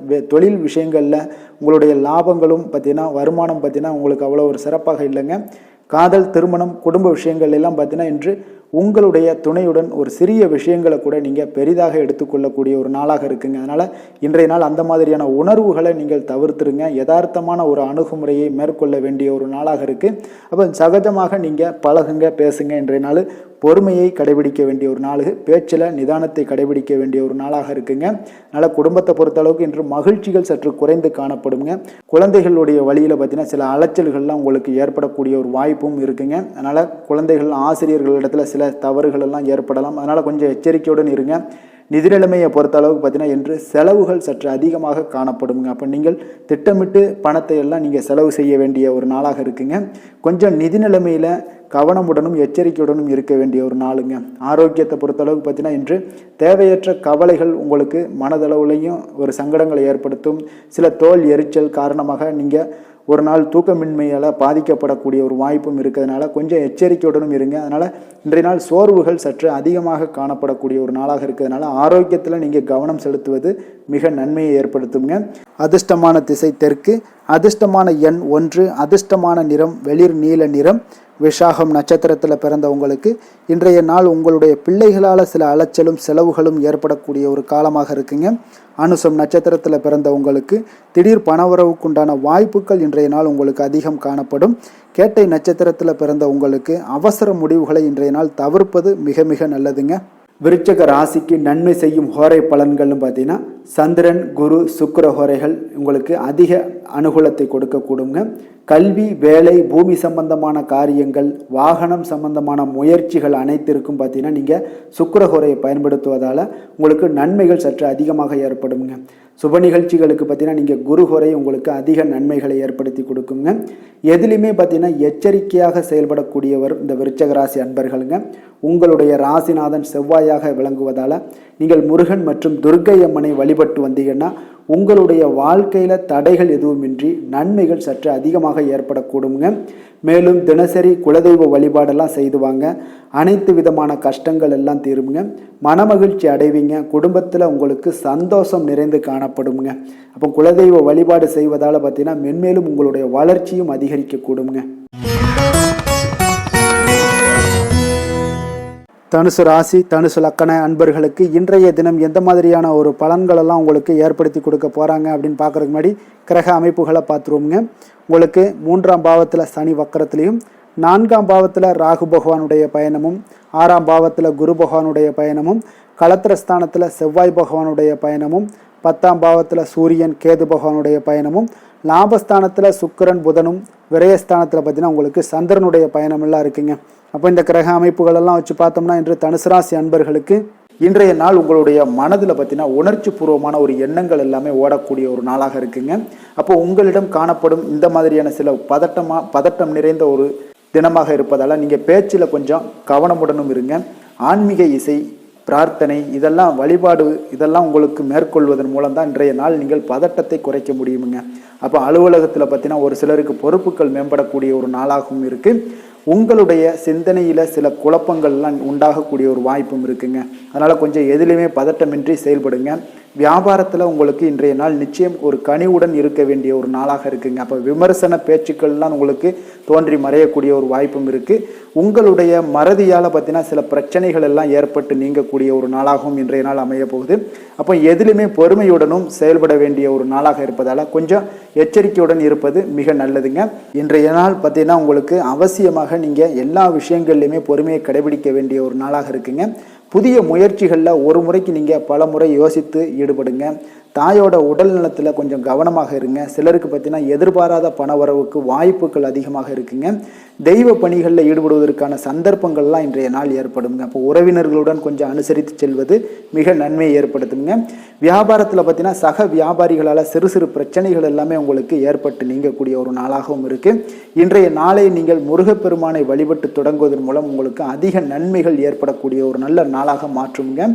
தொழில் விஷயங்களில் உங்களுடைய லாபங்களும் பார்த்தீங்கன்னா வருமானம் பார்த்தீங்கன்னா உங்களுக்கு அவ்வளோ ஒரு சிறப்பாக இல்லைங்க. காதல், திருமணம், குடும்ப விஷயங்கள் எல்லாம் பார்த்தீங்கன்னா இன்று உங்களுடைய துணையுடன் ஒரு சிறிய விஷயங்களை கூட நீங்கள் பெரிதாக எடுத்துக்கொள்ளக்கூடிய ஒரு நாளாக இருக்குங்க. அதனால் இன்றைய நாள் அந்த மாதிரியான உணர்வுகளை நீங்கள் தவிர்த்துருங்க. யதார்த்தமான ஒரு அணுகுமுறையை மேற்கொள்ள வேண்டிய ஒரு நாளாக இருக்குது. அப்போ சகஜமாக நீங்கள் பழகுங்க, பேசுங்க. இன்றைய நாள் பொறுமையை கடைபிடிக்க வேண்டிய ஒரு நாள், பேச்சில் நிதானத்தை கடைபிடிக்க வேண்டிய ஒரு நாளாக இருக்குங்க. அதனால் குடும்பத்தை பொறுத்தளவுக்கு இன்று மகிழ்ச்சிகள் சற்று குறைந்து காணப்படுங்க. குழந்தைகளுடைய வழியில் பார்த்தீங்கன்னா சில அலைச்சல்கள்லாம் உங்களுக்கு ஏற்படக்கூடிய ஒரு வாய்ப்பும் இருக்குங்க. அதனால் குழந்தைகள் ஆசிரியர்களிடத்தில் சில தவறுகள் எல்லாம் ஏற்படலாம். அதனால் கொஞ்சம் எச்சரிக்கையுடன் இருங்க. நிதி நிலைமையை பொறுத்த அளவுக்கு பார்த்தீங்கன்னா இன்று செலவுகள் சற்று அதிகமாக காணப்படுங்க. அப்போ நீங்கள் திட்டமிட்டு பணத்தை எல்லாம் நீங்கள் செலவு செய்ய வேண்டிய ஒரு நாளாக இருக்குங்க. கொஞ்சம் நிதி நிலைமையில் கவனமுடனும் எச்சரிக்கையுடனும் இருக்க வேண்டிய ஒரு நாளுங்க. ஆரோக்கியத்தை பொறுத்தளவுக்கு பார்த்தீங்கன்னா இன்று தேவையற்ற கவலைகள் உங்களுக்கு மனதளவுலையும் ஒரு சங்கடங்களை ஏற்படுத்தும். சில தோல் எரிச்சல் காரணமாக நீங்கள் ஒரு நாள் தூக்கமின்மையால் பாதிக்கப்படக்கூடிய ஒரு வாய்ப்பும் இருக்கிறதுனால கொஞ்சம் எச்சரிக்கையுடனும் இருங்க. அதனால் இன்றைய நாள் சோர்வுகள் சற்று அதிகமாக காணப்படக்கூடிய ஒரு நாளாக இருக்கிறதுனால ஆரோக்கியத்தில் நீங்கள் கவனம் செலுத்துவது மிக நன்மையை ஏற்படுத்துங்க. அதிர்ஷ்டமான திசை தெற்கு, அதிர்ஷ்டமான எண் 1, அதிர்ஷ்டமான நிறம் வெளிர் நீல நிறம். விஷாகம் நட்சத்திரத்தில் பிறந்தவங்களுக்கு இன்றைய நாள் உங்களுடைய பிள்ளைகளால் சில அலைச்சலும் செலவுகளும் ஏற்படக்கூடிய ஒரு காலமாக இருக்குங்க. அனுசம் நட்சத்திரத்தில் பிறந்தவங்களுக்கு திடீர் பணவரவுக்குண்டான வாய்ப்புகள் இன்றைய நாள் உங்களுக்கு அதிகம் காணப்படும். கேட்டை நட்சத்திரத்தில் பிறந்த உங்களுக்கு அவசர முடிவுகளை இன்றைய நாள் தவிர்ப்பது மிக மிக நல்லதுங்க. விருச்சக ராசிக்கு நன்மை செய்யும் ஹோரை பலன்கள்னு பார்த்தீங்கன்னா சந்திரன், குரு, சுக்கிர ஹோரைகள் உங்களுக்கு அதிக அனுகூலத்தை கொடுக்கக்கூடுங்க. கல்வி, வேலை, பூமி சம்பந்தமான காரியங்கள், வாகனம் சம்பந்தமான முயற்சிகள் அனைத்திற்கும் பார்த்தீங்கன்னா நீங்கள் சுக்கிர ஹோரையை பயன்படுத்துவதால் உங்களுக்கு நன்மைகள் சற்று அதிகமாக ஏற்படுங்க. சுப நிகழ்ச்சிகளுக்கு பார்த்தீங்கன்னா நீங்கள் குரு ஹோரை உங்களுக்கு அதிக நன்மைகளை ஏற்படுத்தி கொடுக்குங்க. எதுலையுமே பார்த்தீங்கன்னா எச்சரிக்கையாக செயல்படக்கூடியவர் இந்த விருச்சக ராசி அன்பர்களுங்க. உங்களுடைய ராசிநாதன் செவ்வாயாக விளங்குவதால் நீங்கள் முருகன் மற்றும் துர்க்கை அம்மனை வழிபட்டு வந்தீங்கன்னா உங்களுடைய வாழ்க்கையில் தடைகள் எதுவுமின்றி நன்மைகள் சற்று அதிகமாக ஏற்படக்கூடுங்க. மேலும் தினசரி குலதெய்வ வழிபாடெல்லாம் செய்துவாங்க. அனைத்து விதமான கஷ்டங்கள் எல்லாம் தீருங்க. மனமகிழ்ச்சி அடைவீங்க. குடும்பத்தில் உங்களுக்கு சந்தோஷம் நிறைந்து காணப்படுங்க. அப்போ குலதெய்வ வழிபாடு செய்வதால் பார்த்தீங்கன்னா மென்மேலும் உங்களுடைய வளர்ச்சியும் அதிகரிக்க கூடுங்க. தனுசு ராசி, தனுசு லக்கண அன்பர்களுக்கு இன்றைய தினம் எந்த மாதிரியான ஒரு பலன்களெல்லாம் உங்களுக்கு ஏற்படுத்தி கொடுக்க போகிறாங்க அப்படின்னு பார்க்குறதுக்கு முன்னாடி கிரக அமைப்புகளை பார்த்துருவோங்க. உங்களுக்கு 3ஆம் பாவத்தில் சனி வக்கரத்துலேயும், 4ஆம் பாவத்தில் ராகு பகவானுடைய பயணமும், 6ஆம் பாவத்தில் குரு பகவானுடைய பயணமும், களத்திரஸ்தானத்தில் செவ்வாய் பகவானுடைய பயணமும், 10ஆம் பாவத்தில் சூரியன் கேது பகவானுடைய பயணமும், லாபஸ்தானத்தில் சுக்கிரன் புதனும், விரயஸ்தானத்தில் பார்த்தீங்கன்னா உங்களுக்கு சந்திரனுடைய பயணமெல்லாம் இருக்குங்க. அப்போ இந்த கிரக அமைப்புகள் எல்லாம் வச்சு பார்த்தோம்னா இன்று தனுசு ராசி அன்பர்களுக்கு இன்றைய நாள் உங்களுடைய மனதில் பார்த்தீங்கன்னா உணர்ச்சி பூர்வமான ஒரு எண்ணங்கள் எல்லாமே ஓடக்கூடிய ஒரு நாளாக இருக்குங்க. அப்போ உங்களிடம் காணப்படும் இந்த மாதிரியான சில பதட்டம் நிறைந்த ஒரு தினமாக இருப்பதால் நீங்கள் பேச்சில் கொஞ்சம் கவனமுடனும் இருங்க. ஆன்மீக இசை, பிரார்த்தனை, இதெல்லாம் வழிபாடு, இதெல்லாம் உங்களுக்கு மேற்கொள்வதன் மூலம் தான் இன்றைய நாள் நீங்கள் பதட்டத்தை குறைக்க முடியுமுங்க. அப்போ அலுவலகத்தில் பார்த்தீங்கன்னா ஒரு சிலருக்கு பொறுப்புகள் மேம்படக்கூடிய ஒரு நாளாகவும் இருக்குது. உங்களுடைய சிந்தனையில் சில குழப்பங்கள்லாம் உண்டாகக்கூடிய ஒரு வாய்ப்பும் இருக்குங்க. அதனால் கொஞ்சம் எதிலுமே பதட்டமின்றி செயல்படுங்க. வியாபாரத்தில் உங்களுக்கு இன்றைய நாள் நிச்சயம் ஒரு கனிவுடன் இருக்க வேண்டிய ஒரு நாளாக இருக்குங்க. அப்போ விமர்சன பேச்சுக்கள்லாம் உங்களுக்கு தோன்றி மறையக்கூடிய ஒரு வாய்ப்பும் இருக்குது. உங்களுடைய மறதியால் பார்த்தீங்கன்னா சில பிரச்சனைகள் எல்லாம் ஏற்பட்டு நீங்கக்கூடிய ஒரு நாளாகவும் இன்றைய நாள் அமைய போகுது. அப்போ எதிலுமே பொறுமையுடனும் செயல்பட வேண்டிய ஒரு நாளாக இருப்பதால் கொஞ்சம் எச்சரிக்கையுடன் இருப்பது மிக நல்லதுங்க. இன்றைய நாள் பார்த்தீங்கன்னா உங்களுக்கு அவசியமாக நீங்கள் எல்லா விஷயங்கள்லையுமே பொறுமையை கடைபிடிக்க வேண்டிய ஒரு நாளாக இருக்குங்க. புதிய முயற்சிகளில் ஒரு முறைக்கு நீங்கள் பல முறை யோசித்து ஈடுபடுங்க. தாயோட உடல் நலத்தில் கொஞ்சம் கவனமாக இருங்க. சிலருக்கு பார்த்தீங்கன்னா எதிர்பாராத பண வரவுக்கு வாய்ப்புகள் அதிகமாக இருக்குங்க. தெய்வ பணிகளில் ஈடுபடுவதற்கான சந்தர்ப்பங்கள்லாம் இன்றைய நாள் ஏற்படுங்க. அப்போ உறவினர்களுடன் கொஞ்சம் அனுசரித்து செல்வது மிக நன்மையை ஏற்படுத்துங்க. வியாபாரத்தில் பார்த்தீங்கன்னா சக வியாபாரிகளால் சிறு சிறு பிரச்சனைகள் எல்லாமே உங்களுக்கு ஏற்பட்டு நீங்கக்கூடிய ஒரு நாளாகவும் இருக்குது. இன்றைய நாளை நீங்கள் முருகப்பெருமானை வழிபட்டு தொடங்குவதன் மூலம் உங்களுக்கு அதிக நன்மைகள் ஏற்படக்கூடிய ஒரு நல்ல நாளாக மாற்றுங்க.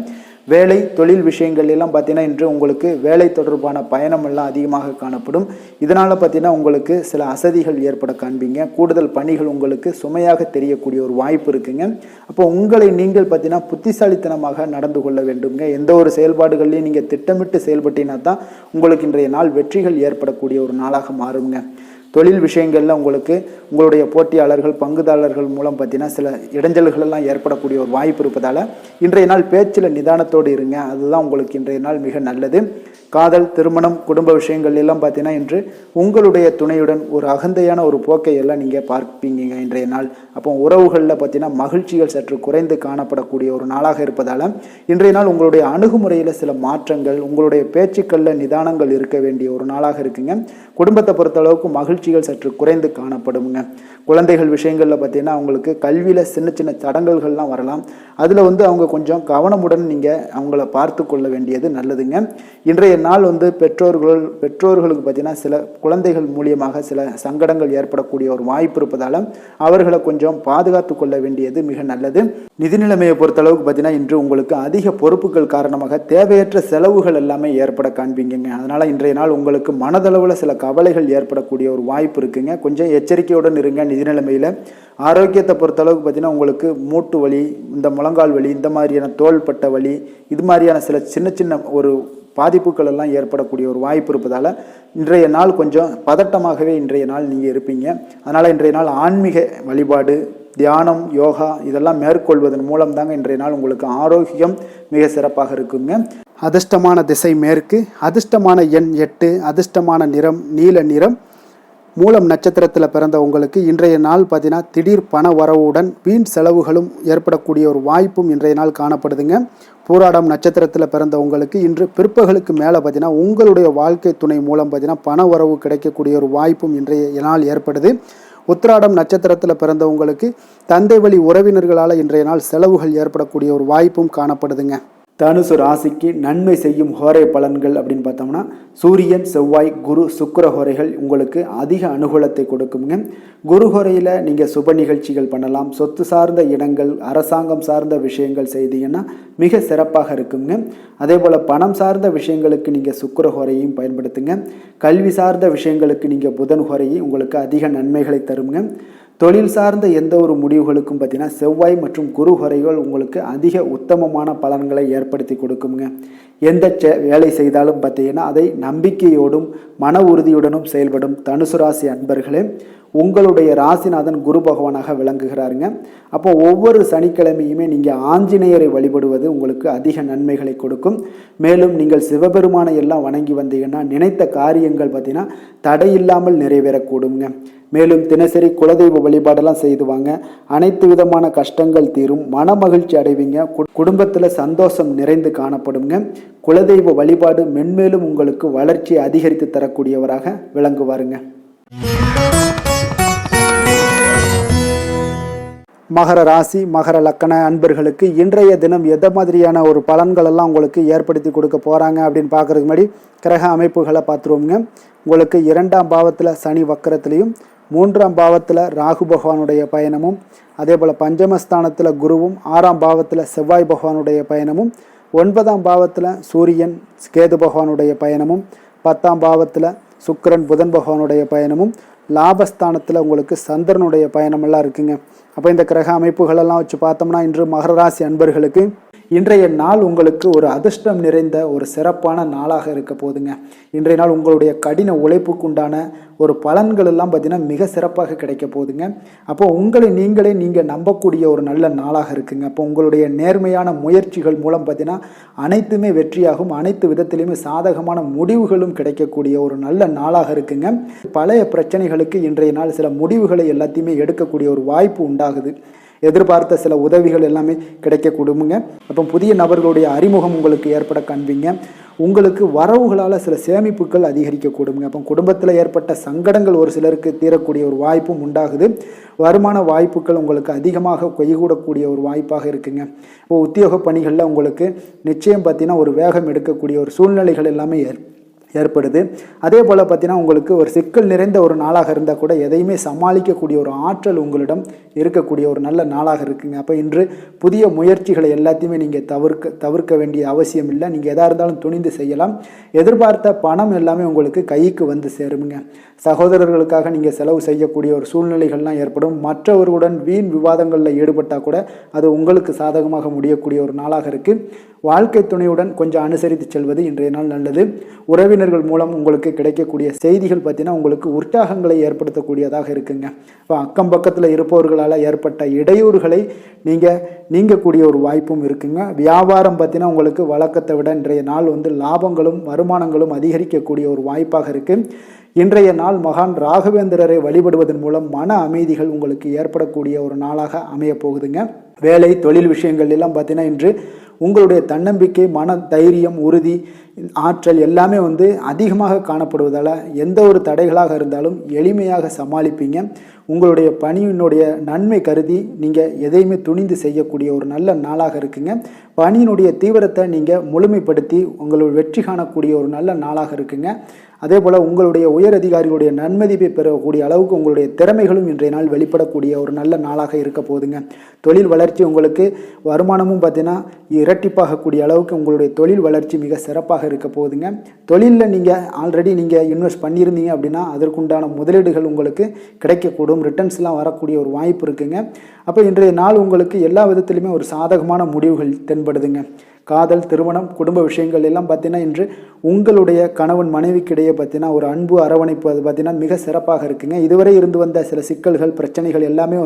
வேலை தொழில் விஷயங்கள் எல்லாம் பார்த்தீங்கன்னா இன்று உங்களுக்கு வேலை தொடர்பான பயணம் எல்லாம் அதிகமாக காணப்படும். இதனால் பார்த்தீங்கன்னா உங்களுக்கு சில அசதிகள் ஏற்பட காண்பீங்க. கூடுதல் பணிகள் உங்களுக்கு சுமையாக தெரியக்கூடிய ஒரு வாய்ப்பு இருக்குங்க. அப்போ உங்களை நீங்கள் பார்த்தீங்கன்னா புத்திசாலித்தனமாக நடந்து கொள்ள வேண்டுங்க. எந்த ஒரு செயல்பாடுகள்லையும் நீங்கள் திட்டமிட்டு செயல்பட்டீங்கன்னா தான் உங்களுக்கு இன்றைய நாள் வெற்றிகள் ஏற்படக்கூடிய ஒரு நாளாக மாறுங்க. தொழில் விஷயங்களில் உங்களுக்கு உங்களுடைய போட்டியாளர்கள், பங்குதாரர்கள் மூலம் பார்த்தீங்கன்னா சில இடைஞ்சல்கள் எல்லாம் ஏற்படக்கூடிய ஒரு வாய்ப்பு இருப்பதால் இன்றைய நாள் பேச்சில் நிதானத்தோடு இருங்க. அதுதான் உங்களுக்கு இன்றைய நாள் மிக நல்லது. காதல், திருமணம், குடும்ப விஷயங்கள் எல்லாம் பார்த்தீங்கன்னா இன்று உங்களுடைய துணையுடன் ஒரு அகந்தையான ஒரு போக்கை எல்லாம் நீங்கள் பார்ப்பீங்க இன்றைய நாள். அப்போ உறவுகளில் பார்த்தீங்கன்னா மகிழ்ச்சிகள் சற்று குறைந்து காணப்படக்கூடிய ஒரு நாளாக இருப்பதால் இன்றைய நாள் உங்களுடைய அணுகுமுறையில் சில மாற்றங்கள், உங்களுடைய பேச்சுக்களில் நிதானங்கள் இருக்க வேண்டிய ஒரு நாளாக இருக்குங்க. குடும்பத்தை பொறுத்தளவுக்கு மகிழ்ச்சிகள் சற்று குறைந்து காணப்படுங்க. குழந்தைகள் விஷயங்களில் பார்த்தீங்கன்னா அவங்களுக்கு கல்வியில் சின்ன சின்ன தடங்கல்கள்லாம் வரலாம். அதில் அவங்க கொஞ்சம் கவனமுடன் நீங்கள் அவங்கள பார்த்து கொள்ள வேண்டியது நல்லதுங்க. இன்றைய நாள் பெற்றோர்களுக்கு பார்த்தீங்கன்னா சில குழந்தைகள் மூலியமாக சில சங்கடங்கள் ஏற்படக்கூடிய ஒரு வாய்ப்பு இருப்பதால் அவர்களை கொஞ்சம் பாதுகாத்து கொள்ள வேண்டியது மிக நல்லது. நிதி நிலைமையை பொறுத்தளவுக்கு பார்த்தீங்கன்னா இன்று உங்களுக்கு அதிக பொறுப்புகள் காரணமாக தேவையற்ற செலவுகள் எல்லாமே ஏற்பட காண்பீங்க. அதனால் இன்றைய நாள் உங்களுக்கு மனதளவில் சில கவலைகள் ஏற்படக்கூடிய ஒரு வாய்ப்பு இருக்குங்க. கொஞ்சம் எச்சரிக்கையுடன் இருங்க. நிதி நிலைமையில் ஆரோக்கியத்தை பொறுத்தளவுக்கு பார்த்தீங்கன்னா உங்களுக்கு மூட்டு வலி, இந்த முழங்கால் வலி, இந்த மாதிரியான தோள்பட்ட வலி, இது மாதிரியான சில சின்ன சின்ன ஒரு பாதிப்புகள் எல்லாம் ஏற்படக்கூடிய ஒரு வாய்ப்பு இருப்பதால் இன்றைய நாள் கொஞ்சம் பதட்டமாகவே இன்றைய நாள் நீங்கள் இருப்பீங்க. அதனால் இன்றைய நாள் ஆன்மீக வழிபாடு, தியானம், யோகா இதெல்லாம் மேற்கொள்வதன் மூலம் தாங்க இன்றைய நாள் உங்களுக்கு ஆரோக்கியம் மிக சிறப்பாக இருக்குங்க. அதிர்ஷ்டமான திசை மேற்கு, அதிர்ஷ்டமான எண் 8, அதிர்ஷ்டமான நிறம் நீல நிறம். மூலம் நட்சத்திரத்தில் பிறந்த உங்களுக்கு இன்றைய நாள் பார்த்தீங்கன்னா திடீர் பண வரவுடன் வீண் செலவுகளும் ஏற்படக்கூடிய ஒரு வாய்ப்பும் இன்றைய நாள் காணப்படுதுங்க. பூராடம் நட்சத்திரத்தில் பிறந்த உங்களுக்கு இன்று பிற்பகலுக்கு மேலே பார்த்தீங்கன்னா உங்களுடைய வாழ்க்கை துணை மூலம் பார்த்தீங்கன்னா பண வரவு கிடைக்கக்கூடிய ஒரு வாய்ப்பும் இன்றைய நாள் ஏற்படுது. உத்திராடம் நட்சத்திரத்தில் பிறந்த உங்களுக்கு தந்தை வழி உறவினர்களால் இன்றைய நாள் செலவுகள் ஏற்படக்கூடிய ஒரு வாய்ப்பும் காணப்படுதுங்க. தனுசு ராசிக்கு நன்மை செய்யும் ஹோரை பலன்கள் அப்படின்னு பார்த்தோம்னா சூரியன், செவ்வாய், குரு, சுக்கிர ஹோரைகள் உங்களுக்கு அதிக அனுகூலத்தை கொடுக்குங்க. குரு ஹோரையில் நீங்கள் சுப நிகழ்ச்சிகள் பண்ணலாம். சொத்து சார்ந்த இடங்கள், அரசாங்கம் சார்ந்த விஷயங்கள் செய்தீங்கன்னா மிக சிறப்பாக இருக்குங்க. அதே போல் பணம் சார்ந்த விஷயங்களுக்கு நீங்கள் சுக்கிர ஹோரையும் பயன்படுத்துங்க. கல்வி சார்ந்த விஷயங்களுக்கு நீங்கள் புதன் ஹோரையும் உங்களுக்கு அதிக நன்மைகளை தருங்க. தொழில் சார்ந்த எந்த ஒரு முடிவுகளுக்கும் பார்த்தீங்கன்னா செவ்வாய் மற்றும் குரு ஹோரைகள் உங்களுக்கு அதிக உத்தமமான பலன்களை ஏற்படுத்தி கொடுக்குங்க. எந்த வேலை செய்தாலும் பார்த்தீங்கன்னா அதை நம்பிக்கையோடும் மன உறுதியுடனும் செயல்படும் தனுசு ராசி அன்பர்களே, உங்களுடைய ராசிநாதன் குரு பகவானாக விளங்குகிறாருங்க. அப்போ ஒவ்வொரு சனிக்கிழமையுமே நீங்கள் ஆஞ்சநேயரை வழிபடுவது உங்களுக்கு அதிக நன்மைகளை கொடுக்கும். மேலும் நீங்கள் சிவபெருமானை எல்லாம் வணங்கி வந்தீங்கன்னா நினைத்த காரியங்கள் பார்த்தீங்கன்னா தடையில்லாமல் நிறைவேறக்கூடுங்க. மேலும் தினசரி குலதெய்வ வழிபாடெல்லாம் செய்து வாங்க. அனைத்து விதமான கஷ்டங்கள் தீரும், மன மகிழ்ச்சி அடைவீங்க. குடும்பத்தில் சந்தோஷம் நிறைந்து காணப்படுங்க. குலதெய்வ வழிபாடு மென்மேலும் உங்களுக்கு வளர்ச்சியை அதிகரித்து மகர ராசி மகர லக்கண அன்பர்களுக்கு இன்றைய தினம் எந்த மாதிரியான ஒரு பலன்கள் எல்லாம் உங்களுக்கு ஏற்படுத்தி கொடுக்க போகிறாங்க அப்படின்னு பார்க்குறதுக்கு முன்னாடி கிரக அமைப்புகளை பார்த்துருவோங்க. உங்களுக்கு 2ஆம் பாவத்தில் சனி வக்கரத்திலையும் 3ஆம் பாவத்தில் ராகு பகவானுடைய பயணமும், அதே போல் பஞ்சமஸ்தானத்தில் குருவும், 6ஆம் பாவத்தில் செவ்வாய் பகவானுடைய பயணமும், 9ஆம் பாவத்தில் சூரியன் கேது பகவானுடைய பயணமும், 10ஆம் பாவத்தில் சுக்கிரன் புதன் பகவானுடைய பயணமும், லாபஸ்தானத்தில் உங்களுக்கு சந்திரனுடைய பயணமெல்லாம் இருக்குங்க. அப்போ இந்த கிரக அமைப்புகளெல்லாம் வச்சு பார்த்தோம்னா இன்று மகர ராசி அன்பர்களுக்கு இன்றைய நாள் உங்களுக்கு ஒரு அதிர்ஷ்டம் நிறைந்த ஒரு சிறப்பான நாளாக இருக்க போதுங்க. இன்றைய நாள் உங்களுடைய கடின உழைப்புக்குண்டான ஒரு பலன்கள் எல்லாம் பார்த்தீங்கன்னா மிக சிறப்பாக கிடைக்க போகுதுங்க. அப்போ உங்களை நீங்கள் நம்பக்கூடிய ஒரு நல்ல நாளாக இருக்குங்க. அப்போ உங்களுடைய நேர்மையான முயற்சிகள் மூலம் பார்த்தீங்கன்னா அனைத்துமே வெற்றியாகும், அனைத்து விதத்திலையுமே சாதகமான முடிவுகளும் கிடைக்கக்கூடிய ஒரு நல்ல நாளாக இருக்குங்க. பழைய பிரச்சனைகளுக்கு இன்றைய நாள் சில முடிவுகளை எல்லாத்தையுமே எடுக்கக்கூடிய ஒரு வாய்ப்பு உண்டாகுது. எதிர்பார்த்த சில உதவிகள் எல்லாமே கிடைக்க கொடுங்க. அப்போ புதிய நபர்களுடைய அறிமுகம் உங்களுக்கு ஏற்பட காண்பீங்க. உங்களுக்கு வரவுகளால் சில சேமிப்புகள் அதிகரிக்க கொடுங்க. அப்போ குடும்பத்தில் ஏற்பட்ட சங்கடங்கள் ஒரு சிலருக்கு தீரக்கூடிய ஒரு வாய்ப்பும் உண்டாகுது. வருமான வாய்ப்புகள் உங்களுக்கு அதிகமாக கைகூடக்கூடிய ஒரு வாய்ப்பாக இருக்குங்க. இப்போ உத்தியோக பணிகளில் உங்களுக்கு நிச்சயம் பார்த்தீங்கன்னா ஒரு வேகம் எடுக்கக்கூடிய ஒரு சூழ்நிலைகள் எல்லாமே ஏற்படுது. அதே போல் பார்த்தீங்கன்னா உங்களுக்கு ஒரு சிக்கல் நிறைந்த ஒரு நாளாக இருந்தால் கூட எதையுமே சமாளிக்கக்கூடிய ஒரு ஆற்றல் உங்களிடம் இருக்கக்கூடிய ஒரு நல்ல நாளாக இருக்குங்க. அப்போ இன்று புதிய முயற்சிகளை எல்லாத்தையுமே நீங்கள் தவிர்க்க வேண்டிய அவசியம் இல்லை. நீங்கள் எதாக இருந்தாலும் துணிந்து செய்யலாம். எதிர்பார்த்த பணம் எல்லாமே உங்களுக்கு கைக்கு வந்து சேருங்க. சகோதரர்களுக்காக நீங்கள் செலவு செய்யக்கூடிய ஒரு சூழ்நிலைகள்லாம் ஏற்படும். மற்றவர்களுடன் வீண் விவாதங்களில் ஈடுபட்டால் கூட அது உங்களுக்கு சாதகமாக முடியக்கூடிய ஒரு நாளாக இருக்குது. வாழ்க்கை துணையுடன் கொஞ்சம் அனுசரித்து செல்வது இன்றைய நாள் நல்லது. உறவினர்கள் மூலம் உங்களுக்கு கிடைக்கக்கூடிய செய்திகள் பார்த்தீங்கன்னா உங்களுக்கு உற்சாகங்களை ஏற்படுத்தக்கூடியதாக இருக்குங்க. இப்போ அக்கம் பக்கத்தில் இருப்பவர்களால் ஏற்பட்ட இடையூறுகளை நீங்கக்கூடிய ஒரு வாய்ப்பும் இருக்குங்க. வியாபாரம் பார்த்தீங்கன்னா உங்களுக்கு வழக்கத்தை விட இன்றைய நாள் லாபங்களும் வருமானங்களும் அதிகரிக்கக்கூடிய ஒரு வாய்ப்பாக இருக்குது. இன்றைய நாள் மகான் ராகவேந்திரரை வழிபடுவதன் மூலம் மன அமைதிகள் உங்களுக்கு ஏற்படக்கூடிய ஒரு நாளாக அமைய போகுதுங்க. வேலை தொழில் விஷயங்கள் எல்லாம் பார்த்தீங்கன்னா இன்று உங்களுடைய தன்னம்பிக்கை, மன தைரியம், உறுதி, ஆற்றல் எல்லாமே அதிகமாக காணப்படுவதால் எந்த ஒரு தடைகளாக இருந்தாலும் எளிமையாக சமாளிப்பீங்க. உங்களுடைய பணியினுடைய நன்மை கருதி நீங்கள் எதையுமே துணிந்து செய்யக்கூடிய ஒரு நல்ல நாளாக இருக்குங்க. பணியினுடைய தீவிரத்தை நீங்கள் முழுமைப்படுத்தி உங்களுடைய வெற்றி காணக்கூடிய ஒரு நல்ல நாளாக இருக்குங்க. அதே போல் உங்களுடைய உயர் அதிகாரிகளுடைய நன்மதிப்பை பெறக்கூடிய அளவுக்கு உங்களுடைய திறமைகளும் இன்றைய நாள் வெளிப்படக்கூடிய ஒரு நல்ல நாளாக இருக்க போகுதுங்க. தொழில் வளர்ச்சி உங்களுக்கு வருமானமும் பார்த்தீங்கன்னா இரட்டிப்பாகக்கூடிய அளவுக்கு உங்களுடைய தொழில் வளர்ச்சி மிக சிறப்பாக இருக்க போகுதுங்க. தொழிலில் நீங்கள் ஆல்ரெடி இன்வெஸ்ட் பண்ணியிருந்தீங்க அப்படின்னா அதற்குண்டான முதலீடுகள் உங்களுக்கு கிடைக்கக்கூடும். ரிட்டர்ன்ஸ்லாம் வரக்கூடிய ஒரு வாய்ப்பு இருக்குங்க. அப்போ இன்றைய நாள் உங்களுக்கு எல்லா விதத்திலுமே ஒரு சாதகமான முடிவுகள் தென்படுதுங்க. காதல், திருமணம், குடும்ப விஷயங்கள் எல்லாம் பார்த்தீங்கன்னா இன்று உங்களுடைய கணவன் மனைவிக்கிடையே பார்த்தீங்கன்னா ஒரு அன்பு அரவணைப்பு அது பார்த்தீங்கன்னா மிக சிறப்பாக இருக்குங்க. இதுவரை இருந்து வந்த சில சிக்கல்கள் பிரச்சனைகள் எல்லாமே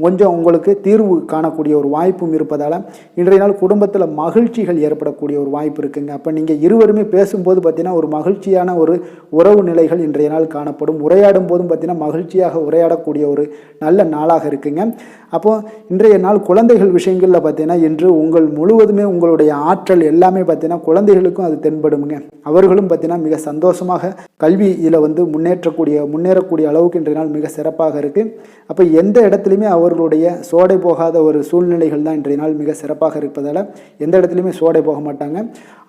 கொஞ்சம் உங்களுக்கு தீர்வு காணக்கூடிய ஒரு வாய்ப்பும் இருப்பதால் இன்றைய நாள் குடும்பத்தில் மகிழ்ச்சிகள் ஏற்படக்கூடிய ஒரு வாய்ப்பு இருக்குங்க. அப்போ நீங்கள் இருவருமே பேசும்போது பார்த்தீங்கன்னா ஒரு மகிழ்ச்சியான ஒரு உறவு நிலைகள் இன்றைய நாள் காணப்படும். உரையாடும் போதும் பார்த்தீங்கன்னா மகிழ்ச்சியாக உரையாடக்கூடிய ஒரு நல்ல நாளாக இருக்குங்க. அப்போ இன்றைய நாள் குழந்தைகள் விஷயங்களில் பார்த்தீங்கன்னா இன்று முழுவதுமே உங்களுடைய ஆற்றல் எல்லாமே பார்த்தீங்கன்னா குழந்தைகளுக்கும் அது தென்படுங்க. அவர்களும் பார்த்தீங்கன்னா மிக சந்தோஷமாக கல்வியில் முன்னேறக்கூடிய அளவுக்கு இன்றைய நாள் மிக சிறப்பாக இருக்குது. அப்போ எந்த இடத்துலையுமே அவர்களுடைய சோடை போகாத ஒரு சூழ்நிலைகள் தான் இன்றைய நாள் மிக சிறப்பாக இருப்பதால் எந்த இடத்துலையுமே சோடை போக மாட்டாங்க.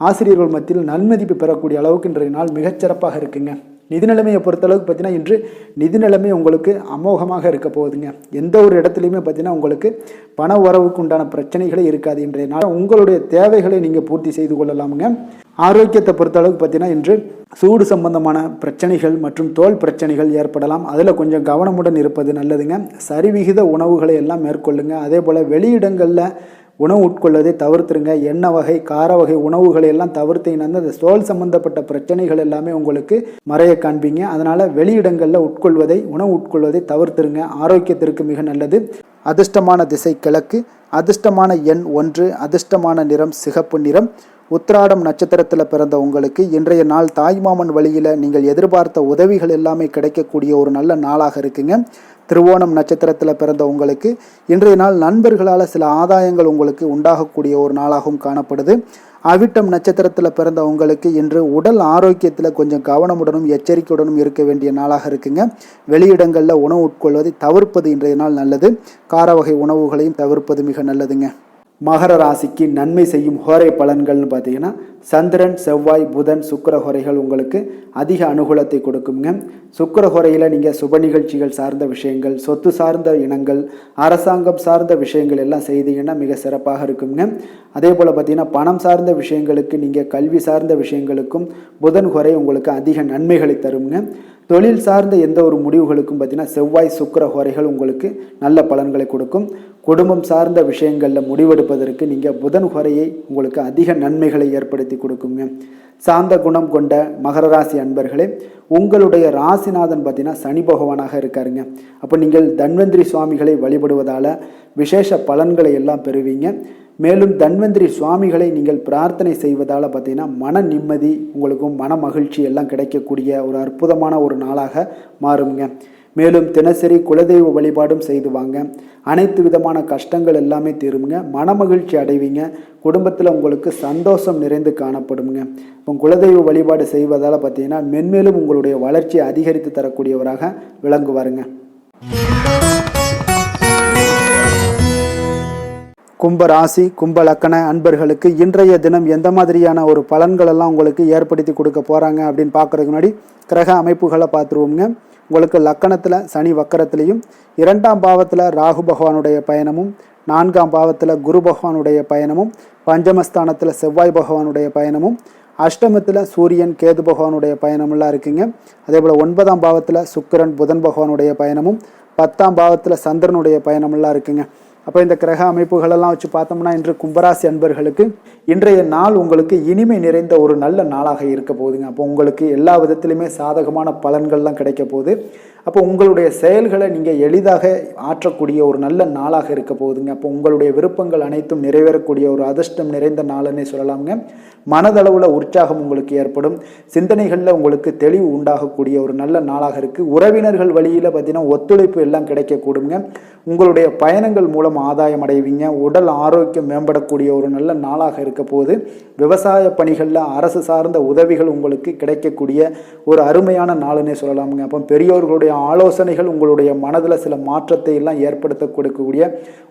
ஆசிரியர்கள் மத்தியில் நன்மதிப்பு பெறக்கூடிய அளவுக்கு இன்றைய நாள் மிகச்சிறப்பாக இருக்குங்க. நிதி நிலைமையை பொறுத்தளவுக்கு பார்த்தீங்கன்னா இன்று நிதி நிலைமை உங்களுக்கு அமோகமாக இருக்க போகுதுங்க. எந்த ஒரு இடத்துலையுமே பார்த்தீங்கன்னா உங்களுக்கு பண வரவுக்கு உண்டான பிரச்சனைகளே இருக்காது. இன்றைய நாள் உங்களுடைய தேவைகளை நீங்கள் பூர்த்தி செய்து கொள்ளலாமுங்க. ஆரோக்கியத்தை பொறுத்தளவுக்கு பார்த்தீங்கன்னா இன்று சூடு சம்பந்தமான பிரச்சனைகள் மற்றும் தோல் பிரச்சனைகள் ஏற்படலாம். அதில் கொஞ்சம் கவனமுடன் இருப்பது நல்லதுங்க. சரிவிகித உணவுகளை எல்லாம் மேற்கொள்ளுங்க. அதே போல் வெளியிடங்களில் உணவு உட்கொள்வதை தவிர்த்துருங்க. எண்ணெய் வகை, கார வகை உணவுகளை எல்லாம் தவிர்த்தீங்கன்னா அந்த தோல் சம்பந்தப்பட்ட பிரச்சனைகள் எல்லாமே உங்களுக்கு மறைய காண்பீங்க. அதனால் வெளியிடங்களில் உணவு உட்கொள்வதை தவிர்த்துருங்க. ஆரோக்கியத்திற்கு மிக நல்லது. அதிர்ஷ்டமான திசை கிழக்கு, அதிர்ஷ்டமான எண் 1, அதிர்ஷ்டமான நிறம் சிகப்பு நிறம். உத்திராடம் நட்சத்திரத்தில் பிறந்த உங்களுக்கு இன்றைய நாள் தாய்மாமன் வழியில் நீங்கள் எதிர்பார்த்த உதவிகள் எல்லாமே கிடைக்கக்கூடிய ஒரு நல்ல நாளாக இருக்குங்க. திருவோணம் நட்சத்திரத்தில் பிறந்த உங்களுக்கு இன்றைய நாள் நண்பர்களால் சில ஆதாயங்கள் உங்களுக்கு உண்டாகக்கூடிய ஒரு நாளாகவும் காணப்படுது. அவிட்டம் நட்சத்திரத்தில் பிறந்த உங்களுக்கு இன்று உடல் ஆரோக்கியத்தில் கொஞ்சம் கவனமுடனும் எச்சரிக்கையுடனும் இருக்க வேண்டிய நாளாக இருக்குங்க. வெளியிடங்களில் உணவு உட்கொள்வதை தவிர்ப்பது இன்றைய நாள் நல்லது. கார வகை உணவுகளையும் தவிர்ப்பது மிக நல்லதுங்க. மகர ராசிக்கு நன்மை செய்யும் ஹோரை பலன்கள்னு பார்த்தீங்கன்னா சந்திரன், செவ்வாய், புதன், சுக்கிர ஹோரைகள் உங்களுக்கு அதிக அனுகூலத்தை கொடுக்குங்க. சுக்கிர ஹோரையில் நீங்கள் சுப நிகழ்ச்சிகள் சார்ந்த விஷயங்கள், சொத்து சார்ந்த இனங்கள், அரசாங்கம் சார்ந்த விஷயங்கள் எல்லாம் செய்தீங்கன்னா மிக சிறப்பாக இருக்குங்க. அதே போல் பார்த்தீங்கன்னா பணம் சார்ந்த விஷயங்களுக்கு, நீங்கள் கல்வி சார்ந்த விஷயங்களுக்கும் புதன் ஹோரை உங்களுக்கு அதிக நன்மைகளை தருங்க. தொழில் சார்ந்த எந்த ஒரு முடிவுகளுக்கும் பார்த்தீங்கன்னா செவ்வாய், சுக்கிர ஹோரைகள் உங்களுக்கு நல்ல பலன்களை கொடுக்கும். குடும்பம் சார்ந்த விஷயங்களில் முடிவெடுப்பதற்கு நீங்கள் புதன் ஹோரையை உங்களுக்கு அதிக நன்மைகளை ஏற்படுத்தி கொடுக்குங்க. சாந்த குணம் கொண்ட மகர ராசி அன்பர்களே, உங்களுடைய ராசிநாதன் பார்த்தீங்கன்னா சனி பகவானாக இருக்காருங்க. அப்போ நீங்கள் தன்வந்திரி சுவாமிகளை வழிபடுவதால் விசேஷ பலன்களை எல்லாம் பெறுவீங்க. மேலும் தன்வந்திரி சுவாமிகளை நீங்கள் பிரார்த்தனை செய்வதால் பார்த்தீங்கன்னா மன நிம்மதி, உங்களுக்கும் மன மகிழ்ச்சி எல்லாம் கிடைக்கக்கூடிய ஒரு அற்புதமான ஒரு நாளாக மாறுங்க. மேலும் தினசரி குலதெய்வ வழிபாடும் செய்து வாங்க. அனைத்து விதமான கஷ்டங்கள் எல்லாமே தீருங்க. மனமகிழ்ச்சி அடைவீங்க. குடும்பத்தில் உங்களுக்கு சந்தோஷம் நிறைந்து காணப்படுங்க. இப்போ குலதெய்வ வழிபாடு செய்வதால் பார்த்தீங்கன்னா மென்மேலும் உங்களுடைய வளர்ச்சியை அதிகரித்து தரக்கூடியவராக விளங்குவாருங்க. கும்ப ராசி, கும்ப லக்கண அன்பர்களுக்கு இன்றைய தினம் எந்த மாதிரியான ஒரு பலன்கள் எல்லாம் உங்களுக்கு ஏற்படுத்தி கொடுக்க போகிறாங்க அப்படின்னு பார்க்குறதுக்கு முன்னாடி கிரக அமைப்புகளை பார்த்துருவோங்க. உங்களுக்கு லக்கணத்தில் சனி வக்கரத்திலையும், 2ஆம் பாவத்தில் ராகு பகவானுடைய பயணமும், 4ஆம் பாவத்தில் குரு பகவானுடைய பயணமும், பஞ்சமஸ்தானத்தில் செவ்வாய் பகவானுடைய பயணமும், அஷ்டமத்தில் சூரியன் கேது பகவானுடைய பயணமெல்லாம் இருக்குங்க. அதே போல் 9ஆம் பாவத்தில் சுக்கிரன் புதன் பகவானுடைய பயணமும், 10ஆம் பாவத்தில் சந்திரனுடைய பயணமெல்லாம் இருக்குங்க. அப்போ இந்த கிரக அமைப்புகளெல்லாம் வச்சு பார்த்தோம்னா இன்று கும்பராசி அன்பர்களுக்கு இன்றைய நாள் உங்களுக்கு இனிமை நிறைந்த ஒரு நல்ல நாளாக இருக்க போகுதுங்க. அப்போ உங்களுக்கு எல்லா விதத்திலுமே சாதகமான பலன்கள்லாம் கிடைக்க போகுது. அப்போ உங்களுடைய செயல்களை நீங்கள் எளிதாக ஆற்றக்கூடிய ஒரு நல்ல நாளாக இருக்க போகுதுங்க. அப்போ உங்களுடைய விருப்பங்கள் அனைத்தும் நிறைவேறக்கூடிய ஒரு அதிர்ஷ்டம் நிறைந்த நாளுன்னே சொல்லலாமுங்க. மனதளவில் உற்சாகம் உங்களுக்கு ஏற்படும். சிந்தனைகளில் உங்களுக்கு தெளிவு உண்டாகக்கூடிய ஒரு நல்ல நாளாக இருக்குது. உறவினர்கள் வழியில் பார்த்தீங்கன்னா ஒத்துழைப்பு எல்லாம் கிடைக்கக்கூடுங்க. உங்களுடைய பயணங்கள் மூலம் ஆதாயம் அடைவீங்க. உடல் ஆரோக்கியம் மேம்படக்கூடிய ஒரு நல்ல நாளாக இருக்க போது. விவசாய பணிகளில் அரசு சார்ந்த உதவிகள் உங்களுக்கு கிடைக்கக்கூடிய ஒரு அருமையான நாளுன்னே சொல்லலாமுங்க. அப்போ பெரியோர்களுடைய ஆலோசனைகள் உங்களுடைய மனதில் சில மாற்றத்தை எல்லாம் ஏற்படுத்த கொடுக்கக்கூடிய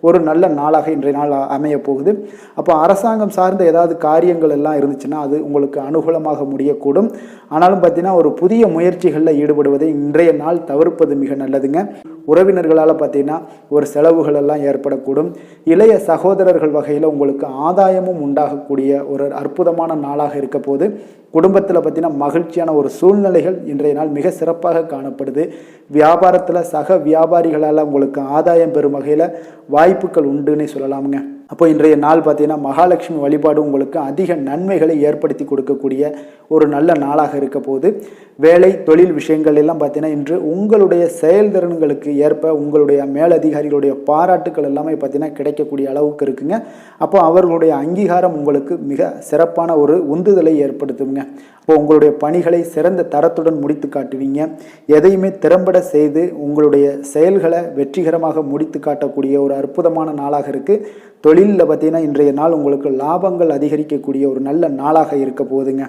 ஒரு நல்ல நாளாக இன்றைய நாள் அமைய போகுது. அப்போ அரசாங்கம் சார்ந்த ஏதாவது காரியங்கள் எல்லாம் இருந்துச்சுன்னா அது உங்களுக்கு அனுகூலமாக முடியக்கூடும். ஆனாலும் பார்த்தீங்கன்னா ஒரு புதிய முயற்சிகளில் ஈடுபடுவதை இன்றைய நாள் தவிர்ப்பது மிக நல்லதுங்க. உறவினர்களால் பார்த்தீங்கன்னா ஒரு செலவுகள் எல்லாம் ஏற்படக்கூடும். இளைய சகோதரர்கள் வகையில் உங்களுக்கு ஆதாயமும் உண்டாகக்கூடிய ஒரு அற்புதமான நாளாக இருக்க போது. குடும்பத்தில் பார்த்தீங்கன்னா மகிழ்ச்சியான ஒரு சூழ்நிலைகள் இன்றைய நாள் மிக சிறப்பாக காணப்படுது. வியாபாரத்தில் சக வியாபாரிகளால் உங்களுக்கு ஆதாயம் பெறும் வகையில் வாய்ப்புகள் உண்டுன்னு சொல்லலாமுங்க. அப்போ இன்றைய நாள் பார்த்தீங்கன்னா மகாலட்சுமி வழிபாடு உங்களுக்கு அதிக நன்மைகளை ஏற்படுத்தி கொடுக்கக்கூடிய ஒரு நல்ல நாளாக இருக்க போது. வேலை தொழில் விஷயங்கள் எல்லாம் பார்த்தீங்கன்னா இன்று உங்களுடைய செயல்திறன்களுக்கு ஏற்ப உங்களுடைய மேலதிகாரிகளுடைய பாராட்டுக்கள் எல்லாமே பார்த்தீங்கன்னா கிடைக்கக்கூடிய அளவுக்கு இருக்குங்க. அப்போ அவர்களுடைய அங்கீகாரம் உங்களுக்கு மிக சிறப்பான ஒரு உந்துதலை ஏற்படுத்துங்க. அப்போ உங்களுடைய பணிகளை சிறந்த தரத்துடன் முடித்து காட்டுவீங்க. எதையுமே திறம்பட செய்து உங்களுடைய செயல்களை வெற்றிகரமாக முடித்து காட்டக்கூடிய ஒரு அற்புதமான நாளாக இருக்குது. தொழிலில் பார்த்தீங்கன்னா இன்றைய நாள் உங்களுக்கு லாபங்கள் அதிகரிக்கக்கூடிய ஒரு நல்ல நாளாக இருக்க போகுதுங்க.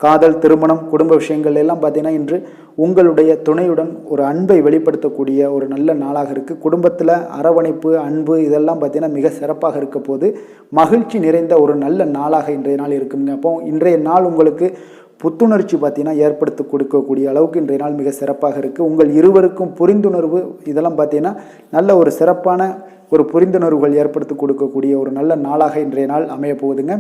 காதல், திருமணம், குடும்ப விஷயங்கள் எல்லாம் பார்த்தீங்கன்னா இன்று உங்களுடைய துணையுடன் ஒரு அன்பை வெளிப்படுத்தக்கூடிய ஒரு நல்ல நாளாக இருக்குது. குடும்பத்தில் அரவணைப்பு, அன்பு இதெல்லாம் பார்த்தீங்கன்னா மிக சிறப்பாக இருக்க போது. மகிழ்ச்சி நிறைந்த ஒரு நல்ல நாளாக இன்றைய நாள் இருக்குங்க. அப்போ இன்றைய நாள் உங்களுக்கு புத்துணர்ச்சி பார்த்தீங்கன்னா ஏற்படுத்தி கொடுக்கக்கூடிய அளவுக்கு இன்றைய நாள் மிக சிறப்பாக இருக்குது. உங்கள் இருவருக்கும் புரிந்துணர்வு இதெல்லாம் பார்த்தீங்கன்னா நல்ல ஒரு சிறப்பான ஒரு புரிந்துணர்வுகள் ஏற்படுத்தி கொடுக்கக்கூடிய ஒரு நல்ல நாளாக இன்றைய நாள் அமைய போகுதுங்க.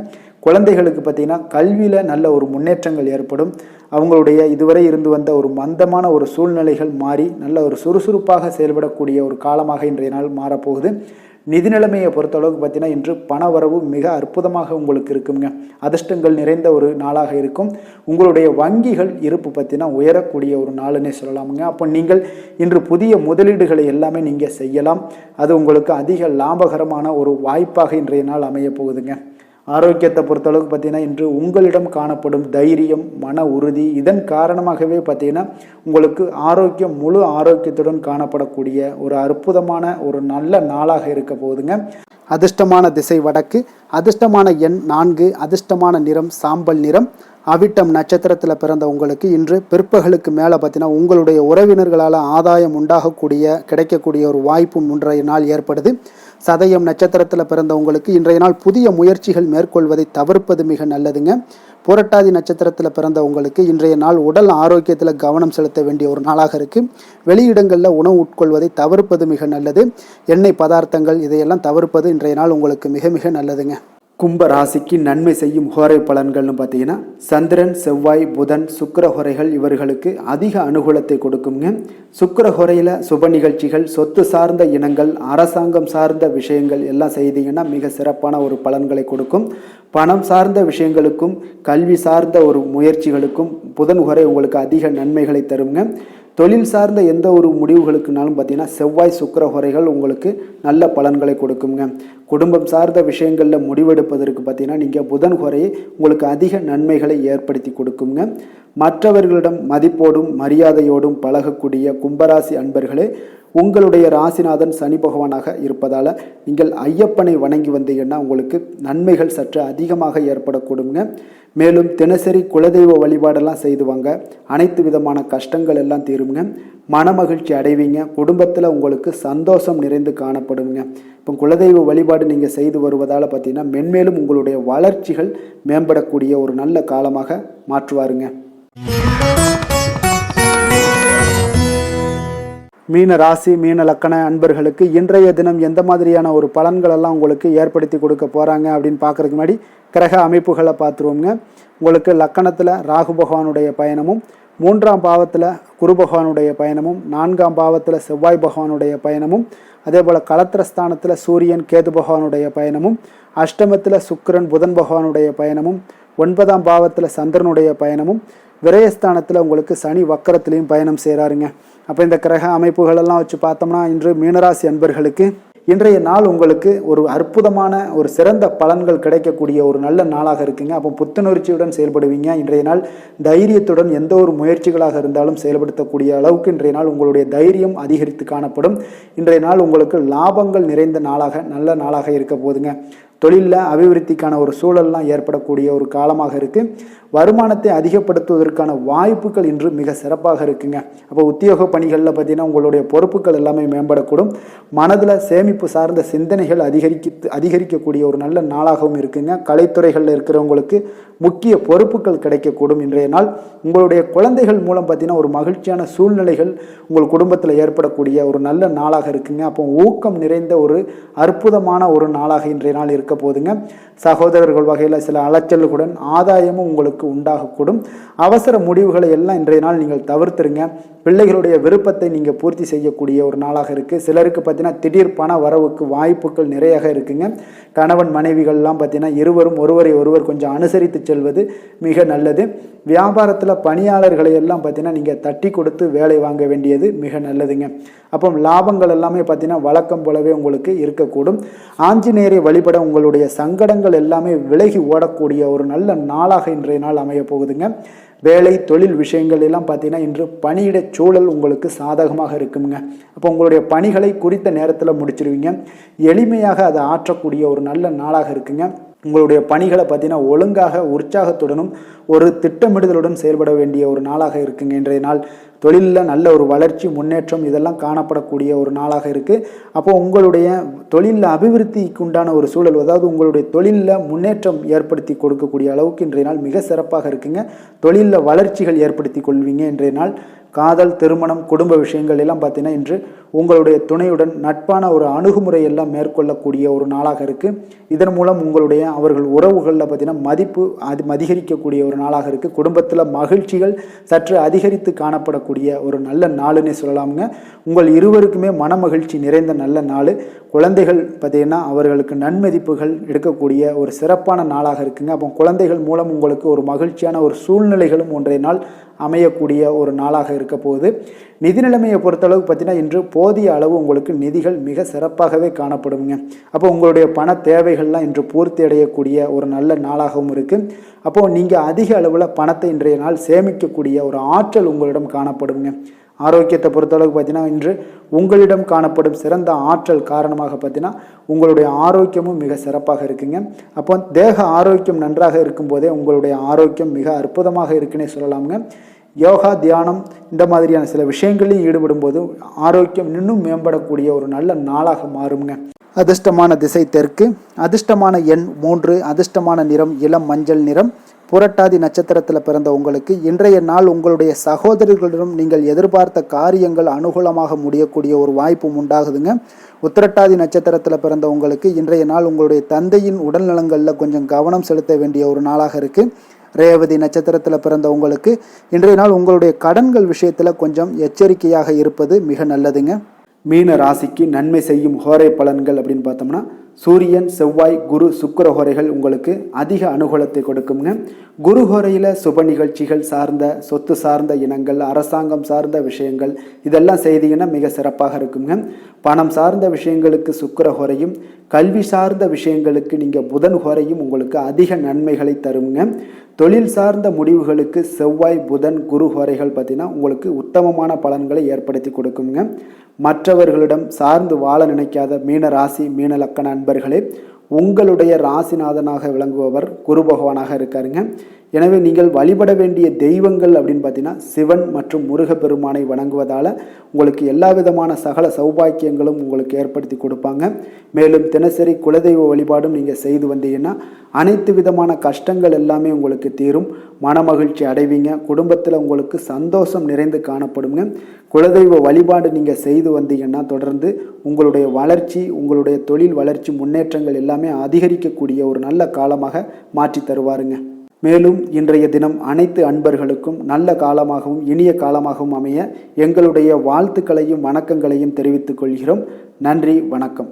குழந்தைகளுக்கு பார்த்தீங்கன்னா கல்வியில் நல்ல ஒரு முன்னேற்றங்கள் ஏற்படும். அவங்களுடைய இதுவரை இருந்து வந்த ஒரு மந்தமான ஒரு சூழ்நிலைகள் மாறி நல்ல ஒரு சுறுசுறுப்பாக செயல்படக்கூடிய ஒரு காலமாக இன்றைய நாள் மாறப்போகுது. நிதி நிலைமையை பொறுத்தளவுக்கு பார்த்தீங்கன்னா இன்று பண வரவு மிக அற்புதமாக உங்களுக்கு இருக்குங்க. அதிர்ஷ்டங்கள் நிறைந்த ஒரு நாளாக இருக்கும். உங்களுடைய வங்கிகள் இருப்பு பார்த்தீங்கன்னா உயரக்கூடிய ஒரு நாளுன்னே சொல்லலாமுங்க. அப்போ நீங்கள் இன்று புதிய முதலீடுகளை எல்லாமே நீங்கள் செய்யலாம். அது உங்களுக்கு அதிக லாபகரமான ஒரு வாய்ப்பாக இன்றைய நாள் அமைய போகுதுங்க. ஆரோக்கியத்தை பொறுத்தளவுக்கு பார்த்தீங்கன்னா இன்று உங்களிடம் காணப்படும் தைரியம், மன உறுதி, இதன் காரணமாகவே பார்த்தீங்கன்னா உங்களுக்கு ஆரோக்கியம், முழு ஆரோக்கியத்துடன் காணப்படக்கூடிய ஒரு அற்புதமான ஒரு நல்ல நாளாக இருக்க போகுதுங்க. அதிர்ஷ்டமான திசை வடக்கு, அதிர்ஷ்டமான எண் 4, அதிர்ஷ்டமான நிறம் சாம்பல் நிறம். அவிட்டம் நட்சத்திரத்தில் பிறந்த உங்களுக்கு இன்று பிற்பகலுக்கு மேலே பார்த்தீங்கன்னா உங்களுடைய உறவினர்களால் ஆதாயம் கிடைக்கக்கூடிய ஒரு வாய்ப்பும் இன்றைய நாள் ஏற்படுது. சதயம் நட்சத்திரத்தில் பிறந்த உங்களுக்கு இன்றைய நாள் புதிய முயற்சிகள் மேற்கொள்வதை தவிர்ப்பது மிக நல்லதுங்க. புரட்டாதி நட்சத்திரத்தில் பிறந்த உங்களுக்கு இன்றைய நாள் உடல் ஆரோக்கியத்தில் கவனம் செலுத்த வேண்டிய ஒரு நாளாக இருக்குது. வெளியிடங்களில் உணவு உட்கொள்வதை தவிர்ப்பது மிக நல்லது. எண்ணெய் பதார்த்தங்கள் இதையெல்லாம் தவிர்ப்பது இன்றைய நாள் உங்களுக்கு மிக மிக நல்லதுங்க. கும்ப ராசிக்கு நன்மை செய்யும் ஹோரை பலன்கள்னு பார்த்தீங்கன்னா சந்திரன், செவ்வாய், புதன், சுக்கிர ஹோரைகள் இவர்களுக்கு அதிக அனுகூலத்தை கொடுக்குங்க. சுக்கிர ஹோரையில் சுப நிகழ்ச்சிகள், சொத்து சார்ந்த இனங்கள், அரசாங்கம் சார்ந்த விஷயங்கள் எல்லாம் செய்தீங்கன்னா மிக சிறப்பான ஒரு பலன்களை கொடுக்கும். பணம் சார்ந்த விஷயங்களுக்கும் கல்வி சார்ந்த ஒரு முயற்சிகளுக்கும் புதன் ஹோரை உங்களுக்கு அதிக நன்மைகளை தருங்க. தொழில் சார்ந்த எந்த ஒரு முடிவுகளுக்குனாலும் பார்த்தீங்கன்னா செவ்வாய், சுக்கிர ஹோரைகள் உங்களுக்கு நல்ல பலன்களை கொடுக்குங்க. குடும்பம் சார்ந்த விஷயங்களில் முடிவெடுப்பதற்கு பார்த்தீங்கன்னா நீங்கள் புதன் ஹோரையை உங்களுக்கு அதிக நன்மைகளை ஏற்படுத்தி கொடுக்குங்க. மற்றவர்களிடம் மதிப்போடும் மரியாதையோடும் பழகக்கூடிய கும்பராசி அன்பர்களே, உங்களுடைய ராசிநாதன் சனி பகவானாக இருப்பதால் நீங்கள் ஐயப்பனை வணங்கி வந்தீங்கன்னா உங்களுக்கு நன்மைகள் சற்று அதிகமாக ஏற்படக்கூடுங்க. மேலும் தினசரி குலதெய்வ வழிபாடெல்லாம் செய்துவாங்க. அனைத்து விதமான கஷ்டங்கள் எல்லாம் தீருங்க. மனமகிழ்ச்சி அடைவீங்க. குடும்பத்தில் உங்களுக்கு சந்தோஷம் நிறைந்து காணப்படுங்க. இப்போ குலதெய்வ வழிபாடு நீங்கள் செய்து வருவதால் பார்த்தீங்கன்னா மென்மேலும் உங்களுடைய வளர்ச்சிகள் மேம்படக்கூடிய ஒரு நல்ல காலமாக மாற்றுவாருங்க. மீன ராசி, மீன லக்கண அன்பர்களுக்கு இன்றைய தினம் எந்த மாதிரியான ஒரு பலன்களெல்லாம் உங்களுக்கு ஏற்படுத்தி கொடுக்க போகிறாங்க அப்படின்னு பார்க்குறதுக்கு முன்னாடி கிரக அமைப்புகளை பார்த்துருவோங்க. உங்களுக்கு லக்கணத்தில் ராகு பகவானுடைய பயணமும், 3ஆம் பாவத்தில் குரு பகவானுடைய பயணமும், 4ஆம் பாவத்தில் செவ்வாய் பகவானுடைய பயணமும், அதே போல் களத்திரஸ்தானத்தில் சூரியன் கேது பகவானுடைய பயணமும், அஷ்டமத்தில் சுக்கிரன் புதன் பகவானுடைய பயணமும், 9ஆம் பாவத்தில் சந்திரனுடைய பயணமும், விரயஸ்தானத்தில் உங்களுக்கு சனி வக்கரத்திலையும் பயணம் செய்கிறாருங்க. அப்போ இந்த கிரக அமைப்புகளெல்லாம் வச்சு பார்த்தோம்னா இன்று மீனராசி அன்பர்களுக்கு இன்றைய நாள் உங்களுக்கு ஒரு அற்புதமான ஒரு சிறந்த பலன்கள் கிடைக்கக்கூடிய ஒரு நல்ல நாளாக இருக்குங்க. அப்போ புத்துணர்ச்சியுடன் செயல்படுவீங்க. இன்றைய நாள் தைரியத்துடன் எந்த ஒரு முயற்சிகளாக இருந்தாலும் செயல்படுத்தக்கூடிய அளவுக்கு இன்றைய நாள் உங்களுடைய தைரியம் அதிகரித்து காணப்படும். இன்றைய நாள் உங்களுக்கு லாபங்கள் நிறைந்த நாளாக நல்ல நாளாக இருக்க போதுங்க. தொழிலில் அபிவிருத்திக்கான ஒரு சூழல்லாம் ஏற்படக்கூடிய ஒரு காலமாக இருக்குது. வருமானத்தை அதிகப்படுத்துவதற்கான வாய்ப்புகள் இன்று மிக சிறப்பாக இருக்குங்க. அப்போ உத்தியோக பணிகளில் பார்த்தீங்கன்னா உங்களுடைய பொறுப்புகள் எல்லாமே மேம்படக்கூடும். மனதில் சேமிப்பு சார்ந்த சிந்தனைகள் அதிகரிக்கக்கூடிய ஒரு நல்ல நாளாகவும் இருக்குங்க. கலைத்துறைகளில் இருக்கிறவங்களுக்கு முக்கிய பொறுப்புகள் கிடைக்கக்கூடும். இன்றைய நாள் உங்களுடைய குழந்தைகள் மூலம் பார்த்தீங்கன்னா ஒரு மகிழ்ச்சியான சூழ்நிலைகள் உங்கள் குடும்பத்தில் ஏற்படக்கூடிய ஒரு நல்ல நாளாக இருக்குங்க. அப்போ ஊக்கம் நிறைந்த ஒரு அற்புதமான ஒரு நாளாக இன்றைய நாள் இருக்க போதுங்க. சகோதரர்கள் வகையில் சில அலைச்சல்களுடன் ஆதாயமும் உங்களுக்கு உண்டாகக்கூடும். அவசர முடிவுகளை எல்லாம் இன்றைய நாள் நீங்கள் தவிர்த்துருங்க. பிள்ளைகளுடைய விருப்பத்தை நீங்கள் பூர்த்தி செய்யக்கூடிய ஒரு நாளாக இருக்குது. சிலருக்கு பார்த்தீங்கன்னா திடீர் பண வரவுக்கு வாய்ப்புகள் நிறையாக இருக்குங்க. கணவன் மனைவிகள்லாம் பார்த்தீங்கன்னா இருவரும் ஒருவர் கொஞ்சம் அனுசரித்து செல்வது மிக நல்லது. வியாபாரத்தில் பணியாளர்களை எல்லாம் பார்த்தீங்கன்னா நீங்கள் தட்டி கொடுத்து வேலை வாங்க வேண்டியது மிக நல்லதுங்க. அப்போ லாபங்கள் எல்லாமே பார்த்தீங்கன்னா வழக்கம் போலவே உங்களுக்கு இருக்கக்கூடும். ஆஞ்சநேயரை வழிபட உங்களுடைய சங்கடங்கள் எல்லாமே விலகி ஓடக்கூடிய ஒரு நல்ல நாளாக இன்றைய நாள் அமைய போகுதுங்க. வேலை தொழில் விஷயங்கள் எல்லாம் பார்த்தீங்கன்னா இன்று பணியிட சூழல் உங்களுக்கு சாதகமாக இருக்குங்க. அப்போ உங்களுடைய பணிகளை குறித்த நேரத்தில் முடிச்சிருவீங்க. எளிமையாக அதை ஆற்றக்கூடிய ஒரு நல்ல நாளாக இருக்குங்க. உங்களுடைய பணிகளை பார்த்தீங்கன்னா ஒழுங்காக உற்சாகத்துடனும் ஒரு திட்டமிடுதலுடன் செயல்பட வேண்டிய ஒரு நாளாக இருக்குங்க. இன்றைய நாள் தொழிலில் நல்ல ஒரு வளர்ச்சி முன்னேற்றம் இதெல்லாம் காணப்படக்கூடிய ஒரு நாளாக இருக்குது. அப்போ உங்களுடைய தொழிலில் அபிவிருத்திக்கு உண்டான ஒரு சூழல், அதாவது உங்களுடைய தொழிலில் முன்னேற்றம் ஏற்படுத்தி கொடுக்கக்கூடிய அளவுக்கு இன்றைய நாள் மிக சிறப்பாக இருக்குங்க. தொழிலில் வளர்ச்சிகள் ஏற்படுத்தி கொள்வீங்க. இன்றைய நாள் காதல், திருமணம், குடும்ப விஷயங்கள் எல்லாம் பார்த்தீங்கன்னா இன்று உங்களுடைய துணையுடன் நட்பான ஒரு அணுகுமுறை எல்லாம் மேற்கொள்ளக்கூடிய ஒரு நாளாக இருக்குது. இதன் மூலம் உங்களுடைய அவர்கள் உறவுகளில் பார்த்தீங்கன்னா அதிகரிக்கக்கூடிய ஒரு நாளாக இருக்குது. குடும்பத்தில் மகிழ்ச்சிகள் சற்று அதிகரித்து காணப்படக்கூடிய ஒரு நல்ல நாளுன்னே சொல்லலாமுங்க. உங்கள் இருவருக்குமே மன மகிழ்ச்சி நிறைந்த நல்ல நாள். குழந்தைகள் பார்த்தீங்கன்னா அவர்களுக்கு நன்மதிப்புகள் எடுக்கக்கூடிய ஒரு சிறப்பான நாளாக இருக்குங்க. அப்போ குழந்தைகள் மூலம் உங்களுக்கு ஒரு மகிழ்ச்சியான ஒரு சூழ்நிலைகளும் ஒன்றைய நாள் அமையக்கூடிய ஒரு நாளாக இருக்க போகுது. நிதி நிலைமையை பொறுத்தளவுக்கு பார்த்தீங்கன்னா இன்று போதிய அளவு உங்களுக்கு நிதிகள் மிக சிறப்பாகவே காணப்படுங்க. அப்போ உங்களுடைய பண தேவைகள்லாம் இன்று பூர்த்தி அடையக்கூடிய ஒரு நல்ல நாளாகவும் இருக்குது. அப்போது நீங்கள் அதிக அளவில் பணத்தை இன்றைய நாள் சேமிக்கக்கூடிய ஒரு ஆற்றல் உங்களிடம் காணப்படுங்க. ஆரோக்கியத்தை பொறுத்தளவுக்கு பார்த்தீங்கன்னா இன்று உங்களிடம் காணப்படும் சிறந்த ஆற்றல் காரணமாக பார்த்தீங்கன்னா உங்களுடைய ஆரோக்கியமும் மிக சிறப்பாக இருக்குங்க. அப்போ தேக ஆரோக்கியம் நன்றாக இருக்கும்போதே உங்களுடைய ஆரோக்கியம் மிக அற்புதமாக இருக்குன்னே சொல்லலாமுங்க. யோகா, தியானம் இந்த மாதிரியான சில விஷயங்களையும் ஈடுபடும் போது ஆரோக்கியம் இன்னும் மேம்படக்கூடிய ஒரு நல்ல நாளாக மாறுங்க. அதிர்ஷ்டமான திசை தெற்கு, அதிர்ஷ்டமான எண் 3, அதிர்ஷ்டமான நிறம் இளம் மஞ்சள் நிறம். புரட்டாதி நட்சத்திரத்தில் பிறந்த உங்களுக்கு இன்றைய நாள் உங்களுடைய சகோதரர்களிடம் நீங்கள் எதிர்பார்த்த காரியங்கள் அனுகூலமாக முடியக்கூடிய ஒரு வாய்ப்பும் உண்டாகுதுங்க. உத்திரட்டாதி நட்சத்திரத்தில் பிறந்த உங்களுக்கு இன்றைய நாள் உங்களுடைய தந்தையின் உடல்நலங்களில் கொஞ்சம் கவனம் செலுத்த வேண்டிய ஒரு நாளாக இருக்குது. ரேவதி நட்சத்திரத்தில் பிறந்த உங்களுக்கு இன்றைய நாள் உங்களுடைய கடன்கள் விஷயத்தில் கொஞ்சம் எச்சரிக்கையாக இருப்பது மிக நல்லதுங்க. மீன ராசிக்கு நன்மை செய்யும் ஹோரை பலன்கள் அப்படின்னு பார்த்தோம்னா சூரியன், செவ்வாய், குரு, சுக்கிர ஹோரைகள் உங்களுக்கு அதிக அனுகூலத்தை கொடுக்குங்க. குரு ஹோரையில் சுப நிகழ்ச்சிகள் சார்ந்த, சொத்து சார்ந்த இனங்கள், அரசாங்கம் சார்ந்த விஷயங்கள் இதெல்லாம் செய்தீங்கன்னா மிக சிறப்பாக இருக்குங்க. பணம் சார்ந்த விஷயங்களுக்கு சுக்கிர ஹோரையும், கல்வி சார்ந்த விஷயங்களுக்கு நீங்கள் புதன் ஹோரையும் உங்களுக்கு அதிக நன்மைகளை தருங்க. தொழில் சார்ந்த முடிவுகளுக்கு செவ்வாய், புதன், குரு ஹோரைகள் பார்த்தீங்கன்னா உங்களுக்கு உத்தமமான பலன்களை ஏற்படுத்தி கொடுக்குங்க. மற்றவர்களிடம் சார்ந்து வாழ நினைக்காத மீன ராசி, மீன லக்கண அன்பர்களே, உங்களுடைய ராசிநாதனாக விளங்குபவர் குரு பகவானாக இருக்காருங்க. எனவே நீங்கள் வழிபட வேண்டிய தெய்வங்கள் அப்படின்னு பார்த்தீங்கன்னா சிவன் மற்றும் முருகப்பெருமானை வணங்குவதால் உங்களுக்கு எல்லா விதமான சகல சௌபாக்கியங்களும் உங்களுக்கு ஏற்படுத்தி கொடுப்பாங்க. மேலும் தினசரி குலதெய்வ வழிபாடும் நீங்கள் செய்து வந்தீங்கன்னா அனைத்து விதமான கஷ்டங்கள் எல்லாமே உங்களுக்கு தீரும், மனமகிழ்ச்சி அடைவீங்க, குடும்பத்தில் உங்களுக்கு சந்தோஷம் நிறைந்து காணப்படுங்க. குலதெய்வ வழிபாடு நீங்கள் செய்து வந்தீங்கன்னா தொடர்ந்து உங்களுடைய வளர்ச்சி, உங்களுடைய தொழில் வளர்ச்சி, முன்னேற்றங்கள் எல்லாமே அதிகரிக்கக்கூடிய ஒரு நல்ல காலமாக மாற்றி தருவாருங்க. மேலும் இன்றைய தினம் அனைத்து அன்பர்களுக்கும் நல்ல காலமாகவும் இனிய காலமாகவும் அமைய எங்களுடைய வாழ்த்துக்களையும் வணக்கங்களையும் தெரிவித்துக் கொள்கிறோம். நன்றி, வணக்கம்.